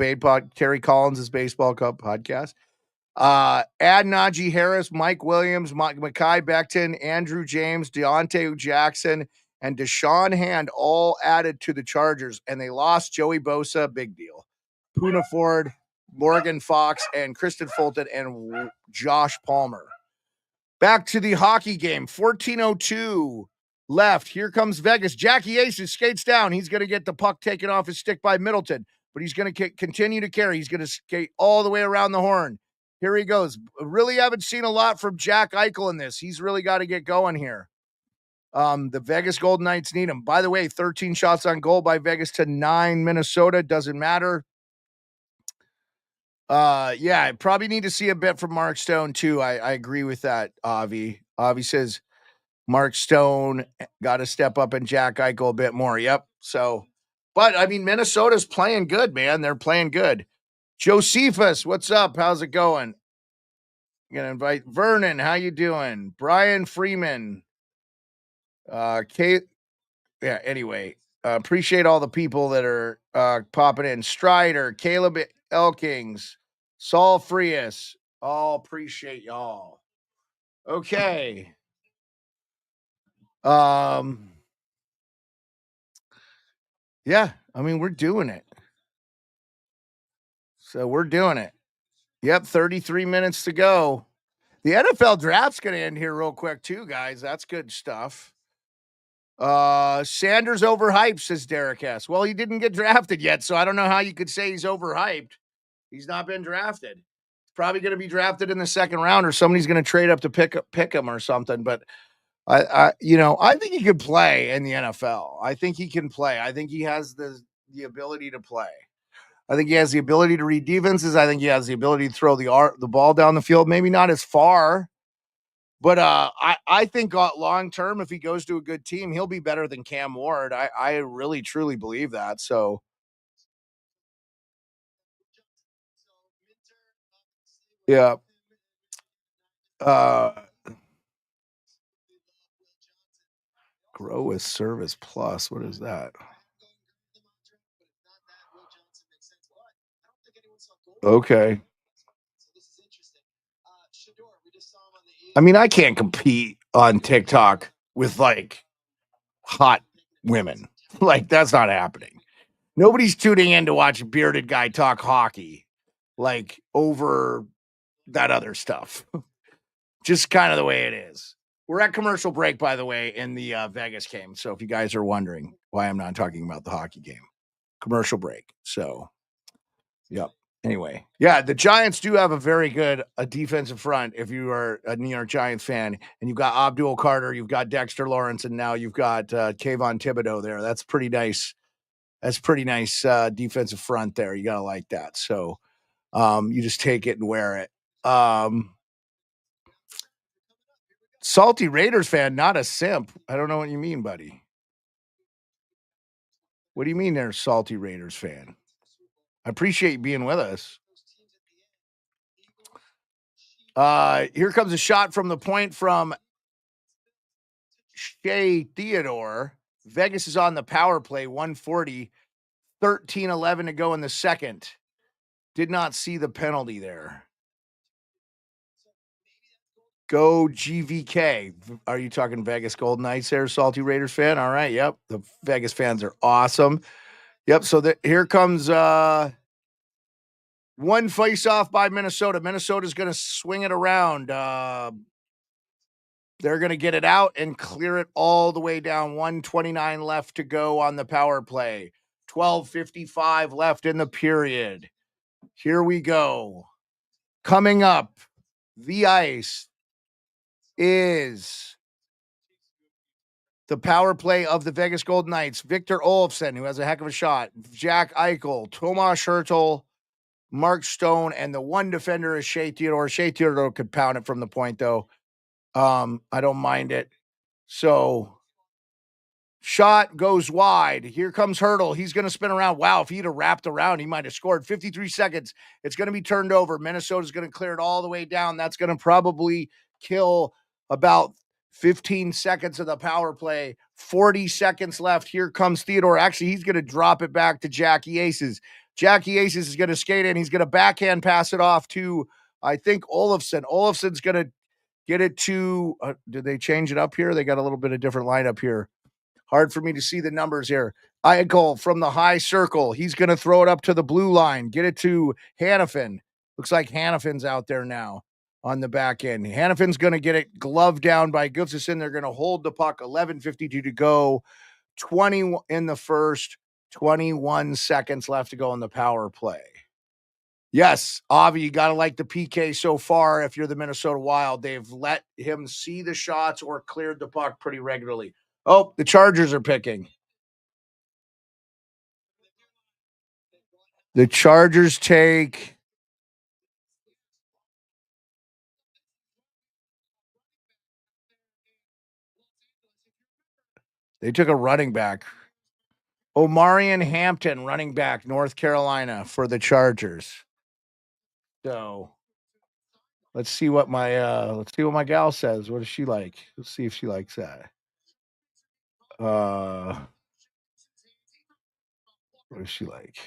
Terry Collins' baseball cup podcast. Add Najee Harris, Mike Williams, Mekhi Becton, Andrew James, Deontay Jackson, and Deshaun Hand all added to the Chargers, and they lost Joey Bosa, big deal. Poona Ford, Morgan Fox, and Kristen Fulton, and Josh Palmer. Back to the hockey game, 14:02 left. Here comes Vegas. Jackie Aces skates down. He's going to get the puck taken off his stick by Middleton, but he's going to continue to carry. He's going to skate all the way around the horn. Here he goes. Really haven't seen a lot from Jack Eichel in this. He's really got to get going here. The Vegas Golden Knights need him. By the way, 13 shots on goal by Vegas to 9 Minnesota. Doesn't matter. Yeah, I probably need to see a bit from Mark Stone too. I agree with that, Avi. Avi says Mark Stone got to step up and Jack Eichel a bit more. Yep. So, but I mean, Minnesota's playing good, man. They're playing good. Josephus, what's up? How's it going? I'm gonna invite Vernon. How you doing? Brian Freeman. Kate. Yeah. Anyway, appreciate all the people that are popping in. Strider, Caleb Elkings, Saul Frias. All appreciate y'all. Okay. Yeah. I mean, we're doing it. So we're doing it. Yep, 33 minutes to go. The NFL draft's going to end here real quick too, guys. That's good stuff. Sanders overhyped, says Derek S. Well, he didn't get drafted yet, so I don't know how you could say he's overhyped. He's not been drafted. He's probably going to be drafted in the second round, or somebody's going to trade up to pick him or something. But I think he could play in the NFL. I think he can play. I think he has the ability to play. I think he has the ability to read defenses. I think he has the ability to throw the ball down the field. Maybe not as far, but I think long term, if he goes to a good team, he'll be better than Cam Ward. I really truly believe that. So yeah. Grow with Service Plus. What is that? Okay. I mean, I can't compete on TikTok with like hot women. Like, that's not happening. Nobody's tuning in to watch a bearded guy talk hockey like over that other stuff. Just kind of the way it is. We're at commercial break, by the way, in the Vegas game. So if you guys are wondering why I'm not talking about the hockey game, commercial break. So, yep. Anyway, yeah, the Giants do have a very good defensive front. If you are a New York Giants fan, and you've got Abdul Carter, you've got Dexter Lawrence, and now you've got Kayvon Thibodeau there. That's pretty nice. That's pretty nice defensive front there. You gotta like that. So you just take it and wear it. Salty Raiders fan, not a simp. I don't know what you mean, buddy. What do you mean they're a salty Raiders fan? I appreciate you being with us. Here comes a shot from the point from Shea Theodore. Vegas is on the power play, 140, 13-11 to go in the second. Did not see the penalty there. Go GVK. Are you talking Vegas Golden Knights there, Salty Raiders fan? All right, yep. The Vegas fans are awesome. Yep, so here comes one face-off by Minnesota. Minnesota's going to swing it around. They're going to get it out and clear it all the way down. 1:29 left to go on the power play. 12:55 left in the period. Here we go. Coming up, the ice is the power play of the Vegas Golden Knights. Victor Olofsson, who has a heck of a shot. Jack Eichel, Tomas Hertl, Mark Stone, and the one defender is Shea Theodore. Shea Theodore could pound it from the point, though. I don't mind it. So, shot goes wide. Here comes Hertl. He's going to spin around. Wow, if he'd have wrapped around, he might have scored. 53 seconds. It's going to be turned over. Minnesota's going to clear it all the way down. That's going to probably kill about 15 seconds of the power play. 40 seconds left. Here comes Theodore. Actually, he's going to drop it back to Jackie Aces. Jackie Aces is going to skate in. He's going to backhand pass it off to, I think, Olofsson. Olofsson's going to get it to, did they change it up here? They got a little bit of different lineup here. Hard for me to see the numbers here. Eichel from the high circle. He's going to throw it up to the blue line. Get it to Hannafin. Looks like Hannafin's out there now on the back end. Hannafin's going to get it gloved down by Gustafsson. They're going to hold the puck. 11:52 to go. 20 in the first. 21 seconds left to go on the power play. Yes, Avi, you got to like the PK so far. If you're the Minnesota Wild, they've let him see the shots or cleared the puck pretty regularly. Oh, the Chargers are picking. The Chargers take. They took a running back. Omarion Hampton, running back, North Carolina for the Chargers. So let's see what my gal says. What does she like? Let's see if she likes that. What does she like?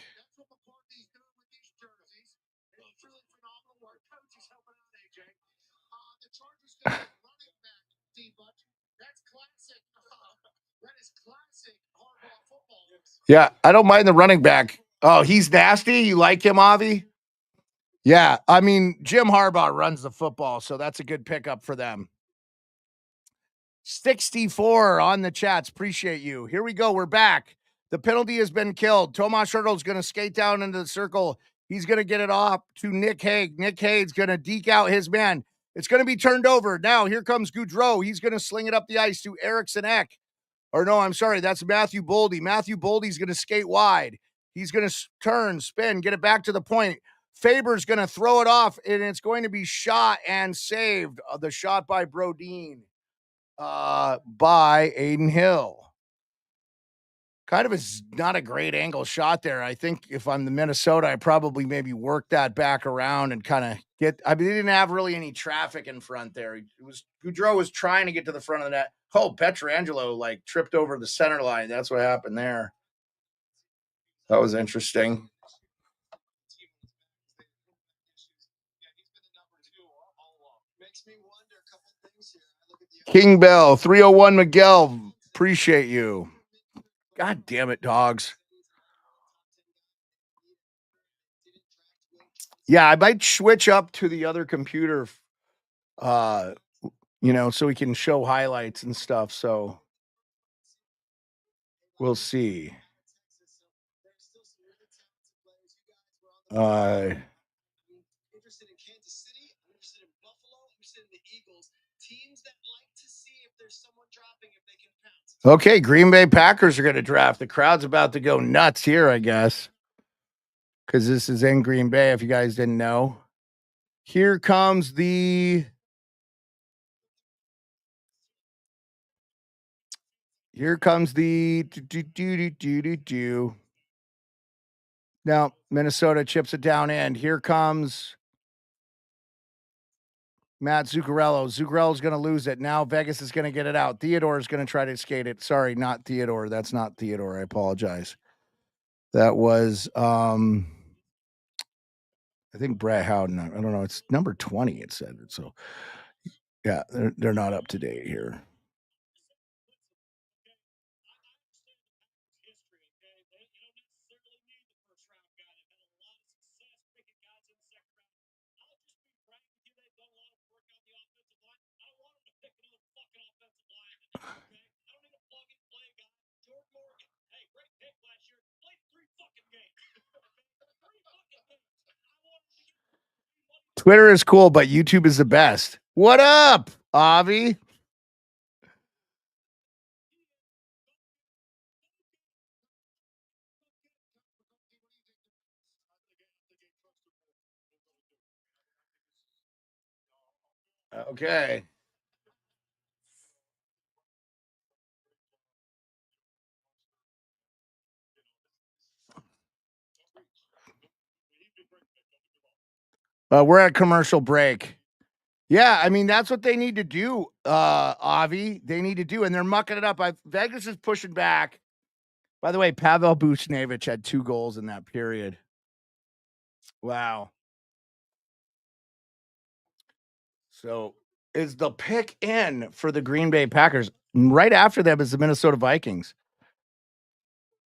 Yeah, I don't mind the running back. Oh, he's nasty. You like him, Avi? Yeah, I mean, Jim Harbaugh runs the football, so that's a good pickup for them. 64 on the chats. Appreciate you. Here we go. We're back. The penalty has been killed. Tomas Hertl is going to skate down into the circle. He's going to get it off to Nick Hague. Nick Hague's going to deke out his man. It's going to be turned over. Now, here comes Goudreau. He's going to sling it up the ice to Eriksson Ek. Or no, I'm sorry, that's Matthew Boldy. Matthew Boldy's going to skate wide. He's going to turn, spin, get it back to the point. Faber's going to throw it off, and it's going to be shot and saved. The shot by Brodin by Aiden Hill. Kind of is not a great angle shot there. I think if I'm the Minnesota, I probably maybe work that back around and kind of get. I mean, they didn't have really any traffic in front there. Goudreau was trying to get to the front of the net. Oh, Pietrangelo like tripped over the center line. That's what happened there. That was interesting. King Bell, 301 Miguel. Appreciate you. God damn it, dogs. Yeah, I might switch up to the other computer, so we can show highlights and stuff. So we'll see. Interested in Kansas City, I'm interested in Buffalo, I'm interested in the Eagles, teams that like to see if there's someone dropping, if they can pounce. Okay, Green Bay Packers are going to draft. The crowd's about to go nuts here, I guess, because this is in Green Bay, if you guys didn't know. Here comes the Now, Minnesota chips it down end. Here comes Matt Zuccarello. Zuccarello's going to lose it. Now Vegas is going to get it out. Theodore is going to try to skate it. Sorry, not Theodore. That's not Theodore. I apologize. That was, I think Brett Howden. I don't know. It's number 20, it said. So, yeah, they're not up to date here. Twitter is cool, but YouTube is the best. What up, Avi? Okay. We're at commercial break. Yeah, I mean, that's what they need to do, Avi. They need to do, and they're mucking it up. Vegas is pushing back. By the way, Pavel Buchnevich had 2 goals in that period. Wow. So is the pick in for the Green Bay Packers. Right after them is the Minnesota Vikings.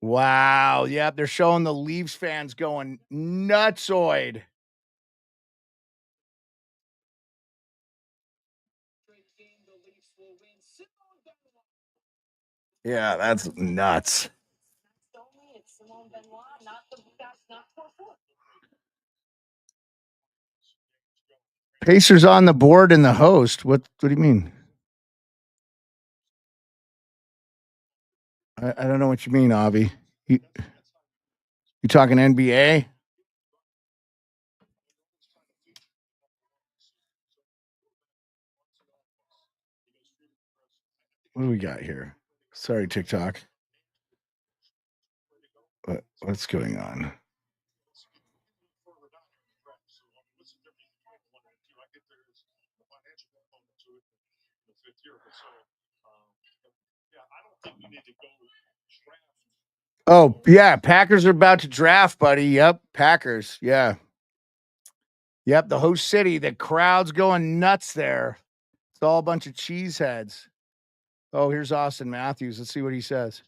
Wow. Yep, they're showing the Leafs fans going nutsoid. Yeah, that's nuts. Pacers on the board and the host. What do you mean? I don't know what you mean, Avi. You talking NBA? What do we got here? Sorry, TikTok. What's going on? Oh, yeah. Packers are about to draft, buddy. Yep. Packers. Yeah. Yep. The host city. The crowd's going nuts there. It's all a bunch of cheeseheads. Oh, here's Austin Matthews. Let's see what he says.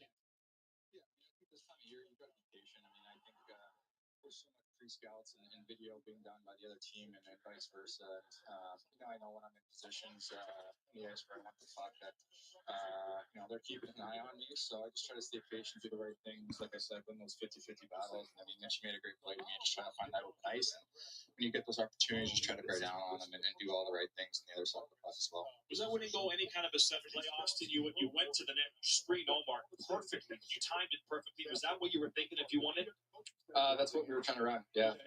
Scouts and video being done by the other team and vice versa. I know when I'm in positions, where I have to talk that, they're keeping an eye on me. So I just try to stay patient, do the right things. Like I said, win those 50-50 battles. And you made a great play to me. Just trying to find that open ice. And when you get those opportunities, just try to bear down on them and do all the right things on the other side of the puck as well. Was that when you go any kind of a set play, Austin? You went to the net screen Omar perfectly. You timed it perfectly. Was that what you were thinking if you wanted? That's what we were trying to run. Yeah.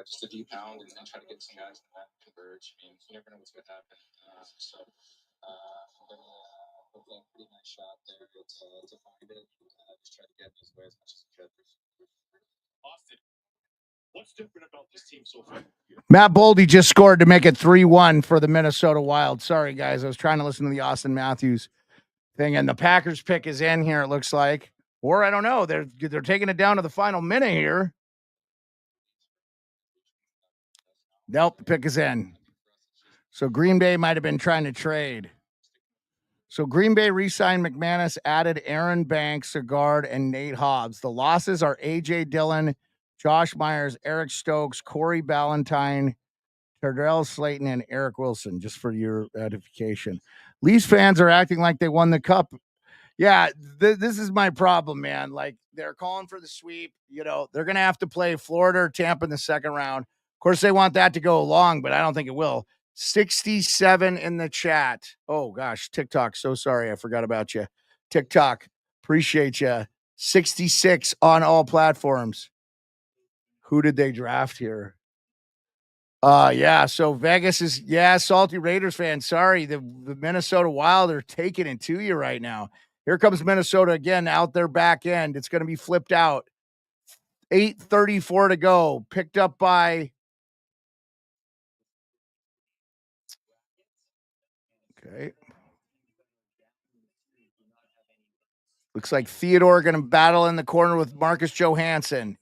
Just a deep pound and try to get some guys in the net and converge. I mean, you never know what's going to happen. Hopefully a pretty nice shot there to find it. Just try to get in his way as much as we could. Austin, what's different about this team so far? Matt Boldy just scored to make it 3-1 for the Minnesota Wild. Sorry, guys. I was trying to listen to the Austin Matthews thing, and the Packers pick is in here, it looks like. Or I don't know. They're taking it down to the final minute here. Nope, the pick is in. So Green Bay might have been trying to trade. So Green Bay re-signed McManus, added Aaron Banks, Sagard, and Nate Hobbs. The losses are A.J. Dillon, Josh Myers, Eric Stokes, Corey Ballantyne, Tardell Slayton, and Eric Wilson, just for your edification. Leafs fans are acting like they won the cup. Yeah, this is my problem, man. Like, they're calling for the sweep. They're going to have to play Florida or Tampa in the second round. Of course, they want that to go long, but I don't think it will. 67 in the chat. Oh, gosh, TikTok. So sorry. I forgot about you. TikTok. Appreciate you. 66 on all platforms. Who did they draft here? Yeah. So Vegas is, salty Raiders fan. Sorry. The Minnesota Wild are taking it to you right now. Here comes Minnesota again out their back end. It's going to be flipped out. 8:34 to go. Picked up by. Okay. Looks like Theodore going to battle in the corner with Marcus Johansson.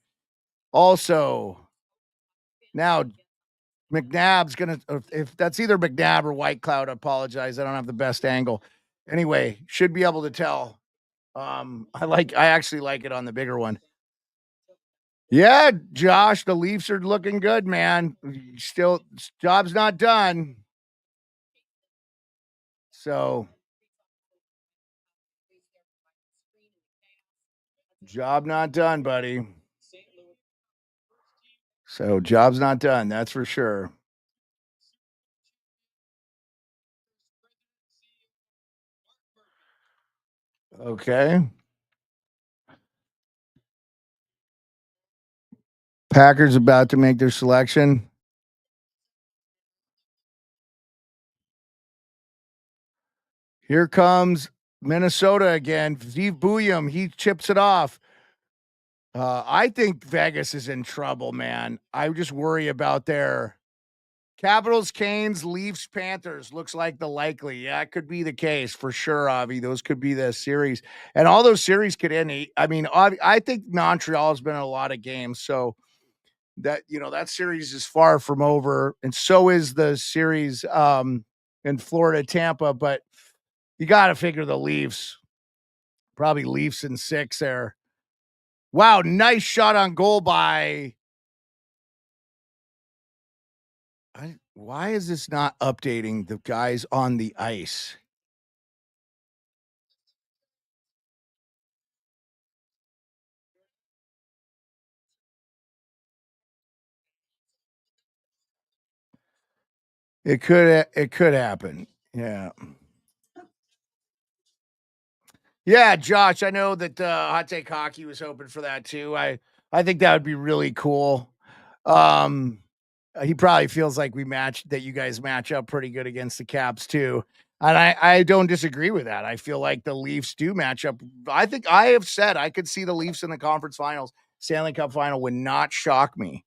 Also, now McNabb's going to, if that's either McNabb or White Cloud, I apologize. I don't have the best angle. Anyway, should be able to tell. I actually like it on the bigger one. Yeah, Josh, the Leafs are looking good, man. Still, job's not done. So, job not done, buddy. So, job's not done. That's for sure. Okay. Packers about to make their selection. Here comes Minnesota again. Steve Bouillon, he chips it off. I think Vegas is in trouble, man. I just worry about their Capitals, Canes, Leafs, Panthers. Looks like the likely. Yeah, it could be the case for sure, Avi. Those could be the series. And all those series could end. I mean, I think Montreal has been in a lot of games. So that, that series is far from over. And so is the series in Florida, Tampa. But you got to figure the Leafs. Probably Leafs in 6 there. Wow, nice shot on goal by. Why is this not updating the guys on the ice? It could happen. Yeah. Yeah, Josh, I know that Hot Take Hockey was hoping for that too. I think that would be really cool. He probably feels like you guys match up pretty good against the Caps too. And I don't disagree with that. I feel like the Leafs do match up. I think I have said I could see the Leafs in the conference finals. Stanley Cup final would not shock me.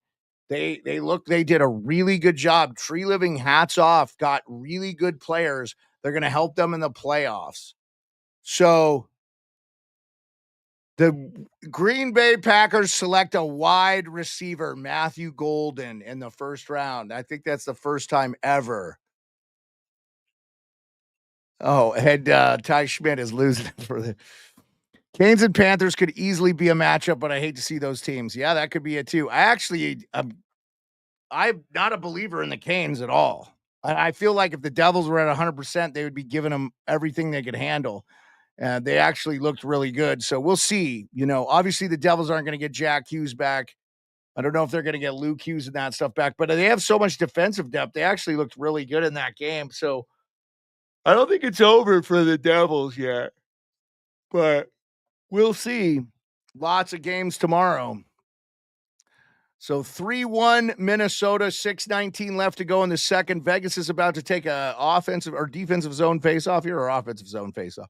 They did a really good job. Tree Living, hats off, got really good players. They're going to help them in the playoffs. So the Green Bay Packers select a wide receiver, Matthew Golden, in the first round. I think that's the first time ever. Oh, and Ty Schmidt is losing for the Canes and Panthers could easily be a matchup, but I hate to see those teams. Yeah, that could be it too. I actually, I'm not a believer in the Canes at all. I feel like if the Devils were at 100%, they would be giving them everything they could handle. They actually looked really good. So we'll see. Obviously the Devils aren't going to get Jack Hughes back. I don't know if they're going to get Luke Hughes and that stuff back, but they have so much defensive depth. They actually looked really good in that game. So I don't think it's over for the Devils yet, but we'll see. Lots of games tomorrow. So 3-1 Minnesota, 6:19 left to go in the second. Vegas is about to take a offensive or defensive zone faceoff here, or offensive zone faceoff.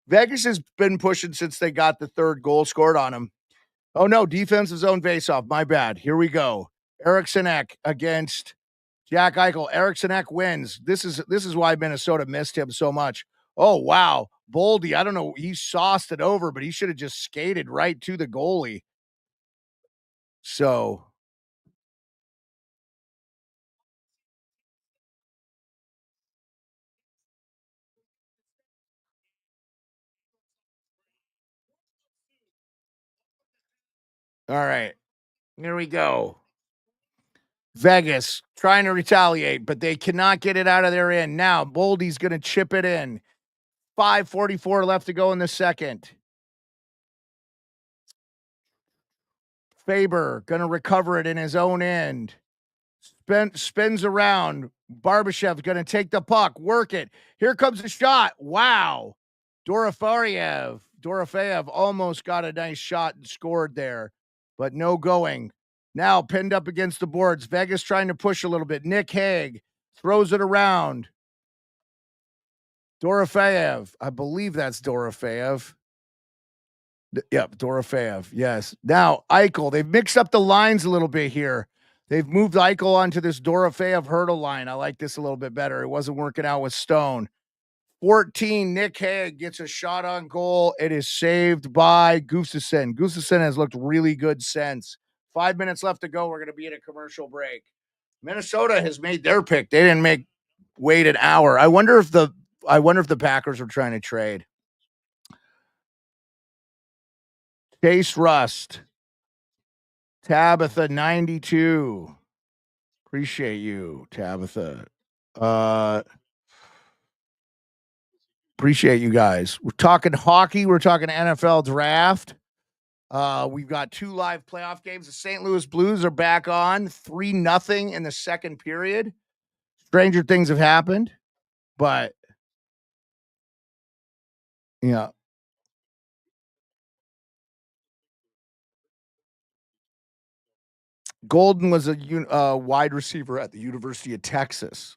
Vegas has been pushing since they got the third goal scored on them. Oh no, defensive zone faceoff. My bad. Here we go. Eriksson Ek against Jack Eichel. Eriksson Ek wins. This is why Minnesota missed him so much. Oh wow, Boldy. I don't know. He sauced it over, but he should have just skated right to the goalie. So. All right, here we go. Vegas trying to retaliate, but they cannot get it out of their end. Now, Boldy's going to chip it in. 5:44 left to go in the second. Faber going to recover it in his own end. Spins around. Barbashev's going to take the puck, work it. Here comes the shot. Wow. Dorofeyev almost got a nice shot and scored there, but no going. Now pinned up against the boards. Vegas trying to push a little bit. Nick Hague throws it around. Dorofeyev. I believe that's Dorofeyev. Yep, Dorofeyev. Yes. Now, Eichel. They've mixed up the lines a little bit here. They've moved Eichel onto this Dorofeyev hurdle line. I like this a little bit better. It wasn't working out with Stone. 14, Nick Hague gets a shot on goal. It is saved by Gustafsson. Gustafsson has looked really good since. 5 minutes left to go. We're going to be in a commercial break. Minnesota has made their pick. They didn't wait an hour. I wonder if the Packers are trying to trade. Chase Rust. Tabitha 92. Appreciate you, Tabitha. Appreciate you guys. We're talking hockey. We're talking NFL draft. We've got 2 live playoff games. The St. Louis Blues are back on 3-0 in the second period. Stranger things have happened, but yeah. Golden was a wide receiver at the University of Texas.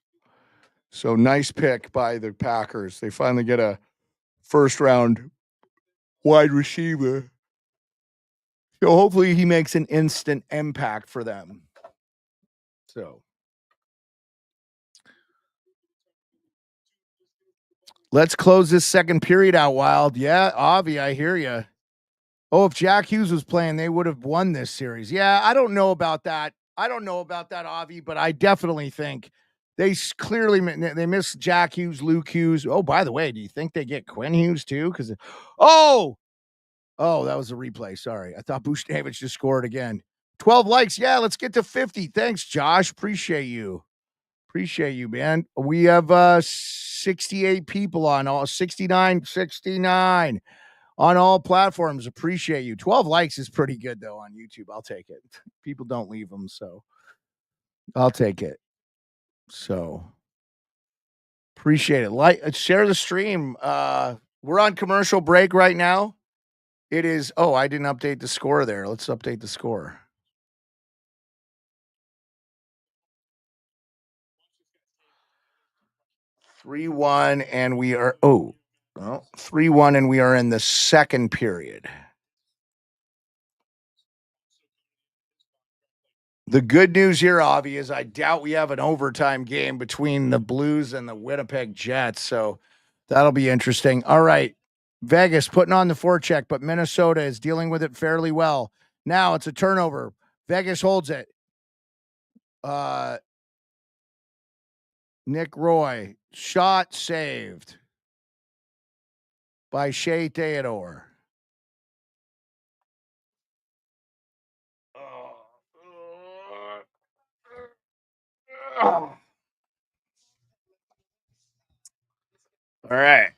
So nice pick by the Packers. They finally get a first round wide receiver. So hopefully he makes an instant impact for them. So let's close this second period out, Wild. Yeah, Avi, I hear you. Oh, if Jack Hughes was playing, they would have won this series. Yeah, I don't know about that. Avi, but I definitely think they clearly missed Jack Hughes, Luke Hughes. Oh, by the way, do you think they get Quinn Hughes too? Because that was a replay. Sorry, I thought Buchnevich just scored again. 12 likes. Yeah, let's get to 50. Thanks, Josh. Appreciate you, man. We have 68 people on all 69 on all platforms. Appreciate you. 12 likes is pretty good though on YouTube. I'll take it. People don't leave them, so I'll take it. So appreciate it. Like, share the stream. We're on commercial break right now. It is. Oh, I didn't update the score there. Let's update the score. (3-1) and we are 3-1 and we are in the second period. The good news here, Avi, is I doubt we have an overtime game between the Blues and the Winnipeg Jets, so that'll be interesting. All right, Vegas putting on the forecheck, but Minnesota is dealing with it fairly well. Now it's a turnover. Vegas holds it. Nick Roy, shot saved by Shea Theodore. All right.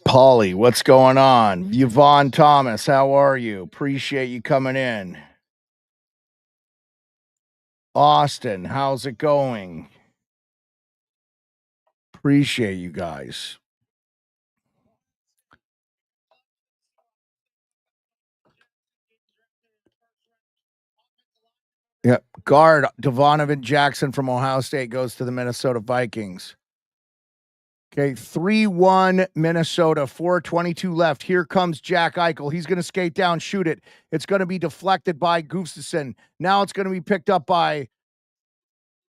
Paulie, what's going on? Yvonne Thomas, how are you? Appreciate you coming in. Austin, how's it going? Appreciate you guys. Yep. Guard Devonavin Jackson from Ohio State goes to the Minnesota Vikings. Okay, 3-1 Minnesota, 4:22 left. Here comes Jack Eichel. He's going to skate down, shoot it. It's going to be deflected by Gustafsson. Now it's going to be picked up by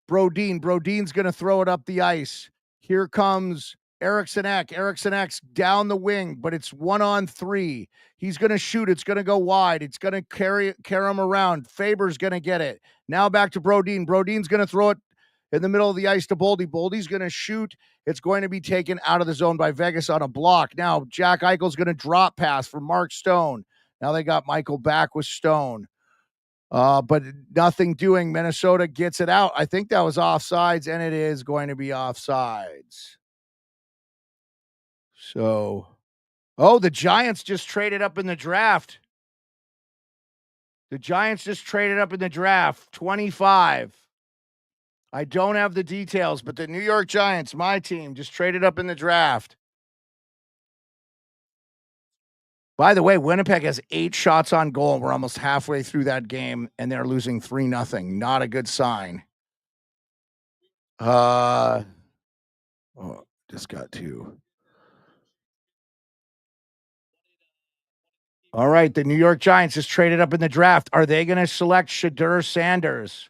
Brodin. Brodin's going to throw it up the ice. Here comes Eriksson Ek. Eriksson Ek's down the wing, but it's 1-on-3. He's going to shoot. It's going to go wide. It's going to carry him around. Faber's going to get it. Now back to Brodin. Brodin's going to throw it in the middle of the ice to Boldy. Boldy's going to shoot. It's going to be taken out of the zone by Vegas on a block. Now Jack Eichel's going to drop pass for Mark Stone. Now they got Michael back with Stone. But nothing doing. Minnesota gets it out. I think that was offsides, and it is going to be offsides. So, the Giants just traded up in the draft. The Giants just traded up in the draft, 25. I don't have the details, but the New York Giants, my team, just traded up in the draft. By the way, Winnipeg has 8 shots on goal. We're almost halfway through that game, and they're losing 3-0. Not a good sign. Just got 2. All right, the New York Giants just traded up in the draft. Are they going to select Shedeur Sanders?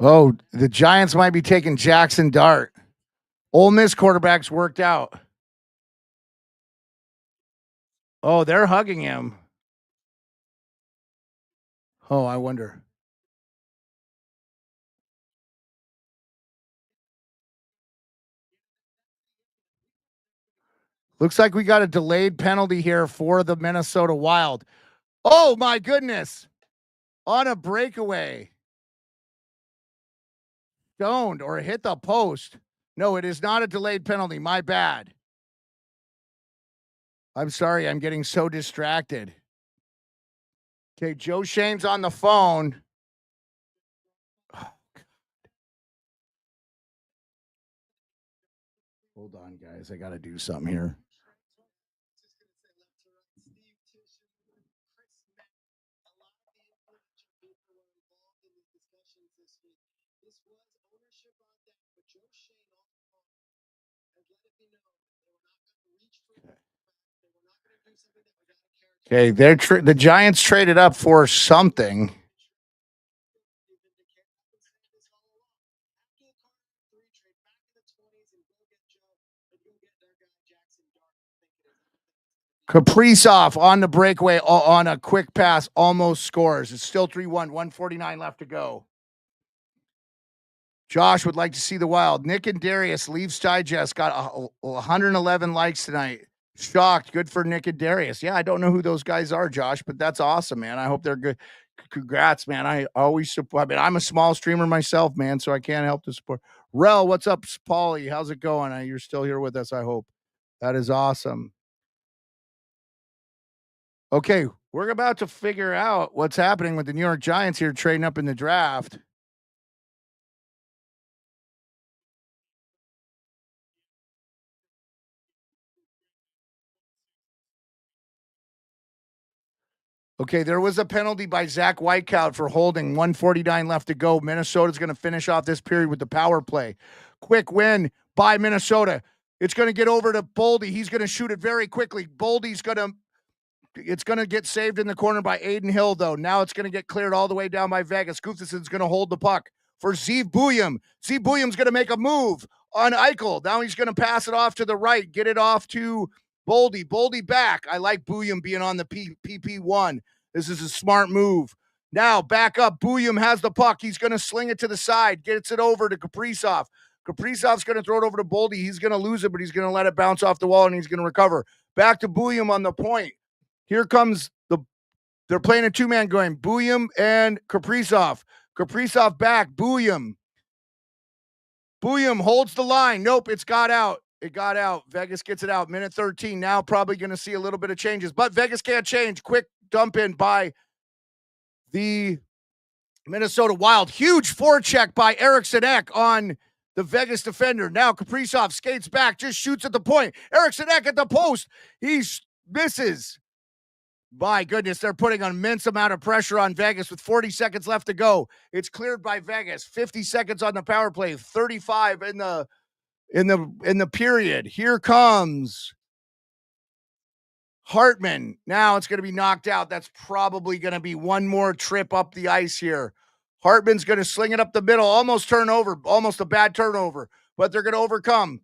Oh, the Giants might be taking Jackson Dart. Ole Miss quarterback's worked out. Oh, they're hugging him. Oh, I wonder. Looks like we got a delayed penalty here for the Minnesota Wild. Oh, my goodness. On a breakaway. Stoned or hit the post. No, it is not a delayed penalty. My bad. I'm sorry. I'm getting so distracted. Okay, Joe Shane's on the phone. Oh, hold on, guys. I got to do something here. Okay, the Giants traded up for something. Kaprizov on the breakaway on a quick pass almost scores. It's still 3-1, 1:49 left to go. Josh would like to see the Wild. Nick and Darius, Leafs Digest, got 111 likes tonight. Shocked. Good for Nick and Darius. Yeah, I don't know who those guys are, Josh, but that's awesome, man. I hope they're good. Congrats, man. I always support. I mean, I'm a small streamer myself, man, so I can't help to support. Rel, what's up, Paulie? How's it going? You're still here with us, I hope. That is awesome. Okay, we're about to figure out what's happening with the New York Giants here trading up in the draft. Okay, there was a penalty by Zach Whitecout for holding. 1:49 left to go. Minnesota's going to finish off this period with the power play. Quick win by Minnesota. It's going to get over to Boldy. He's going to shoot it very quickly. Boldy's going to It's going to get saved in the corner by Aiden Hill, though. Now it's going to get cleared all the way down by Vegas. Gustafson's going to hold the puck for Zeev Buyum. Zeev Buyum's going to make a move on Eichel. Now he's going to pass it off to the right, get it off to Boldy. Boldy back. I like Buyum being on the PP1. This is a smart move. Now back up. Buyum has the puck. He's going to sling it to the side, gets it over to Kaprizov. Kaprizov's going to throw it over to Boldy. He's going to lose it, but he's going to let it bounce off the wall, and he's going to recover. Back to Buyum on the point. Here comes they're playing a two-man going. Buyum and Kaprizov. Kaprizov back. Buyum. Buyum holds the line. Nope, it's got out. It got out. Vegas gets it out. Minute 13. Now probably going to see a little bit of changes, but Vegas can't change. Quick dump in by the Minnesota Wild. Huge forecheck by Eriksson Ek on the Vegas defender. Now Kaprizov skates back, just shoots at the point. Eriksson Ek at the post. He misses. My goodness, they're putting an immense amount of pressure on Vegas with 40 seconds left to go. It's cleared by Vegas. 50 seconds on the power play. 35 in the period. Here comes Hartman. Now it's going to be knocked out. That's probably going to be one more trip up the ice here. Hartman's going to sling it up the middle, almost turnover, almost a bad turnover, but they're going to overcome.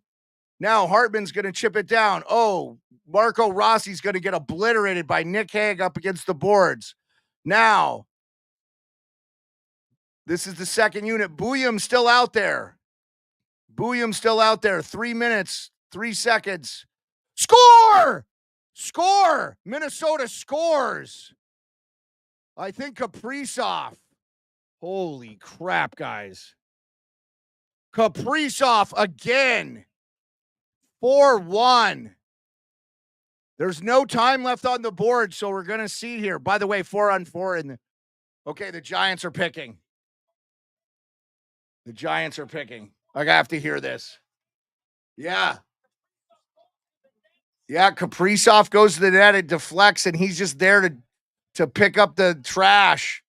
Now Hartman's going to chip it down. Oh, Marco Rossi's going to get obliterated by Nick Hague up against the boards. Now, this is the second unit. Buyum's still out there. 3 minutes, 3 seconds. Score! Score! Minnesota scores. I think Kaprizov. Holy crap, guys. Kaprizov again. 4-1. There's no time left on the board, so we're going to see here. By the way, 4-on-4. Okay, the Giants are picking. I have to hear this. Yeah. Yeah, Kaprizov goes to the net, it deflects, and he's just there to pick up the trash.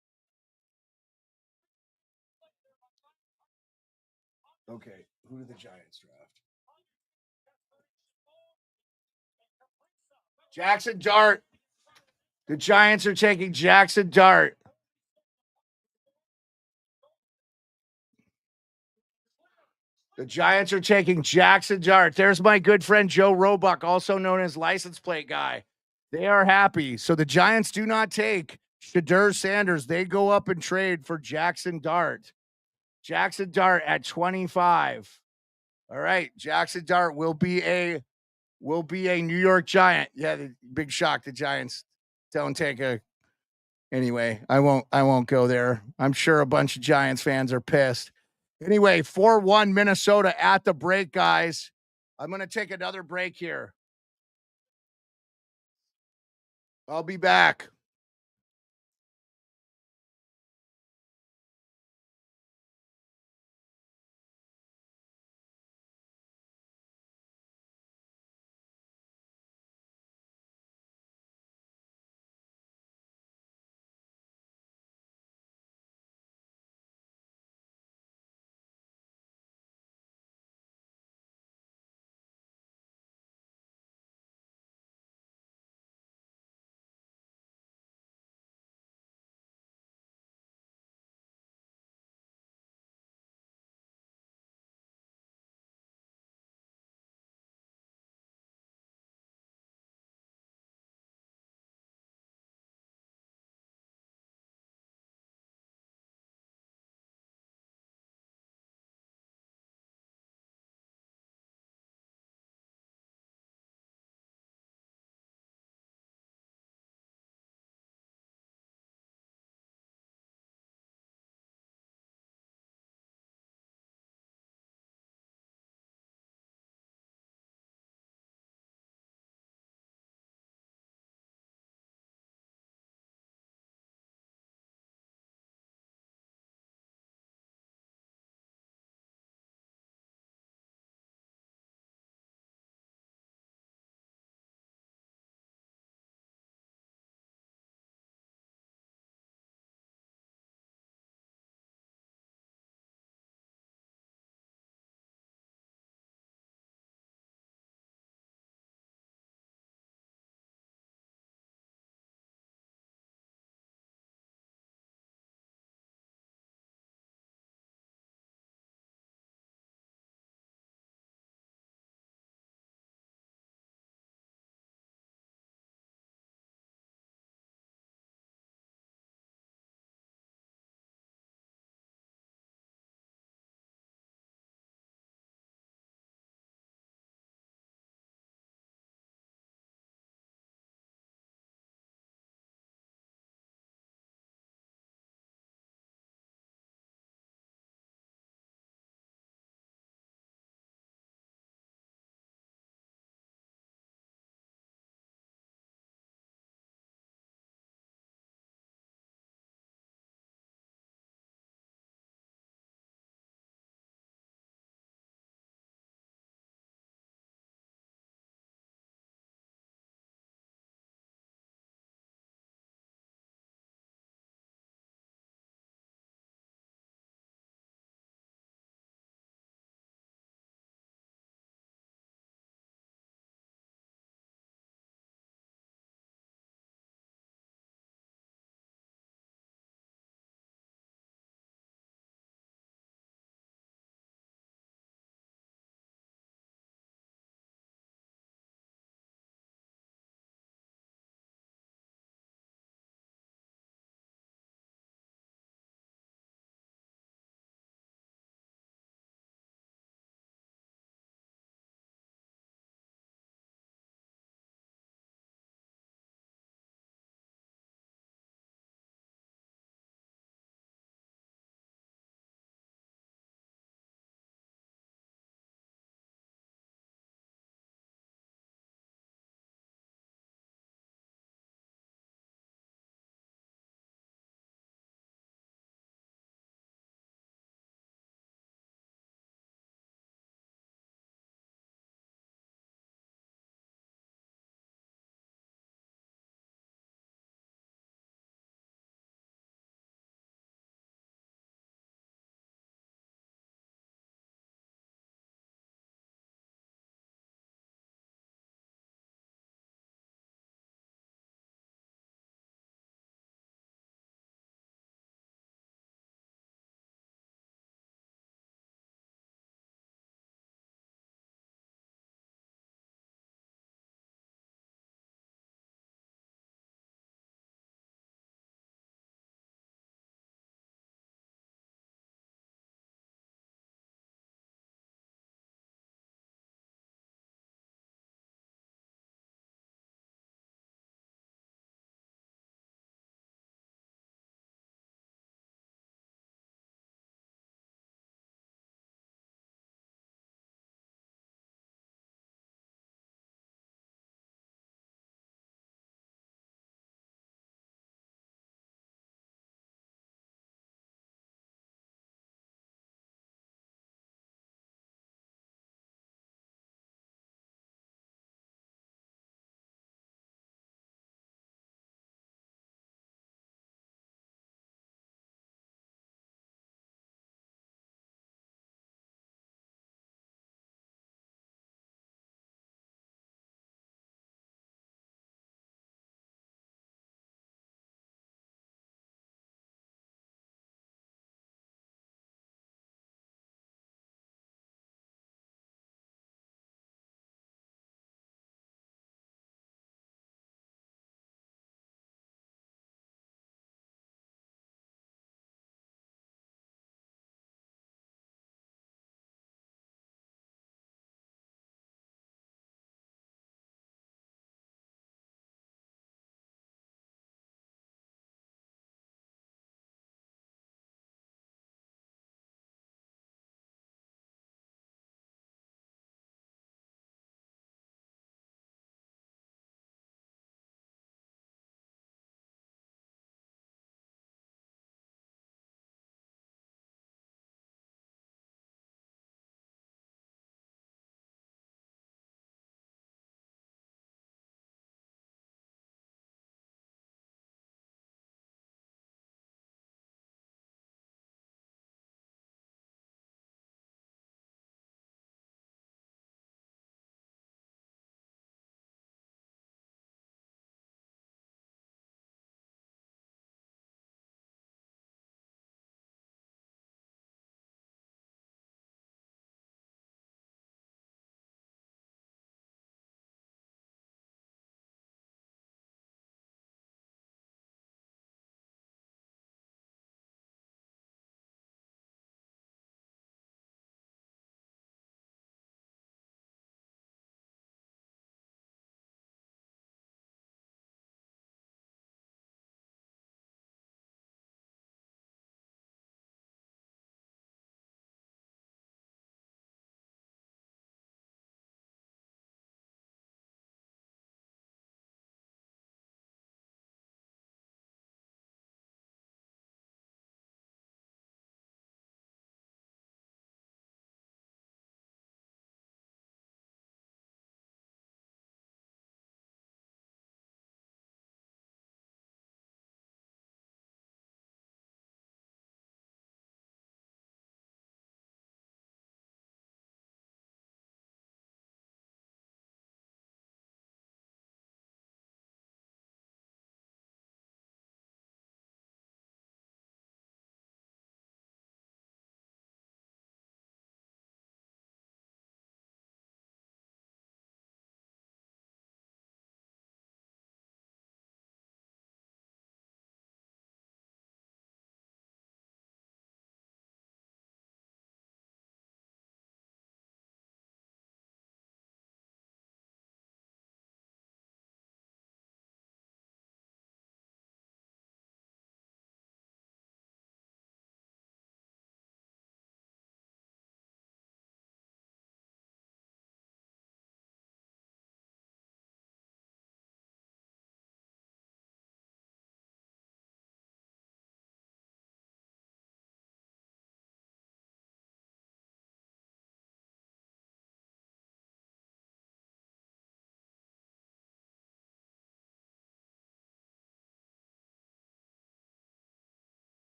Okay, who did the Giants draft? Jackson Dart. The Giants are taking Jackson Dart. The Giants are taking Jackson Dart. There's my good friend Joe Roebuck, also known as License Plate Guy. They are happy. So the Giants do not take Shadur Sanders. They go up and trade for Jackson Dart. Jackson Dart at 25. All right, Jackson Dart will be a New York Giant. Yeah, the big shock. The Giants don't take a. Anyway, I won't go there. I'm sure a bunch of Giants fans are pissed. Anyway, 4-1 Minnesota at the break, guys. I'm going to take another break here. I'll be back.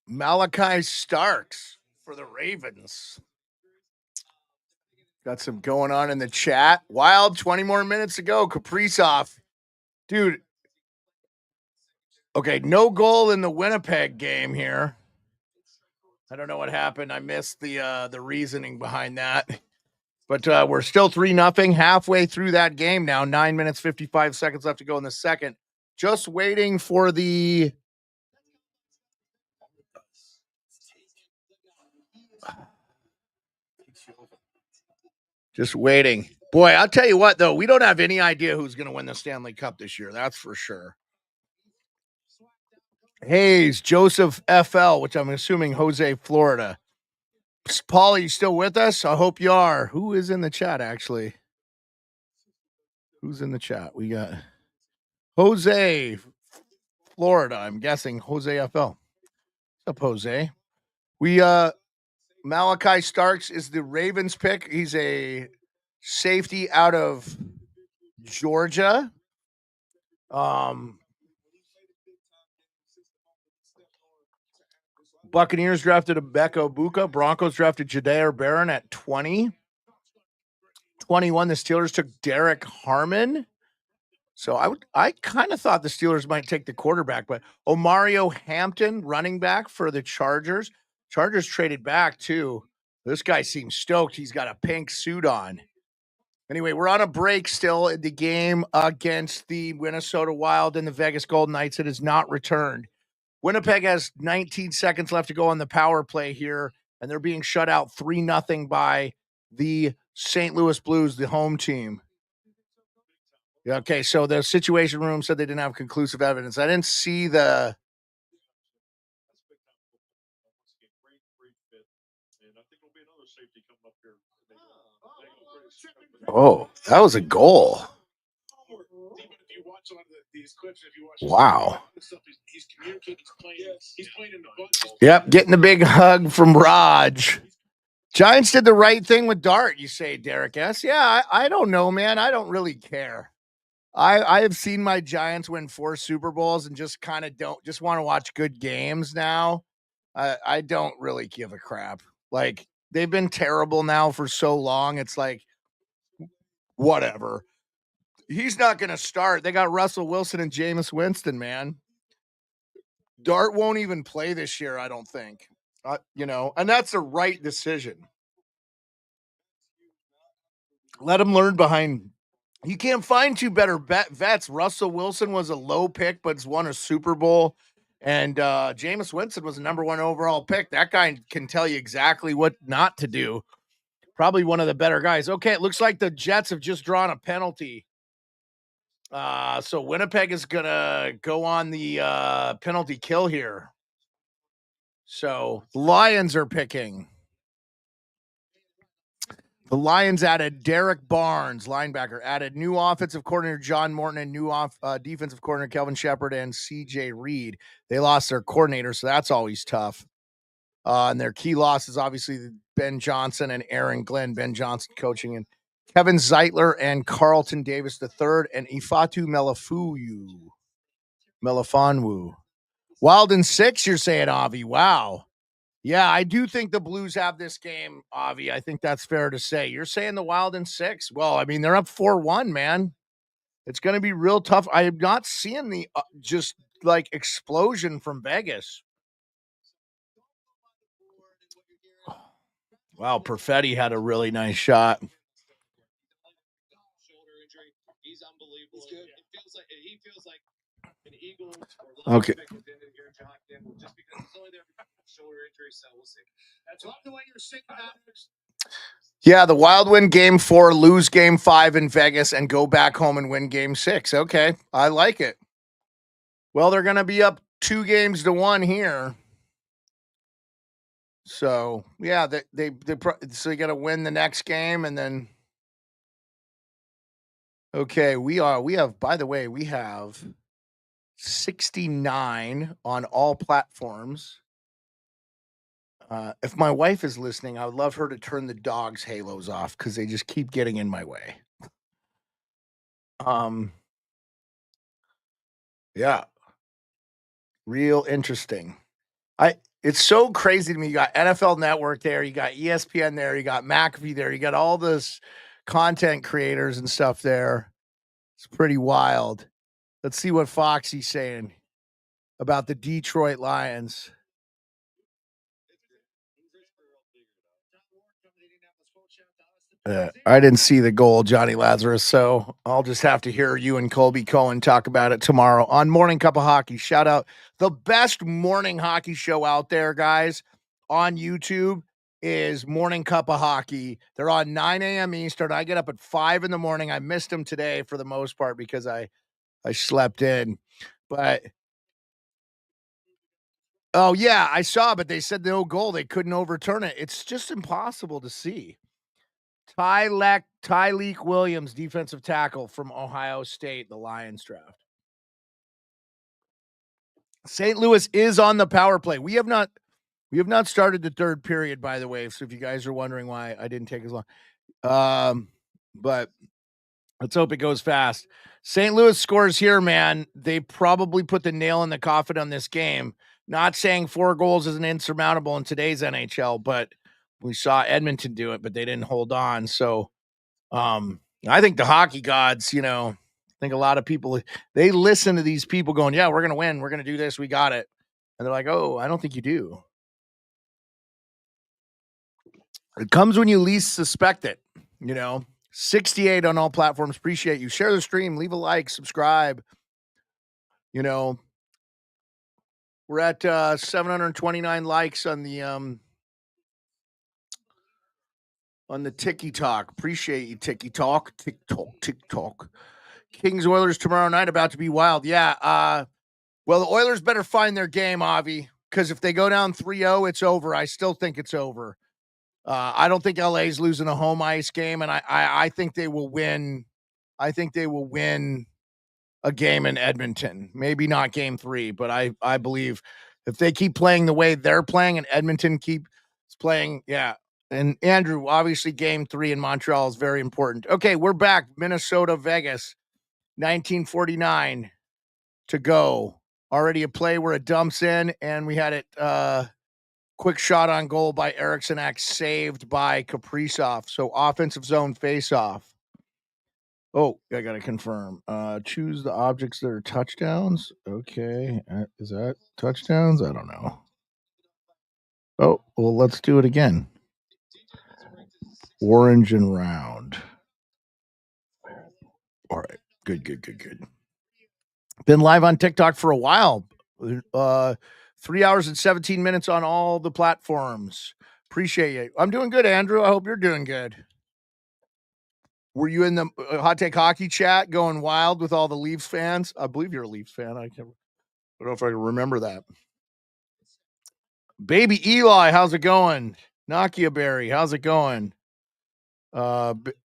Malachi Starks for the Ravens. Got some going on in the chat. Wild, 20 more minutes to go. Kaprizov. Dude. Okay, no goal in the Winnipeg game here. I don't know what happened. I missed the reasoning behind that. But we're still 3-0, halfway through that game now. 9 minutes, 55 seconds left to go in the second. Just waiting for the... Just waiting. Boy, I'll tell you what, though. We don't have any idea who's going to win the Stanley Cup this year. That's for sure. Hayes, Joseph FL, which I'm assuming Jose, Florida. Paul, are you still with us? I hope you are. Who is in the chat, actually? Who's in the chat? We got Jose, Florida. I'm guessing Jose FL. What's up, Jose? We Malachi Starks is the Ravens pick. He's a safety out of Georgia. Buccaneers drafted Emeka Egbuka. Broncos drafted Jadeer Barron at 20. 21, the Steelers took Derek Harmon. So I kind of thought the Steelers might take the quarterback, but Omario Hampton, running back for the Chargers. Chargers traded back too. This guy seems stoked. He's got a pink suit on. Anyway, we're on a break still in the game against the Minnesota Wild and the Vegas Golden Knights. It has not returned. Winnipeg has 19 seconds left to go on the power play here, and they're being shut out 3-0 by the St. Louis Blues, the home team. Okay, so the Situation Room said they didn't have conclusive evidence. I didn't see the... Oh, that was a goal. Wow. Yep, getting a big hug from Raj. Giants did the right thing with Dart, you say, Derek S. Yeah, I don't know, man. I don't really care. I have seen my Giants win 4 Super Bowls and just kind of just want to watch good games now. I don't really give a crap. Like, they've been terrible now for so long. It's like, whatever. He's not going to start. They got Russell Wilson and Jameis Winston, man. Dart won't even play this year, I don't think. And that's the right decision. Let him learn behind. You can't find 2 better vets. Russell Wilson was a low pick, but has won a Super Bowl. And Jameis Winston was a number 1 overall pick. That guy can tell you exactly what not to do. Probably one of the better guys. Okay, it looks like the Jets have just drawn a penalty. So Winnipeg is going to go on the penalty kill here. So the Lions are picking. The Lions added Derek Barnes, linebacker, added new offensive coordinator John Morton and new defensive coordinator Kelvin Shepard and CJ Reed. They lost their coordinator, so that's always tough. And their key losses, obviously, Ben Johnson and Aaron Glenn. Ben Johnson coaching, and Kevin Zeitler and Carlton Davis III and Ifatu Melifonwu. Wild in 6, you're saying, Avi. Wow. Yeah, I do think the Blues have this game, Avi. I think that's fair to say. You're saying the Wild in 6? Well, I mean, they're up 4-1, man. It's going to be real tough. I am not seeing the just like explosion from Vegas. Wow, Perfetti had a really nice shot. He's unbelievable. He feels like an Eagle. Okay. Just because he's only there because of shoulder injury, so we'll see. That's the way you're sick about it. Yeah, the Wild win game 4, lose game 5 in Vegas, and go back home and win game 6. Okay, I like it. Well, they're going to be up 2-1 here. So, yeah, so you got to win the next game, and then... Okay, we have, by the way, we have 69 on all platforms. If my wife is listening, I would love her to turn the dogs' halos off because they just keep getting in my way. Yeah. Real interesting. It's so crazy to me. You got NFL Network there, you got ESPN there, you got McAfee there, you got all this content creators and stuff there. It's pretty wild. Let's see what Foxy's saying about the Detroit Lions. I didn't see the goal, Johnny Lazarus, so I'll just have to hear you and Colby Cohen talk about it tomorrow on Morning Cup of Hockey. Shout out the best morning hockey show out there, guys, on YouTube is Morning Cup of Hockey. They're on 9 a.m. Eastern. I get up at 5 in the morning. I missed them today for the most part because I slept in. But oh, yeah, I saw, but they said no goal. They couldn't overturn it. It's just impossible to see. Tyleek Williams, defensive tackle from Ohio State, the Lions draft. St. Louis is on the power play. We have not started the third period, by the way. So if you guys are wondering why I didn't take as long, but let's hope it goes fast. St. Louis scores here, man. They probably put the nail in the coffin on this game. Not saying 4 goals isn't insurmountable in today's NHL, but we saw Edmonton do it, but they didn't hold on. So I think the hockey gods, I think a lot of people, they listen to these people going, yeah, we're going to win. We're going to do this. We got it. And they're like, oh, I don't think you do. It comes when you least suspect it, 68 on all platforms. Appreciate you. Share the stream, leave a like, subscribe. We're at 729 likes on the TikTok. Appreciate you, TikTok. Kings Oilers tomorrow night, about to be wild. Yeah. Well, the Oilers better find their game, Avi, because if they go down 3-0, it's over. I still think it's over. I don't think LA's losing a home ice game, and I think they will win. I think they will win a game in Edmonton. Maybe not game 3, but I believe if they keep playing the way they're playing and Edmonton keeps playing, yeah. And Andrew, obviously game 3 in Montreal is very important. Okay, we're back. Minnesota, Vegas, 1949 to go. Already a play where it dumps in, and we had it quick shot on goal by Eriksson Ek, saved by Kaprizov. So offensive zone face-off. Oh, I got to confirm. Choose the objects that are touchdowns. Okay. Is that touchdowns? I don't know. Oh, well, let's do it again. Orange and round. All right. Good. Been live on TikTok for a while. 3 hours and 17 minutes on all the platforms. Appreciate you. I'm doing good, Andrew. I hope you're doing good. Were you in the Hot Take Hockey chat going wild with all the Leafs fans? I believe you're a Leafs fan. I don't know if I can remember that. Baby Eli, how's it going? Nokia Berry, how's it going?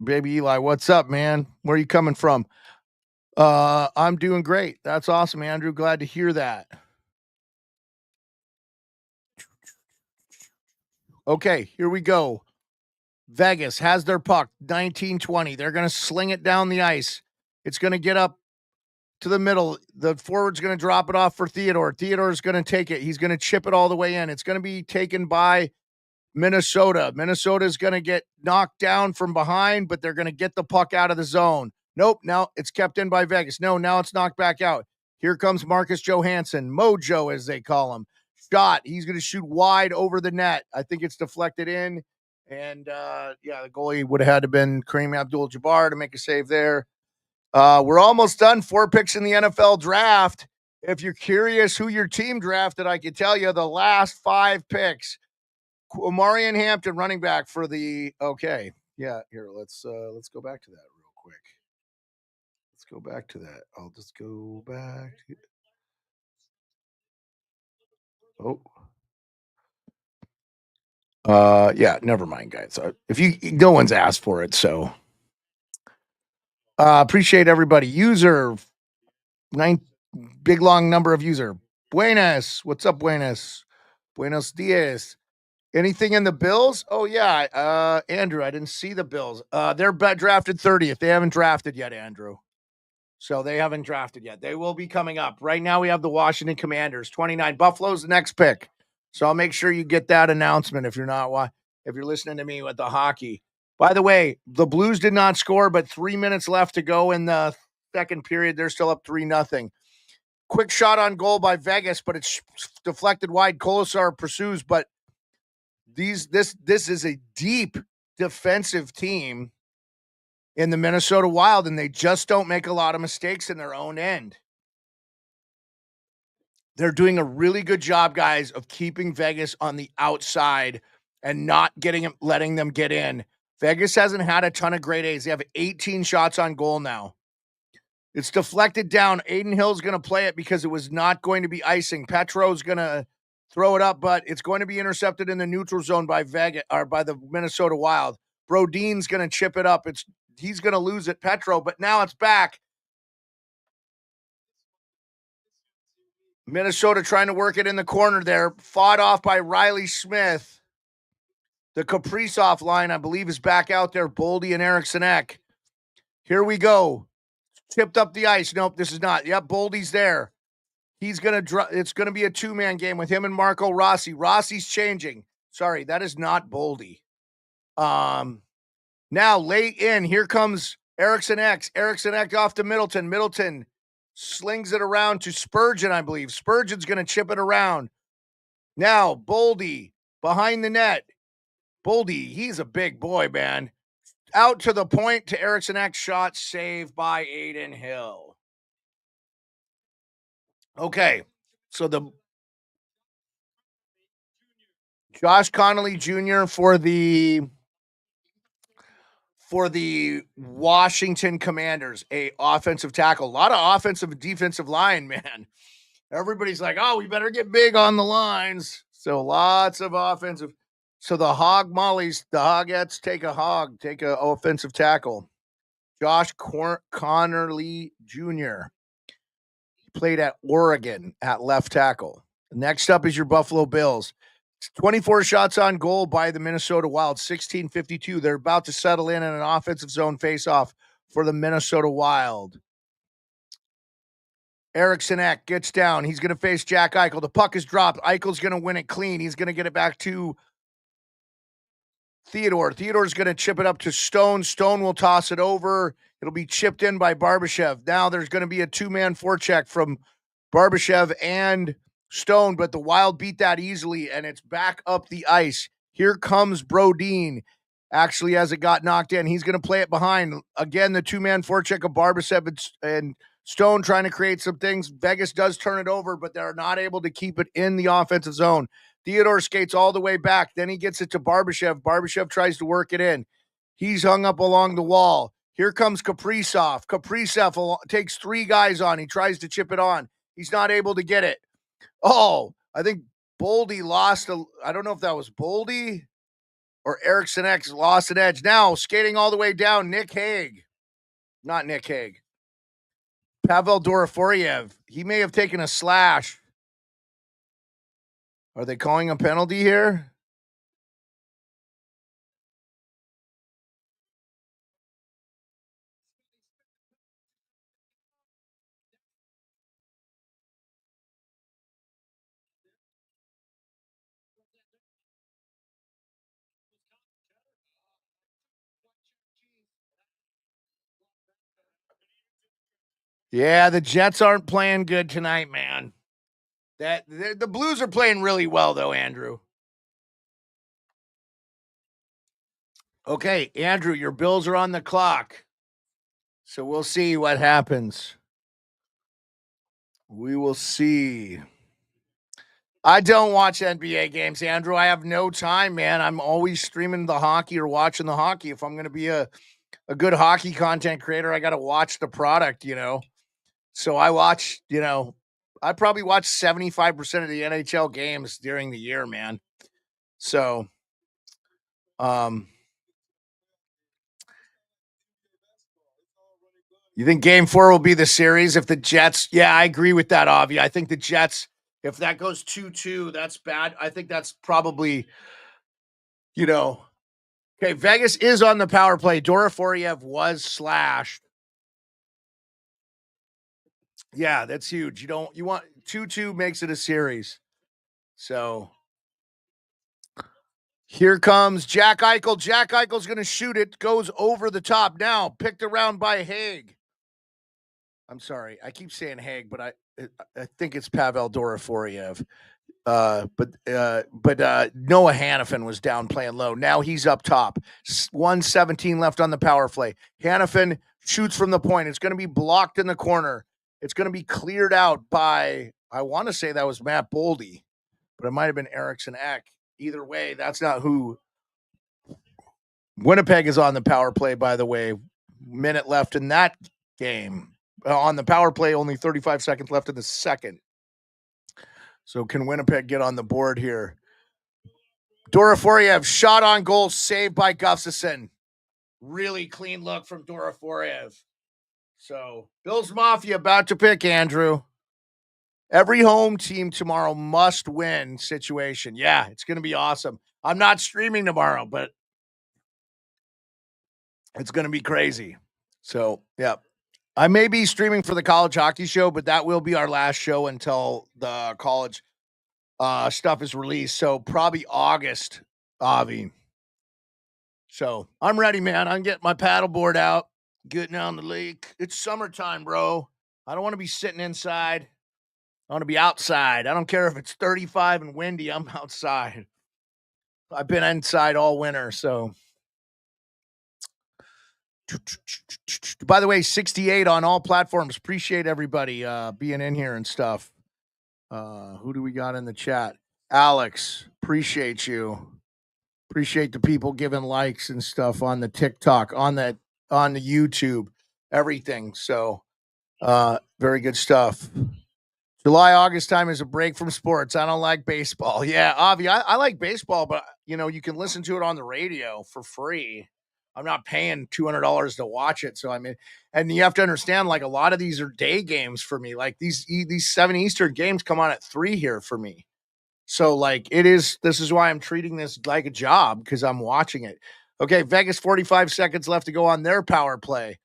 Baby Eli, what's up, man? Where are you coming from? I'm doing great. That's awesome, Andrew. Glad to hear that. Okay, here we go. Vegas has their puck, 19-20. They're going to sling it down the ice. It's going to get up to the middle. The forward's going to drop it off for Theodore. Theodore's going to take it. He's going to chip it all the way in. It's going to be taken by Minnesota. Minnesota's going to get knocked down from behind, but they're going to get the puck out of the zone. Nope, now it's kept in by Vegas. No, now it's knocked back out. Here comes Marcus Johansson, Mojo as they call him. Shot. He's going to shoot wide over the net. I think it's deflected in. And, the goalie would have had to been Kareem Abdul-Jabbar to make a save there. We're almost done. 4 picks in the NFL draft. If you're curious who your team drafted, I can tell you the last 5 picks. Omarion Hampton, running back for the okay. Yeah, here, let's go back to that real quick. Let's go back to that. I'll just go back. Never mind, guys. No one's asked for it, so appreciate everybody. User 9, big long number of user. Buenas, what's up, Buenas? Buenos dias. Anything in the Bills? Oh yeah, Andrew, I didn't see the Bills. They're drafted 30th. They haven't drafted yet, Andrew. So they haven't drafted yet. They will be coming up. Right now we have the Washington Commanders, 29. Buffalo's the next pick. So I'll make sure you get that announcement if you're listening to me with the hockey. By the way, the Blues did not score, but 3 minutes left to go in the second period. They're still up 3-0. Quick shot on goal by Vegas, but it's deflected wide. Kolesar pursues, but this is a deep defensive team in the Minnesota Wild, and they just don't make a lot of mistakes in their own end. They're doing a really good job, guys, of keeping Vegas on the outside and not letting them get in. Vegas hasn't had a ton of grade A's. They have 18 shots on goal now. It's deflected down. Aiden Hill's going to play it because it was not going to be icing. Petro's going to throw it up, but it's going to be intercepted in the neutral zone by Vegas or by the Minnesota Wild. Brodin's going to chip it up. He's going to lose it, Petro, but now it's back. Minnesota trying to work it in the corner there. Fought off by Riley Smith. The Kaprizov line, I believe, is back out there. Boldy and Eriksson Ek. Here we go. Tipped up the ice. Nope, this is not. Yep, Boldy's there. It's going to be a two-man game with him and Marco Rossi. Rossi's changing. Sorry, that is not Boldy. Now, late in, here comes Eriksson Ek. Eriksson Ek off to Middleton. Middleton slings it around to Spurgeon, I believe. Spurgeon's going to chip it around. Now, Boldy behind the net. Boldy, he's a big boy, man. Out to the point to Eriksson Ek. Shot saved by Aiden Hill. Okay, so the Josh Connolly Jr. for the Washington Commanders, a offensive tackle. A lot of offensive and defensive line, man. Everybody's like, oh, we better get big on the lines. So lots of offensive. So the Hog Mollies, the Hogettes take a offensive tackle. Josh Connolly Jr. played at Oregon at left tackle. Next up is your Buffalo Bills. 24 shots on goal by the Minnesota Wild, 16-52. They're about to settle in an offensive zone faceoff for the Minnesota Wild. Eriksson Ek gets down. He's going to face Jack Eichel. The puck is dropped. Eichel's going to win it clean. He's going to get it back to Theodore. Theodore's going to chip it up to Stone. Stone will toss it over. It'll be chipped in by Barbashev. Now there's going to be a two-man forecheck from Barbashev and Stone, but the Wild beat that easily, and it's back up the ice. Here comes Brodin. Actually, as it got knocked in, he's going to play it behind. Again, the two-man forecheck of Barbashev and Stone trying to create some things. Vegas does turn it over, but they're not able to keep it in the offensive zone. Theodore skates all the way back. Then he gets it to Barbashev. Barbashev tries to work it in. He's hung up along the wall. Here comes Kaprizov. Kaprizov takes three guys on. He tries to chip it on. He's not able to get it. Oh, I think Boldy lost. I don't know if that was Boldy or Eriksson Ek lost an edge. Now skating all the way down, Nick Hague. Not Nick Hague. Pavel Doroforiev. He may have taken a slash. Are they calling a penalty here? Yeah, the Jets aren't playing good tonight, man. The Blues are playing really well, though, Andrew. Okay, Andrew, your Bills are on the clock. So we'll see what happens. We will see. I don't watch NBA games, Andrew. I have no time, man. I'm always streaming the hockey or watching the hockey. If I'm going to be a good hockey content creator, I got to watch the product, So I watch, I probably watch 75% of the NHL games during the year, man. So, you think game 4 will be the series if the Jets? Yeah, I agree with that, Avi. I think the Jets, if that goes 2-2, that's bad. I think that's probably, okay, Vegas is on the power play. Doroforiev was slashed. Yeah, that's huge. You want 2-2 makes it a series. So Here comes Jack Eichel. Jack Eichel's going to shoot it. Goes over the top. Now picked around by Haig. I'm sorry. I keep saying Haig, but I think it's Pavel Doroforiev. But Noah Hannafin was down playing low. Now he's up top. 1:17 left on the power play. Hannafin shoots from the point. It's going to be blocked in the corner. It's going to be cleared out by, I want to say that was Matt Boldy, but it might have been Eriksson Ek. Either way, that's not who. Winnipeg is on the power play, by the way. Minute left in that game. On the power play, only 35 seconds left in the second. So can Winnipeg get on the board here? Doroforiev shot on goal, saved by Gustafsson. Really clean look from Doroforiev. So Bills Mafia about to pick, Andrew. Every home team tomorrow must win situation. Yeah, it's going to be awesome. I'm not streaming tomorrow, but it's going to be crazy. So, yeah. I may be streaming for the college hockey show, but that will be our last show until the college stuff is released. So probably August, Avi. So I'm ready, man. I'm getting my paddleboard out, getting on the lake. It's summertime, bro. I don't want to be sitting inside. I want to be outside. I don't care if it's 35 and windy. I'm outside. I've been inside all winter. So, by the way, 68 on all platforms. Appreciate everybody being in here and stuff. Who do we got in the chat? Alex, appreciate you. Appreciate the people giving likes and stuff on the TikTok, on the YouTube, everything. So, very good stuff. July, August time is a break from sports. I don't like baseball. Yeah, Avi, I like baseball, but you can listen to it on the radio for free. I'm not paying $200 to watch it. So and you have to understand, like, a lot of these are day games for me. Like these 7 Eastern games come on at 3 here for me. So like this is why I'm treating this like a job, because I'm watching it. Okay, Vegas, 45 seconds left to go on their power play.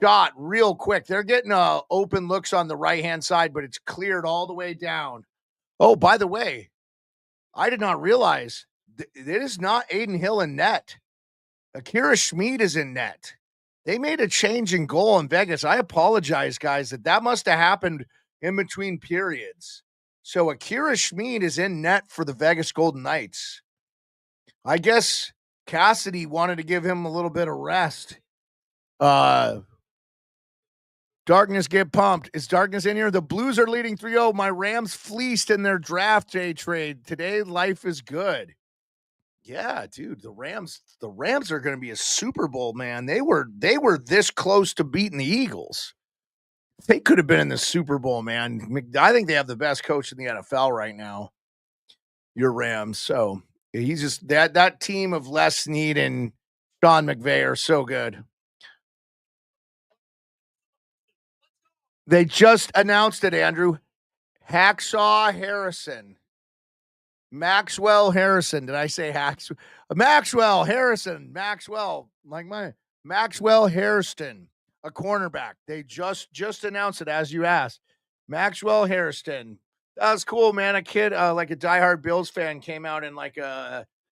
Shot real quick. They're getting open looks on the right-hand side, but it's cleared all the way down. Oh, by the way, I did not realize it is not Aiden Hill in net. Akira Schmid is in net. They made a change in goal in Vegas. I apologize, guys, that must have happened in between periods. So Akira Schmid is in net for the Vegas Golden Knights. I guess Cassidy wanted to give him a little bit of rest. Darkness, get pumped. Is Darkness in here? The Blues are leading 3-0. My Rams fleeced in their draft day trade. Today, life is good. Yeah, dude, the Rams are going to be a Super Bowl, man. They were this close to beating the Eagles. They could have been in the Super Bowl, man. I think they have the best coach in the NFL right now. Your Rams. So he's just that team of Les Snead and Sean McVay are so good. They just announced it, Andrew. Hacksaw Harrison. Maxwell Harrison. Did I say Hacksaw? Maxwell Harrison. Maxwell. Like Maxwell Hairston, a cornerback. They just announced it, as you asked. Maxwell Hairston. That was cool, man. A kid, like a diehard Bills fan, came out and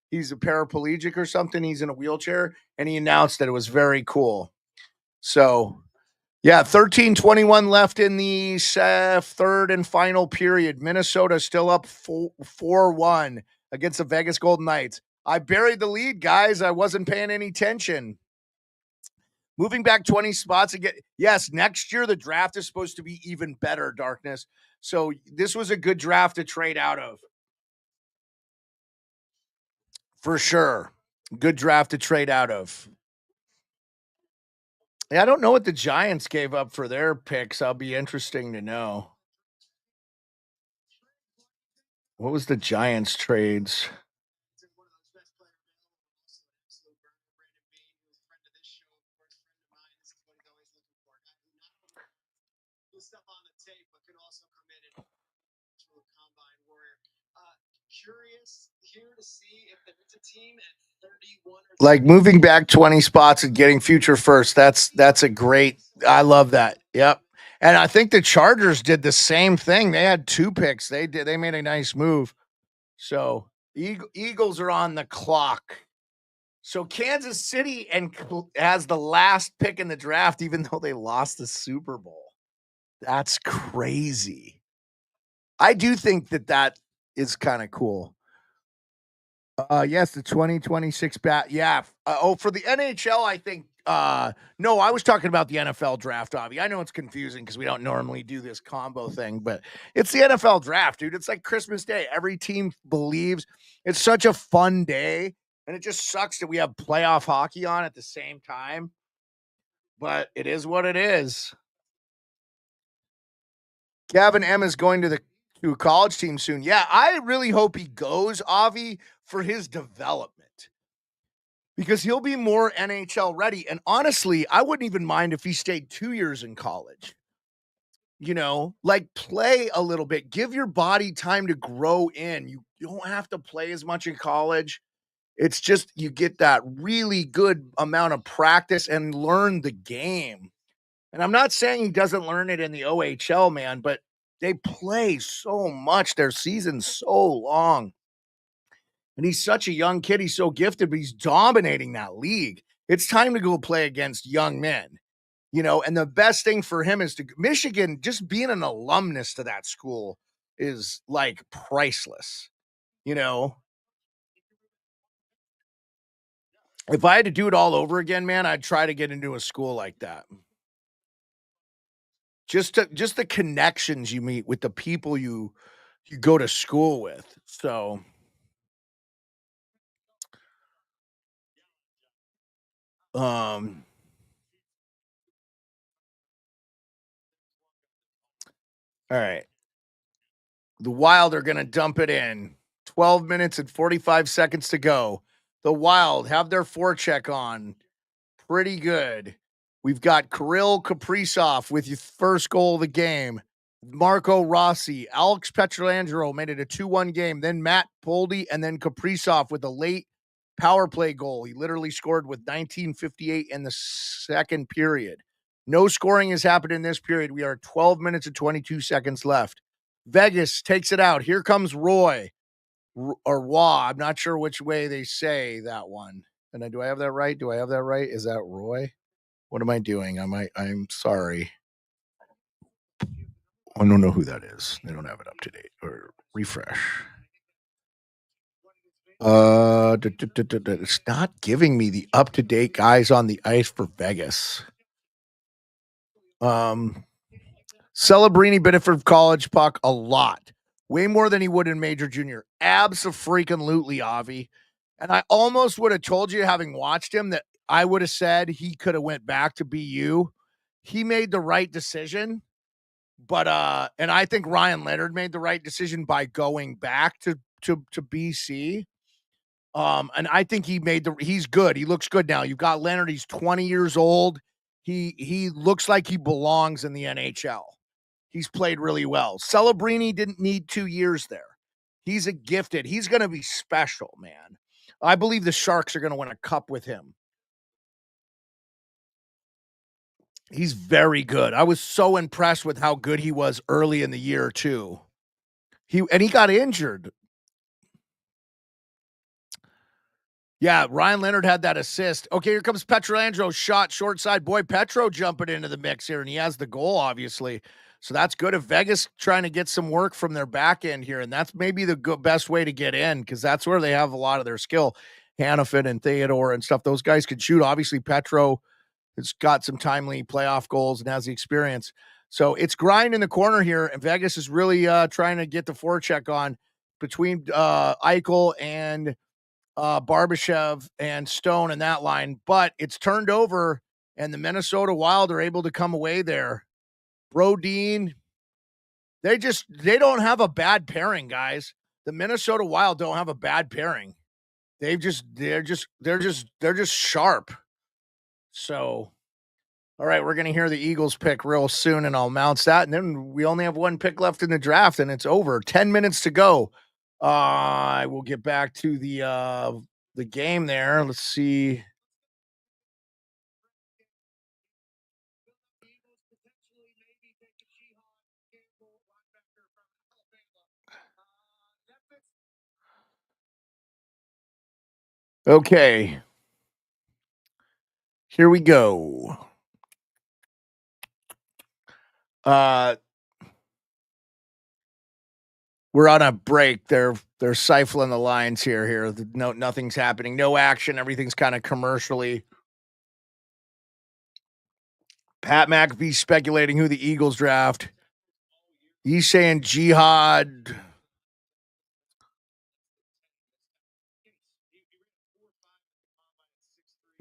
he's a paraplegic or something. He's in a wheelchair, and he announced that. It was very cool. So, yeah, 13:21 left in the third and final period. Minnesota still up 4-1 against the Vegas Golden Knights. I buried the lead, guys. I wasn't paying any attention. Moving back 20 spots again. Yes, next year the draft is supposed to be even better, Darkness. So this was a good draft to trade out of. For sure. Good draft to trade out of. Yeah, I don't know what the Giants gave up for their picks. I'll be interesting to know. What was the Giants trades? Stuff on the tape, but can also come in and through a combine warrior. Curious here to see if it's a team at 31 or like moving back 20 spots and getting future first. That's a great. I love that. Yep. And I think the Chargers did the same thing. They had 2 picks. They made a nice move. So Eagles are on the clock. So Kansas City has the last pick in the draft, even though they lost the Super Bowl. That's crazy. I do think that is kind of cool. Yes, the 2026 bat. Yeah. For the NHL, I think. No, I was talking about the NFL draft, Avi. I know it's confusing because we don't normally do this combo thing, but it's the NFL draft, dude. It's like Christmas Day. Every team believes it's such a fun day, and it just sucks that we have playoff hockey on at the same time. But it is what it is. Gavin M is going to a college team soon. Yeah, I really hope he goes, Avi, for his development. Because he'll be more NHL ready. And honestly, I wouldn't even mind if he stayed 2 years in college. Like play a little bit. Give your body time to grow in. You don't have to play as much in college. It's just you get that really good amount of practice and learn the game. And I'm not saying he doesn't learn it in the OHL, man, but they play so much. Their season's so long. And he's such a young kid. He's so gifted, but he's dominating that league. It's time to go play against young men, and the best thing for him is Michigan, just being an alumnus to that school is like priceless, If I had to do it all over again, man, I'd try to get into a school like that. Just the connections you meet with the people you go to school with. So, all right. The Wild are going to dump it in. 12 minutes and 45 seconds to go. The Wild have their forecheck on. Pretty good. We've got Kirill Kaprizov with your first goal of the game. Marco Rossi, Alex Pietrangelo made it a 2-1 game. Then Matt Boldy and then Kaprizov with a late power play goal. He literally scored with 19:58 in the second period. No scoring has happened in this period. We are 12 minutes and 22 seconds left. Vegas takes it out. Here comes Roy or Wah. I'm not sure which way they say that one. And do I have that right? Is that Roy? What am I doing? I'm sorry. I don't know who that is. They don't have it up to date or refresh. It's not giving me the up to date guys on the ice for Vegas. Celebrini benefited from college puck a lot, way more than he would in major junior. Abso-freaking-lutely, Avi. And I almost would have told you, having watched him, that I would have said he could have went back to BU. He made the right decision. But and I think Ryan Leonard made the right decision by going back to BC. And I think he's good. He looks good now. You've got Leonard, he's 20 years old. He looks like he belongs in the NHL. He's played really well. Celebrini didn't need 2 years there. He's a gifted. He's going to be special, man. I believe the Sharks are going to win a cup with him. He's very good. I was so impressed with how good he was early in the year too. He got injured. Yeah, Ryan Leonard had that assist. Okay, here comes Pietrangelo, shot short side. Boy, Petro jumping into the mix here, and he has the goal, obviously. So that's good. If Vegas trying to get some work from their back end here, and that's maybe the best way to get in, because that's where they have a lot of their skill. Hannafin and Theodore and stuff. Those guys can shoot. Obviously, Petro has got some timely playoff goals and has the experience. So it's grind in the corner here, and Vegas is really trying to get the forecheck on between Eichel and Barbashev and Stone in that line, but it's turned over, and the Minnesota Wild are able to come away there. Brodin, they don't have a bad pairing, guys. The Minnesota Wild don't have a bad pairing. They're just sharp. So, all right, we're gonna hear the Eagles pick real soon, and I'll announce that. And then we only have one pick left in the draft, and it's over. 10 minutes to go. I will get back to the game there. Let's see. Okay. Here we go. We're on a break. They're siphoning the lines here. Nothing's happening. No action. Everything's kind of commercially. Pat McAfee speculating who the Eagles draft. He's saying Jihad.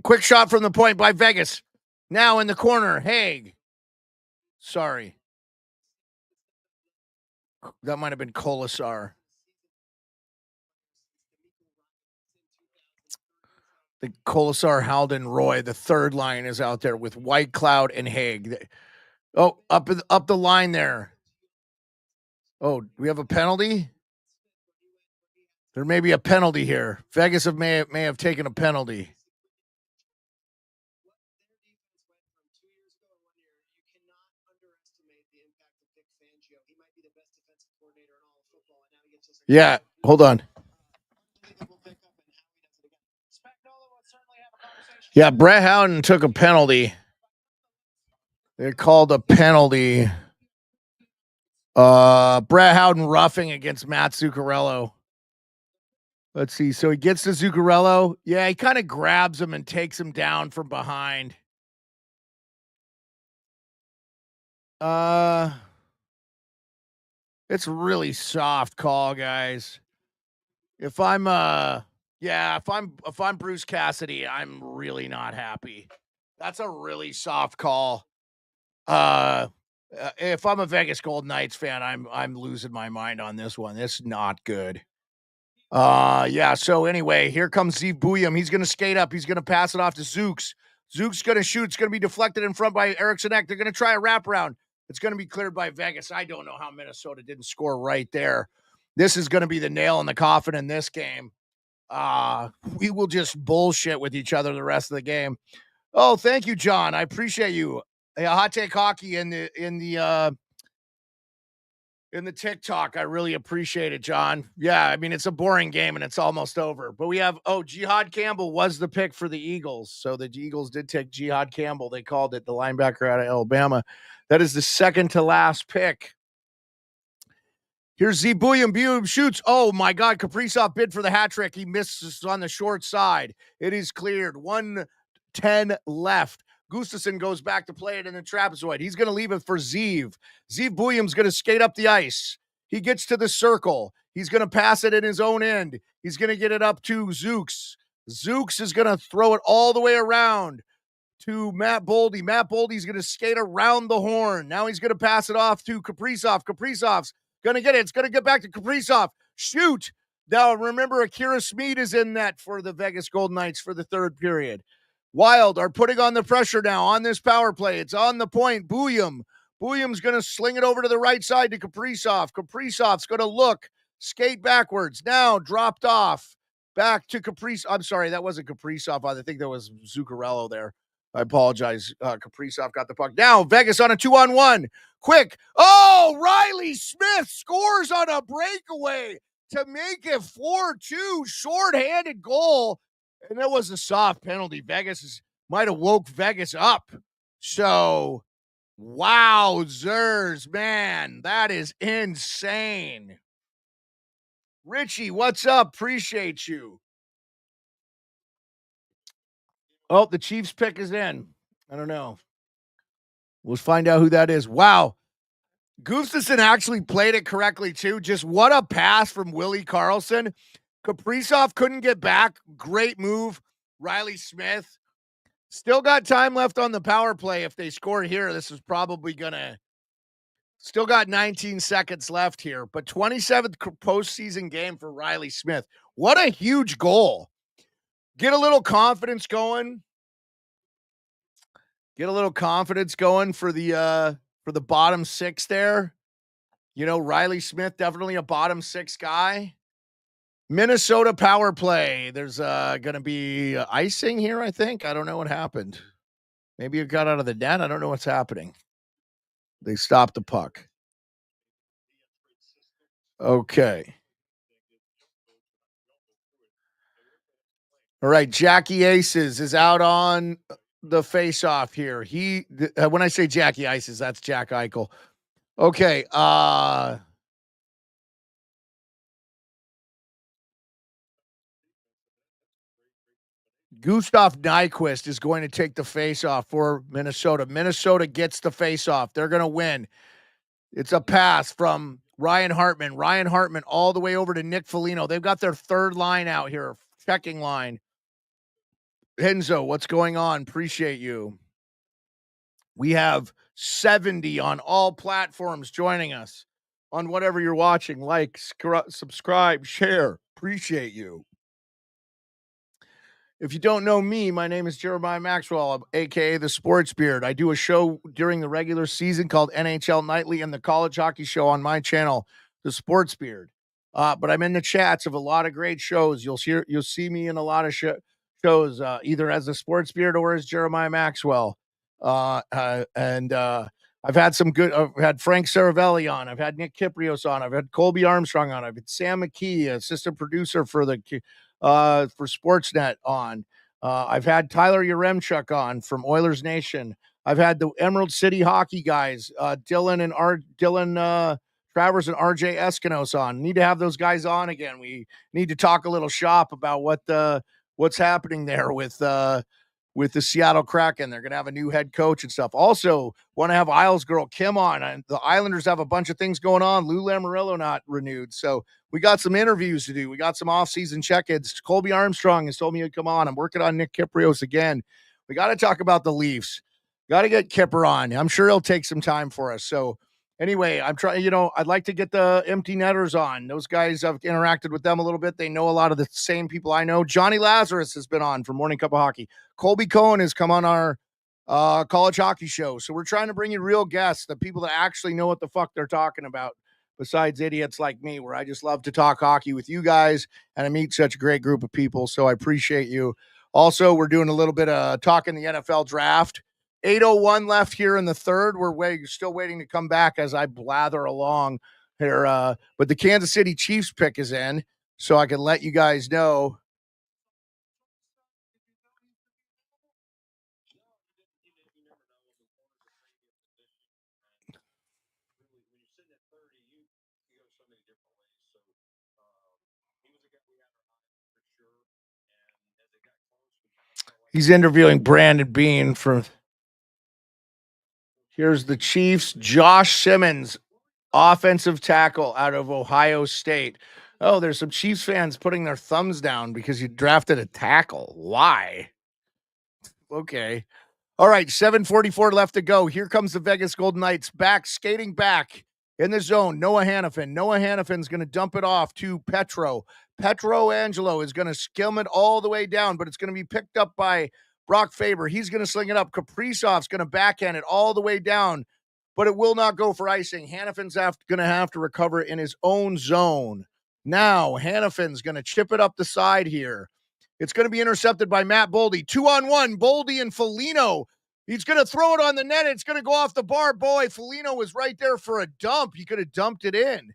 Quick shot from the point by Vegas. Now in the corner, Haig. Sorry. That might have been Colasar. The Colasar, Halden, Roy. The third line is out there with White Cloud and Haig. Oh, up the line there. Oh, we have a penalty? There may be a penalty here. Vegas may have taken a penalty. Yeah, hold on. Yeah, Brett Howden took a penalty. They called a penalty. Brett Howden roughing against Matt Zuccarello. Let's see. So he gets to Zuccarello. Yeah, he kind of grabs him and takes him down from behind. It's a really soft call, guys. If I'm Bruce Cassidy, I'm really not happy. That's a really soft call. If I'm a Vegas Golden Knights fan, I'm losing my mind on this one. It's not good. Yeah. So anyway, here comes Zeev Buyam. He's gonna skate up. He's gonna pass it off to Zooks. Zooks gonna shoot. It's gonna be deflected in front by Eriksson Ek. They're gonna try a wraparound. It's gonna be cleared by Vegas. I don't know how Minnesota didn't score right there. This is gonna be the nail in the coffin in this game. We will just bullshit with each other the rest of the game. Oh, thank you, John. I appreciate you. Hot Take Hockey in the TikTok. I really appreciate it, John. Yeah, I mean, it's a boring game and it's almost over. But we have, Jihad Campbell was the pick for the Eagles. So the Eagles did take Jihad Campbell. They called it the linebacker out of Alabama. That is the second to last pick. Here's Z Buyam shoots. Oh my God, Kaprizov bid for the hat trick. He misses on the short side. It is cleared. 1:10 left. Gustafsson goes back to play it in the trapezoid. He's going to leave it for Zeev. Zeev Buyam's going to skate up the ice. He gets to the circle. He's going to pass it in his own end. He's going to get it up to Zooks. Zooks is going to throw it all the way around to Matt Boldy. Matt Boldy's going to skate around the horn. Now he's going to pass it off to Kaprizov. Kaprizov's going to get it. It's going to get back to Kaprizov. Shoot. Now, remember, Akira Smeed is in net for the Vegas Golden Knights for the third period. Wild are putting on the pressure now on this power play. It's on the point. Buyam's going to sling it over to the right side to Kaprizov. Kaprizov's going to look, skate backwards. Now dropped off. Back to Kaprizov. I'm sorry, that wasn't Kaprizov. I think that was Zuccarello there. I apologize. Kaprizov got the puck. Now Vegas on a 2-on-1. Quick. Oh, Riley Smith scores on a breakaway to make it 4-2. Short-handed goal. And that was a soft penalty. Vegas might have woke Vegas up. So, wowzers, man. That is insane. Richie, what's up? Appreciate you. Oh, the Chiefs pick is in. I don't know. We'll find out who that is. Wow. Gustafsson actually played it correctly, too. Just what a pass from Willie Karlsson. Kaprizov couldn't get back. Great move. Riley Smith. Still got time left on the power play. If they score here, this is probably going to... Still got 19 seconds left here. But 27th postseason game for Riley Smith. What a huge goal. Get a little confidence going. Get a little confidence going for the bottom six there. You know, Riley Smith, definitely a bottom six guy. Minnesota power play. There's going to be icing here, I think. I don't know what happened. Maybe it got out of the net. I don't know what's happening. They stopped the puck. Okay. All right, Jackie Aces is out on the face-off here. When I say Jackie Aces, that's Jack Eichel. Okay, Gustav Nyquist is going to take the face-off for Minnesota. Minnesota gets the face-off. They're going to win. It's a pass from Ryan Hartman. Ryan Hartman all the way over to Nick Foligno. They've got their third line out here, checking line. Henzo, what's going on? Appreciate you. We have 70 on all platforms joining us on whatever you're watching. Like, subscribe, share. Appreciate you. If you don't know me, my name is Jeremiah Maxwell, a.k.a. The Sports Beard. I do a show during the regular season called NHL Nightly and the College Hockey Show on my channel, The Sports Beard. But I'm in the chats of a lot of great shows. You'll see me in a lot of shows, either as The Sports Beard or as Jeremiah Maxwell. And I've had some good. I've had Frank Saravelli on. I've had Nick Kiprios on. I've had Colby Armstrong on. I've had Sam McKee, assistant producer for Sportsnet on. I've had Tyler Yaremchuk on from Oilers Nation. I've had the Emerald City hockey guys, Dylan Travers and RJ Eskinos on. Need to have those guys on again. We need to talk a little shop about what's happening there with the Seattle Kraken. They're going to have a new head coach and stuff. Also, want to have Isles girl Kim on. And the Islanders have a bunch of things going on. Lou Lamoriello not renewed. So we got some interviews to do. We got some off-season check-ins. Colby Armstrong has told me to come on. I'm working on Nick Kiprios again. We got to talk about the Leafs. Got to get Kipper on. I'm sure he'll take some time for us. So anyway, I'm trying, I'd like to get the empty netters on. Those guys, I've interacted with them a little bit. They know a lot of the same people I know. Johnny Lazarus has been on for Morning Cup of Hockey. Colby Cohen has come on our college hockey show. So we're trying to bring you real guests, the people that actually know what the fuck they're talking about, besides idiots like me, where I just love to talk hockey with you guys, and I meet such a great group of people. So I appreciate you. Also, we're doing a little bit of talking the NFL draft. 8:01 left here in the third. We're still waiting to come back as I blather along here. But the Kansas City Chiefs pick is in, so I can let you guys know. He's interviewing Brandon Bean from. Here's the Chiefs. Josh Simmons, offensive tackle out of Ohio State. Oh, there's some Chiefs fans putting their thumbs down because you drafted a tackle. Why? Okay. All right, 7:44 left to go. Here comes the Vegas Golden Knights skating back in the zone. Noah Hannafin's going to dump it off to Petro. Petro Angelo is going to skim it all the way down, but it's going to be picked up by Brock Faber. He's going to sling it up. Kaprizov's going to backhand it all the way down, but it will not go for icing. Hannafin's going to have to recover in his own zone. Now, Hannafin's going to chip it up the side here. It's going to be intercepted by Matt Boldy. 2-on-1, Boldy and Foligno. He's going to throw it on the net. It's going to go off the bar. Boy, Foligno was right there for a dump. He could have dumped it in.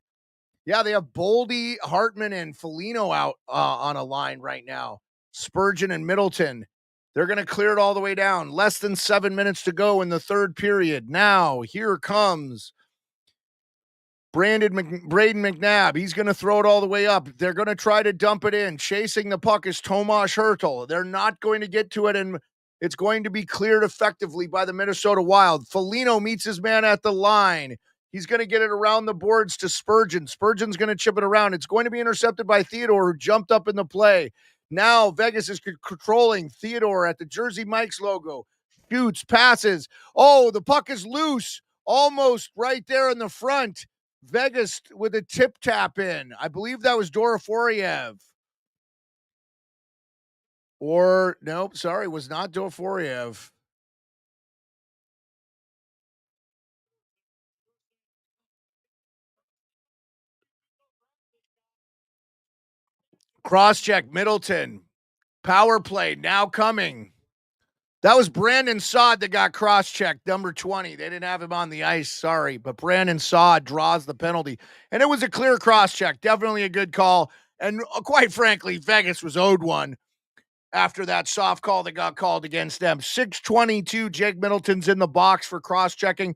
Yeah, they have Boldy, Hartman, and Foligno out on a line right now. Spurgeon and Middleton. They're going to clear it all the way down. Less than 7 minutes to go in the third period. Now, here comes Braden McNabb. He's going to throw it all the way up. They're going to try to dump it in. Chasing the puck is Tomas Hertl. They're not going to get to it, and it's going to be cleared effectively by the Minnesota Wild. Foligno meets his man at the line. He's going to get it around the boards to Spurgeon. Spurgeon's going to chip it around. It's going to be intercepted by Theodore, who jumped up in the play. Now Vegas is controlling. Theodore at the Jersey Mike's logo. Shoots, passes. Oh, the puck is loose. Almost right there in the front. Vegas with a tip tap in. I believe that was Doroforiev. Or, nope, sorry, it was not Doroforiev. Cross-check, Middleton. Power play, now coming. That was Brandon Saad that got cross-checked, number 20. They didn't have him on the ice, sorry. But Brandon Saad draws the penalty. And it was a clear cross-check. Definitely a good call. And quite frankly, Vegas was owed one. after that soft call that got called against them. 6:22, Jake Middleton's in the box for cross-checking.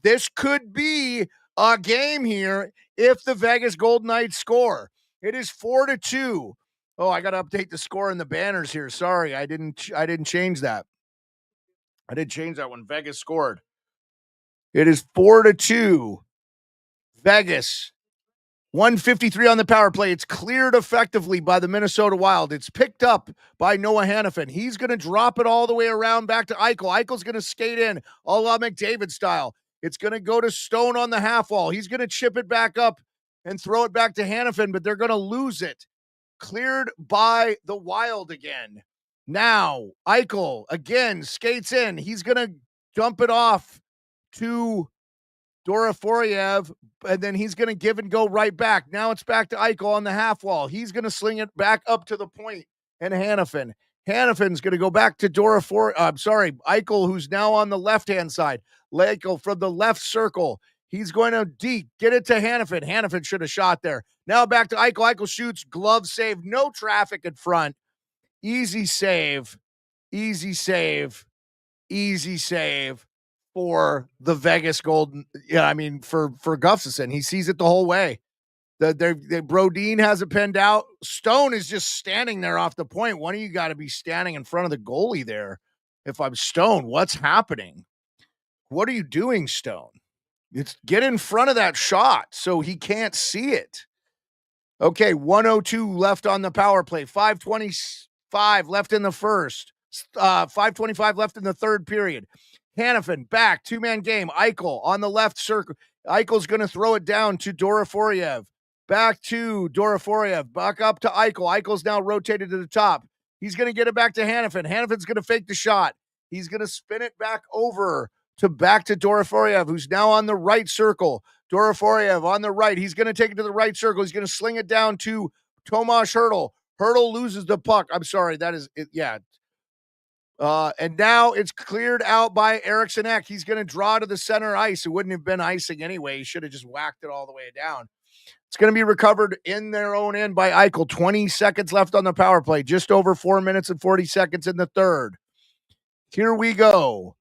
This could be a game here if the Vegas Golden Knights score. It is 4-2. Oh, I got to update the score in the banners here. Sorry, I didn't change that. I did change that when Vegas scored. It is 4-2. Vegas. 153 on the power play. It's cleared effectively by the Minnesota Wild. It's picked up by Noah Hannafin. He's going to drop it all the way around back to Eichel. Eichel's going to skate in a la McDavid style. It's going to go to Stone on the half wall. He's going to chip it back up and throw it back to Hannafin, but they're going to lose it. Cleared by the Wild again. Now, Eichel again skates in. He's going to dump it off to Doroforiev, and then he's going to give and go right back. Now it's back to Eichel on the half wall. He's going to sling it back up to the point, and Hannafin. Hannafin's going to go back to Eichel, who's now on the left-hand side. Eichel from the left circle. He's going to get it to Hannafin. Hannafin should have shot there. Now back to Eichel. Eichel shoots, glove save, no traffic in front. Easy save for the Vegas Golden. Yeah, I mean, for Gustafsson. He sees it the whole way. Brodin has it pinned out. Stone is just standing there off the point. One of you got to be standing in front of the goalie there. If I'm Stone, what's happening? What are you doing, Stone? It's get in front of that shot so he can't see it. Okay, 1:02 left on the power play. 5:25 left in the first. 5:25 left in the third period. Hannafin back, two-man game. Eichel on the left circle. Eichel's going to throw it down to Doroforiev. Back to Doroforiev. Back up to Eichel. Eichel's now rotated to the top. He's going to get it back to Hannafin. Hannafin's going to fake the shot. He's going to spin it back over back to Doroforiev, who's now on the right circle. Doroforiev on the right. He's going to take it to the right circle. He's going to sling it down to Tomas Hertl. Hertl loses the puck. I'm sorry. That is it. Yeah. And now it's cleared out by Eriksson Ek. He's going to draw to the center ice. It wouldn't have been icing anyway. He should have just whacked it all the way down. It's going to be recovered in their own end by Eichel. 20 seconds left on the power play. Just over 4 minutes and 40 seconds in the third. Here we go.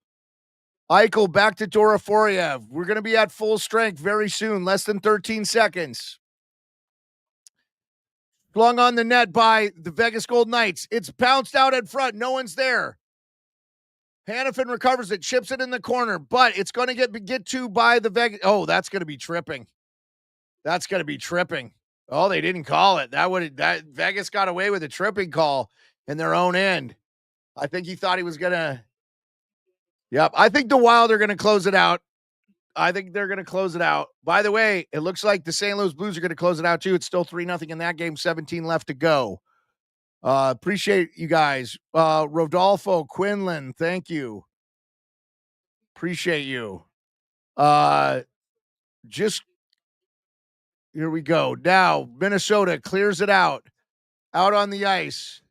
Eichel back to Doroforiev. We're going to be at full strength very soon. Less than 13 seconds. Flung on the net by the Vegas Golden Knights. It's bounced out in front. No one's there. Hannafin recovers it, chips it in the corner, but it's going to get to by the Vegas. Oh, that's going to be tripping. That's going to be tripping. Oh, they didn't call it. That Vegas got away with a tripping call in their own end. I think he thought he was going to. Yep. I think the Wild are going to close it out. I think they're going to close it out. By the way, it looks like the St. Louis Blues are going to close it out too. It's still 3-0 in that game, 17 left to go. Appreciate you guys. Rodolfo Quinlan, thank you. Appreciate you. Just here we go. Now, Minnesota clears it out on the ice.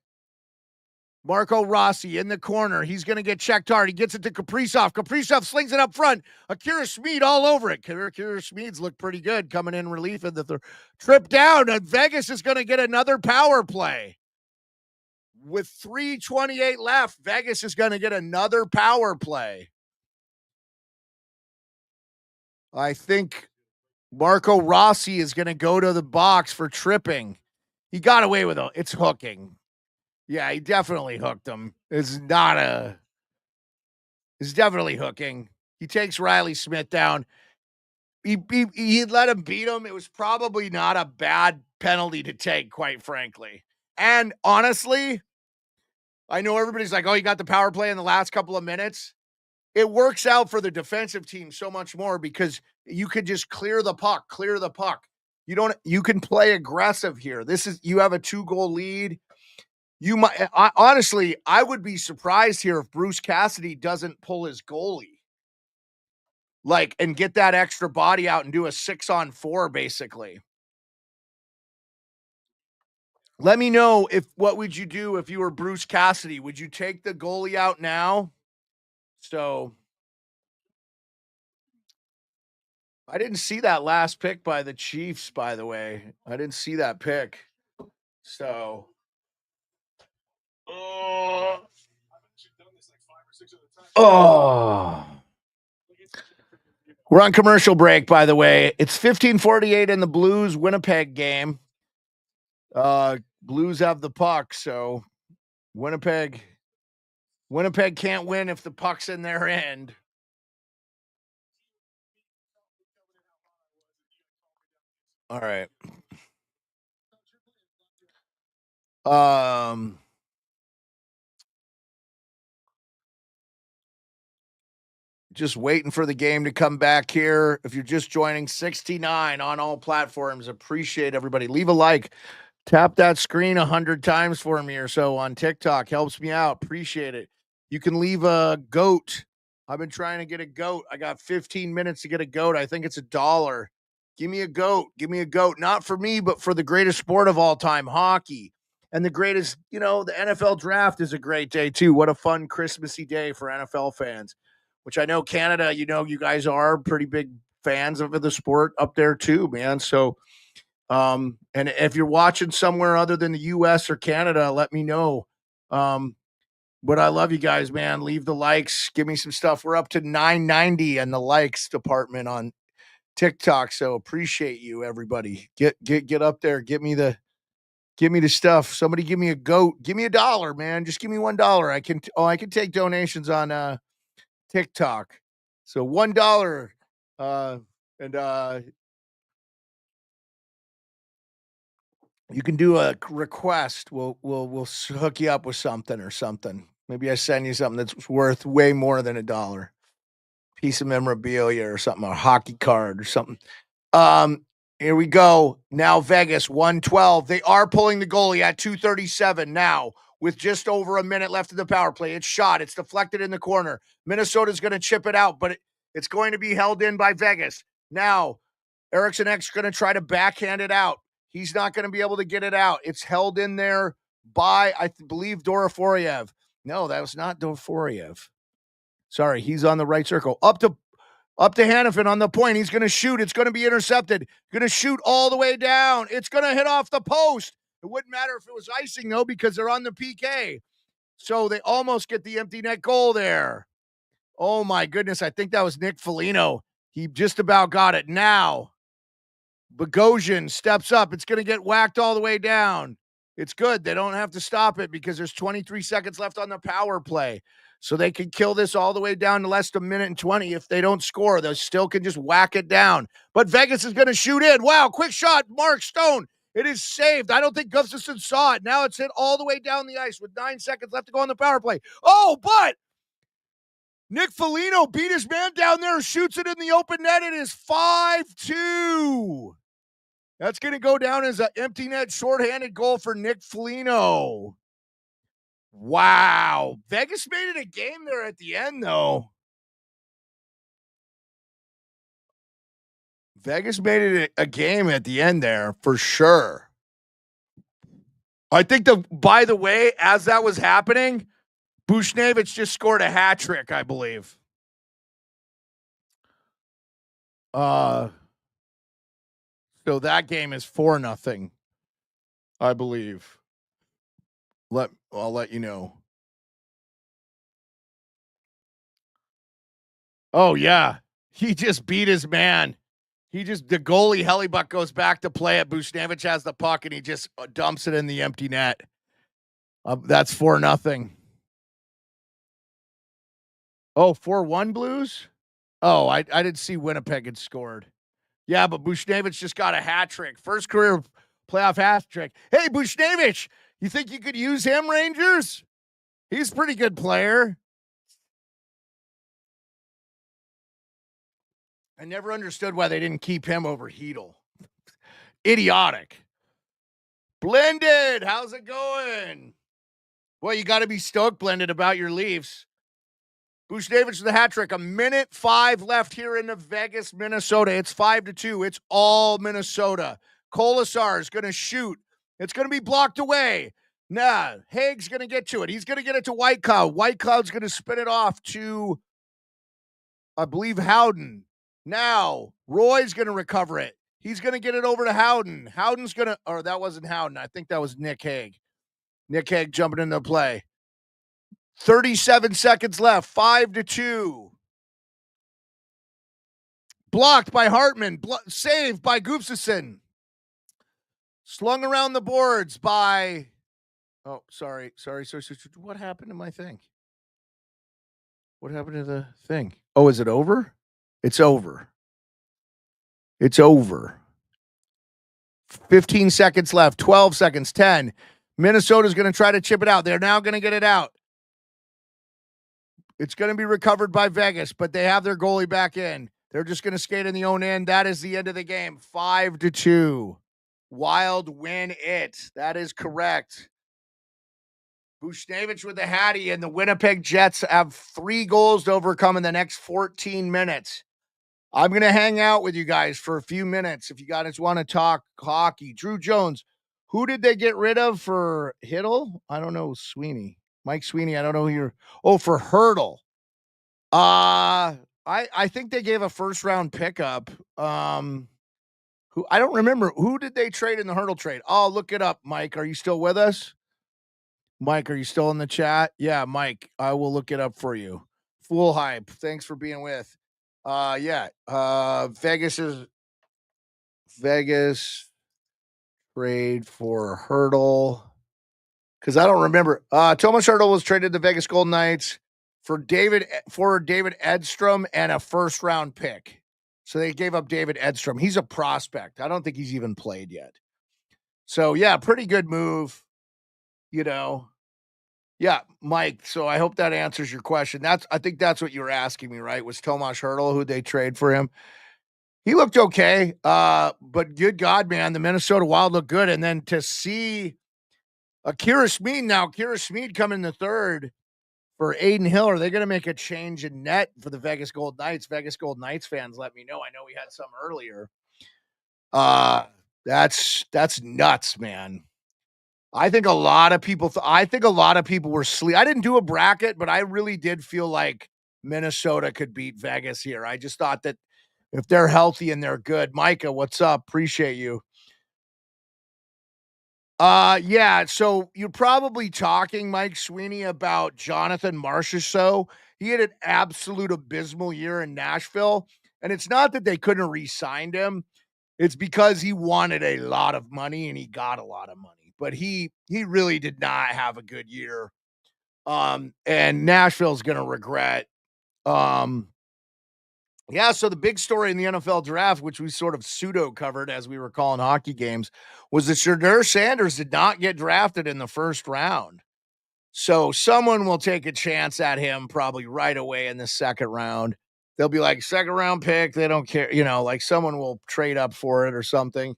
Marco Rossi in the corner. He's going to get checked hard. He gets it to Kaprizov. Kaprizov slings it up front. Akira Schmid all over it. Akira Schmid's looked pretty good coming in relief in the trip down. And Vegas is going to get another power play. With 3:28 left, Vegas is going to get another power play. I think Marco Rossi is going to go to the box for tripping. He got away with it. It's hooking. Yeah, he definitely hooked him. It's definitely hooking. He takes Riley Smith down. He let him beat him. It was probably not a bad penalty to take, quite frankly. And honestly, I know everybody's like, oh, you got the power play in the last couple of minutes. It works out for the defensive team so much more because you could just clear the puck. You can play aggressive here. You have a 2-goal lead. Honestly, I would be surprised here if Bruce Cassidy doesn't pull his goalie. And get that extra body out and do a 6-on-4 basically. Let me know what would you do if you were Bruce Cassidy? Would you take the goalie out now? So I didn't see that last pick by the Chiefs, by the way. I didn't see that pick. So Oh. We're on commercial break, by the way. It's 15:48 in the Blues Winnipeg game. Blues have the puck, so Winnipeg can't win if the puck's in their end. All right. Just waiting for the game to come back here. If you're just joining, 69 on all platforms. Appreciate everybody. Leave a like. Tap that screen 100 times for me or so on TikTok. Helps me out. Appreciate it. You can leave a goat. I've been trying to get a goat. I got 15 minutes to get a goat. I think it's $1. Give me a goat. Give me a goat. Not for me, but for the greatest sport of all time, hockey. And the greatest, the NFL draft is a great day too. What a fun Christmassy day for NFL fans, which I know Canada, you guys are pretty big fans of the sport up there too, man. So, and if you're watching somewhere other than the US or Canada, let me know. But I love you guys, man. Leave the likes. Give me some stuff. We're up to 990 in the likes department on TikTok. So appreciate you, everybody. Get up there. Give me the stuff. Somebody give me a goat. Give me $1, man. Just give me $1. I can take donations on TikTok. So $1. And you can do a request. We'll hook you up with something or something. Maybe I send you something that's worth way more than $1. Piece of memorabilia or something, a hockey card or something. Here we go. Now Vegas 112. They are pulling the goalie at 237 now with just over a minute left in the power play. It's shot. It's deflected in the corner. Minnesota's going to chip it out, but it's going to be held in by Vegas. Now, Eriksson Ek's going to try to backhand it out. He's not going to be able to get it out. It's held in there by, I believe, Doroforiev. No, that was not Doroforiev. Sorry, he's on the right circle. Up to Hannafin on the point. He's going to shoot. It's going to be intercepted. Going to shoot all the way down. It's going to hit off the post. It wouldn't matter if it was icing, though, because they're on the PK. So they almost get the empty net goal there. Oh, my goodness. I think that was Nick Foligno. He just about got it. Now, Bogosian steps up. It's going to get whacked all the way down. It's good. They don't have to stop it because there's 23 seconds left on the power play. So they can kill this all the way down to less than a minute and 20. If they don't score, they still can just whack it down. But Vegas is going to shoot in. Wow, quick shot. Mark Stone. It is saved. I don't think Gustafsson saw it. Now it's hit all the way down the ice with 9 seconds left to go on the power play. Oh, but Nick Foligno beat his man down there, shoots it in the open net. It is 5-2. That's going to go down as an empty net shorthanded goal for Nick Foligno. Wow. Vegas made it a game there at the end, though. Vegas made it a game at the end there for sure. I think by the way, as that was happening, Buchnevich just scored a hat trick, I believe. So that game is 4-0, I believe. I'll let you know. Oh yeah, he just beat his man. The goalie Hellebuck goes back to play it. Buchnevich has the puck and he just dumps it in the empty net. That's 4-0. Oh, 4-1 Blues? Oh, I didn't see Winnipeg had scored. Yeah, but Buchnevich just got a hat trick. First career playoff hat trick. Hey, Buchnevich, you think you could use him, Rangers? He's a pretty good player. I never understood why they didn't keep him over Hedel. Idiotic. Blended, how's it going? Well, you got to be stoked, Blended, about your Leafs. Buchnevich with the hat trick. 1:05 left here in the Vegas, Minnesota. It's 5-2. It's all Minnesota. Kolasar is going to shoot. It's going to be blocked away. Nah, Haig's going to get to it. He's going to get it to White Cloud. White Cloud's going to spin it off to, I believe, Howden. Now, Roy's going to recover it. He's going to get it over to Howden. Howden's going to, or that wasn't Howden. I think that was Nick Haig. Nick Hague jumping into the play. 37 seconds left. 5-2. Blocked by Hartman. Saved by Gustafsson. Slung around the boards by... Oh, sorry. What happened to my thing? What happened to the thing? Oh, is it over? It's over. It's over. 15 seconds left. 12 seconds. 10. Minnesota's going to try to chip it out. They're now going to get it out. It's going to be recovered by Vegas, but they have their goalie back in. They're just going to skate in the own end. That is the end of the game. 5-2. Wild win it. That is correct. Bushnevich with the Hattie, and the Winnipeg Jets have 3 goals to overcome in the next 14 minutes. I'm going to hang out with you guys for a few minutes if you guys want to talk hockey. Drew Jones, who did they get rid of for Hiddle? I don't know. Sweeney. Mike Sweeney, I don't know who you're... Oh, for Hurdle. I think they gave a first-round pickup. Who I don't remember. Who did they trade in the Hurdle trade? Oh, look it up, Mike. Are you still with us? Mike, are you still in the chat? Yeah, Mike, I will look it up for you. Full hype. Thanks for being with. Vegas trade for Hurdle. Because I don't remember. Thomas Hurdle was traded to Vegas Golden Knights for David Edstrom and a first-round pick. So they gave up David Edstrom. He's a prospect. I don't think he's even played yet. So, yeah, pretty good move, you know. Yeah, Mike, so I hope that answers your question. I think that's what you were asking me, right? Was Tomas Hurdle who they trade for him? He looked okay, but good God, man, the Minnesota Wild looked good. And then to see Akira Schmid coming in the third for Aiden Hill, are they going to make a change in net for the Vegas Golden Knights? Vegas Golden Knights fans, let me know. I know we had some earlier. That's nuts, man. I think a lot of people were sleep. I didn't do a bracket, but I really did feel like Minnesota could beat Vegas here. I just thought that if they're healthy and they're good. Micah, what's up? Appreciate you. Yeah, so you're probably talking, Mike Sweeney, about Jonathan Marchessault. He had an absolute abysmal year in Nashville, and it's not that they couldn't re-sign him. It's because he wanted a lot of money and he got a lot of money. But he really did not have a good year. And Nashville's going to regret. Yeah, so the big story in the NFL draft, which we sort of pseudo covered as we were calling hockey games, was that Shedeur Sanders did not get drafted in the first round. So someone will take a chance at him probably right away in the second round. They'll be like, second round pick. They don't care. You know, like someone will trade up for it or something,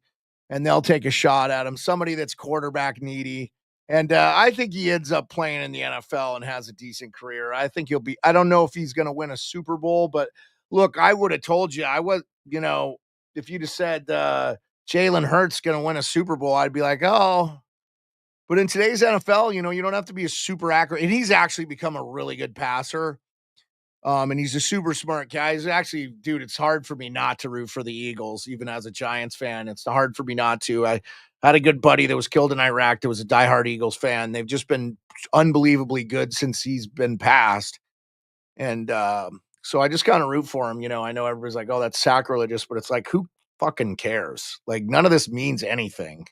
and they'll take a shot at him. Somebody that's quarterback needy. And I think he ends up playing in the NFL and has a decent career. I think I don't know if he's going to win a Super Bowl, but look, I would have told you, if you'd have said Jalen Hurts going to win a Super Bowl, I'd be like, oh. But in today's NFL, you don't have to be a super accurate. And he's actually become a really good passer. And he's a super smart guy. He's actually, dude, it's hard for me not to root for the Eagles, even as a Giants fan. It's hard for me not to. I had a good buddy that was killed in Iraq that was a diehard Eagles fan. They've just been unbelievably good since he's been passed. And so I just kind of root for him. I know everybody's like, oh, that's sacrilegious, but it's like, who fucking cares? Like, none of this means anything.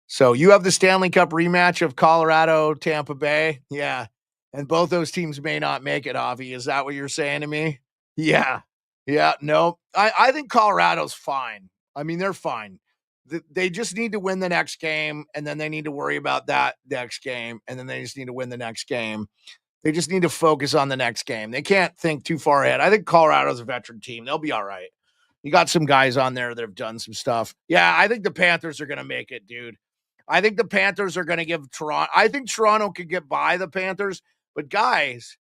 So you have the Stanley Cup rematch of Colorado, Tampa Bay. Yeah. And both those teams may not make it, Avi. Is that what you're saying to me? Yeah. Yeah. No, I think Colorado's fine. I mean, they're fine. They just need to win the next game, and then they need to worry about that next game, and then they just need to win the next game. They just need to focus on the next game. They can't think too far ahead. I think Colorado's a veteran team. They'll be all right. You got some guys on there that have done some stuff. Yeah, I think the Panthers are going to make it, dude. I think the Panthers are going to give Toronto. I think Toronto could get by the Panthers. But guys,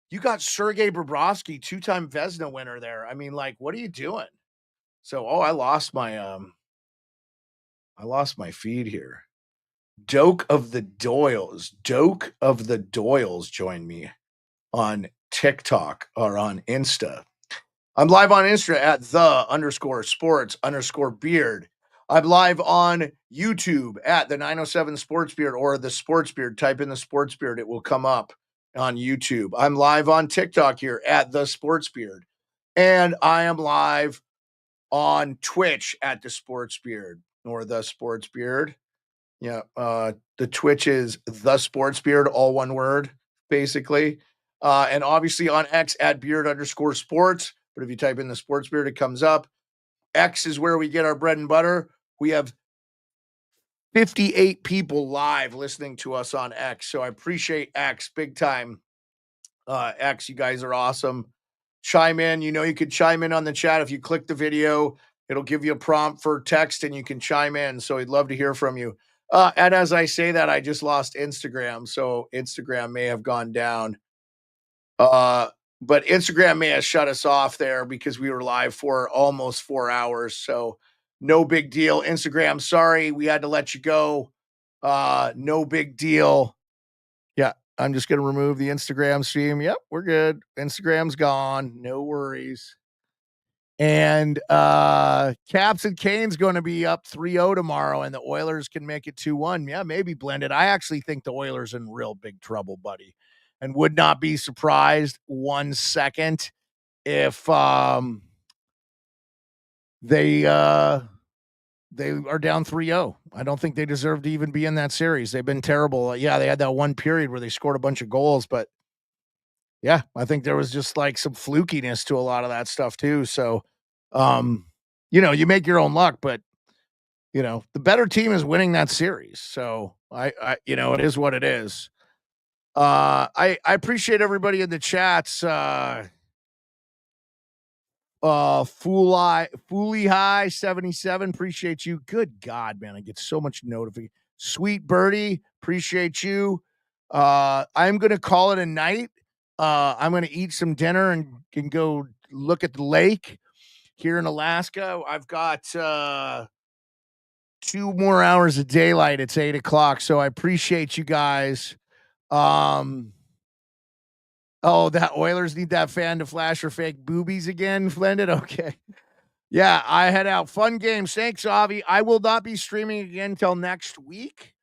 you got Sergei Bobrovsky, 2-time Vezina winner there. I mean, like, what are you doing? So, I lost my feed here. Doke of the Doyles joined me on TikTok or on Insta. I'm live on Insta at _sports_beard. I'm live on YouTube at the 907 Sports Beard or the Sports Beard. Type in the Sports Beard, it will come up on YouTube. I'm live on TikTok here at the Sports Beard. And I am live on Twitch at the Sports Beard or the Sports Beard. Yeah, the Twitch is the Sports Beard, all one word, basically. And obviously on X at beard_sports. But if you type in the Sports Beard, it comes up. X is where we get our bread and butter. We have 58 people live listening to us on X. So I appreciate X big time. X, you guys are awesome. Chime in. You know, you could chime in on the chat. If you click the video, it'll give you a prompt for text and you can chime in. So we'd love to hear from you. And as I say that, I just lost Instagram. So Instagram may have gone down. But Instagram may have shut us off there because we were live for almost 4 hours. So no big deal. Instagram, sorry, we had to let you go. No big deal. Yeah, I'm just going to remove the Instagram stream. Yep, we're good. Instagram's gone. No worries. And Caps and Canes going to be up 3-0 tomorrow, and the Oilers can make it 2-1. Yeah, maybe blended. I actually think the Oilers in real big trouble, buddy. And would not be surprised 1 second if they are down 3-0. I don't think they deserve to even be in that series. They've been terrible. Yeah, they had that one period where they scored a bunch of goals, but yeah, I think there was just like some flukiness to a lot of that stuff too. So, you know, you make your own luck, but you know, the better team is winning that series. So I you know, it is what it is. I appreciate everybody in the chats. Fooly High 77, appreciate you. Good God, man, I get so much notification. Sweet Birdie, appreciate you. I'm gonna call it a night. I'm gonna eat some dinner and can go look at the lake here in Alaska. I've got 2 more hours of daylight. It's 8 o'clock, so I appreciate you guys. Oh, that Oilers need that fan to flash her fake boobies again, Splendid. Okay. Yeah, I head out. Fun games. Thanks, Avi. I will not be streaming again until next week.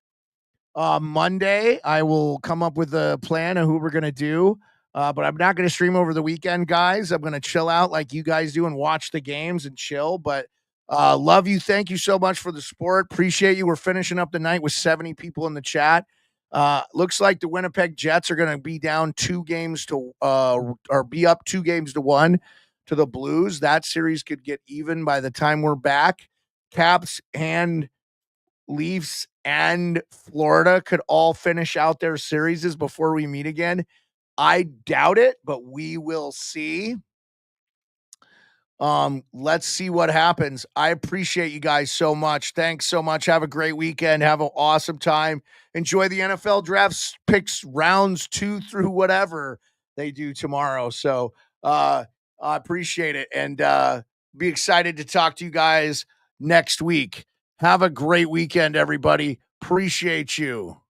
Monday, I will come up with a plan of who we're going to do. But I'm not going to stream over the weekend, guys. I'm going to chill out like you guys do and watch the games and chill. But love you. Thank you so much for the support. Appreciate you. We're finishing up the night with 70 people in the chat. Looks like the Winnipeg Jets are going to be down 2 games to or be up 2 games to 1 to the Blues. That series could get even by the time we're back. Caps and Leafs and Florida could all finish out their series before we meet again. I doubt it, but we will see. Let's see what happens. I appreciate you guys so much. Thanks so much. Have a great weekend. Have an awesome time. Enjoy the NFL draft picks rounds 2 through whatever they do tomorrow. So I appreciate it and be excited to talk to you guys next week. Have a great weekend, everybody. Appreciate you.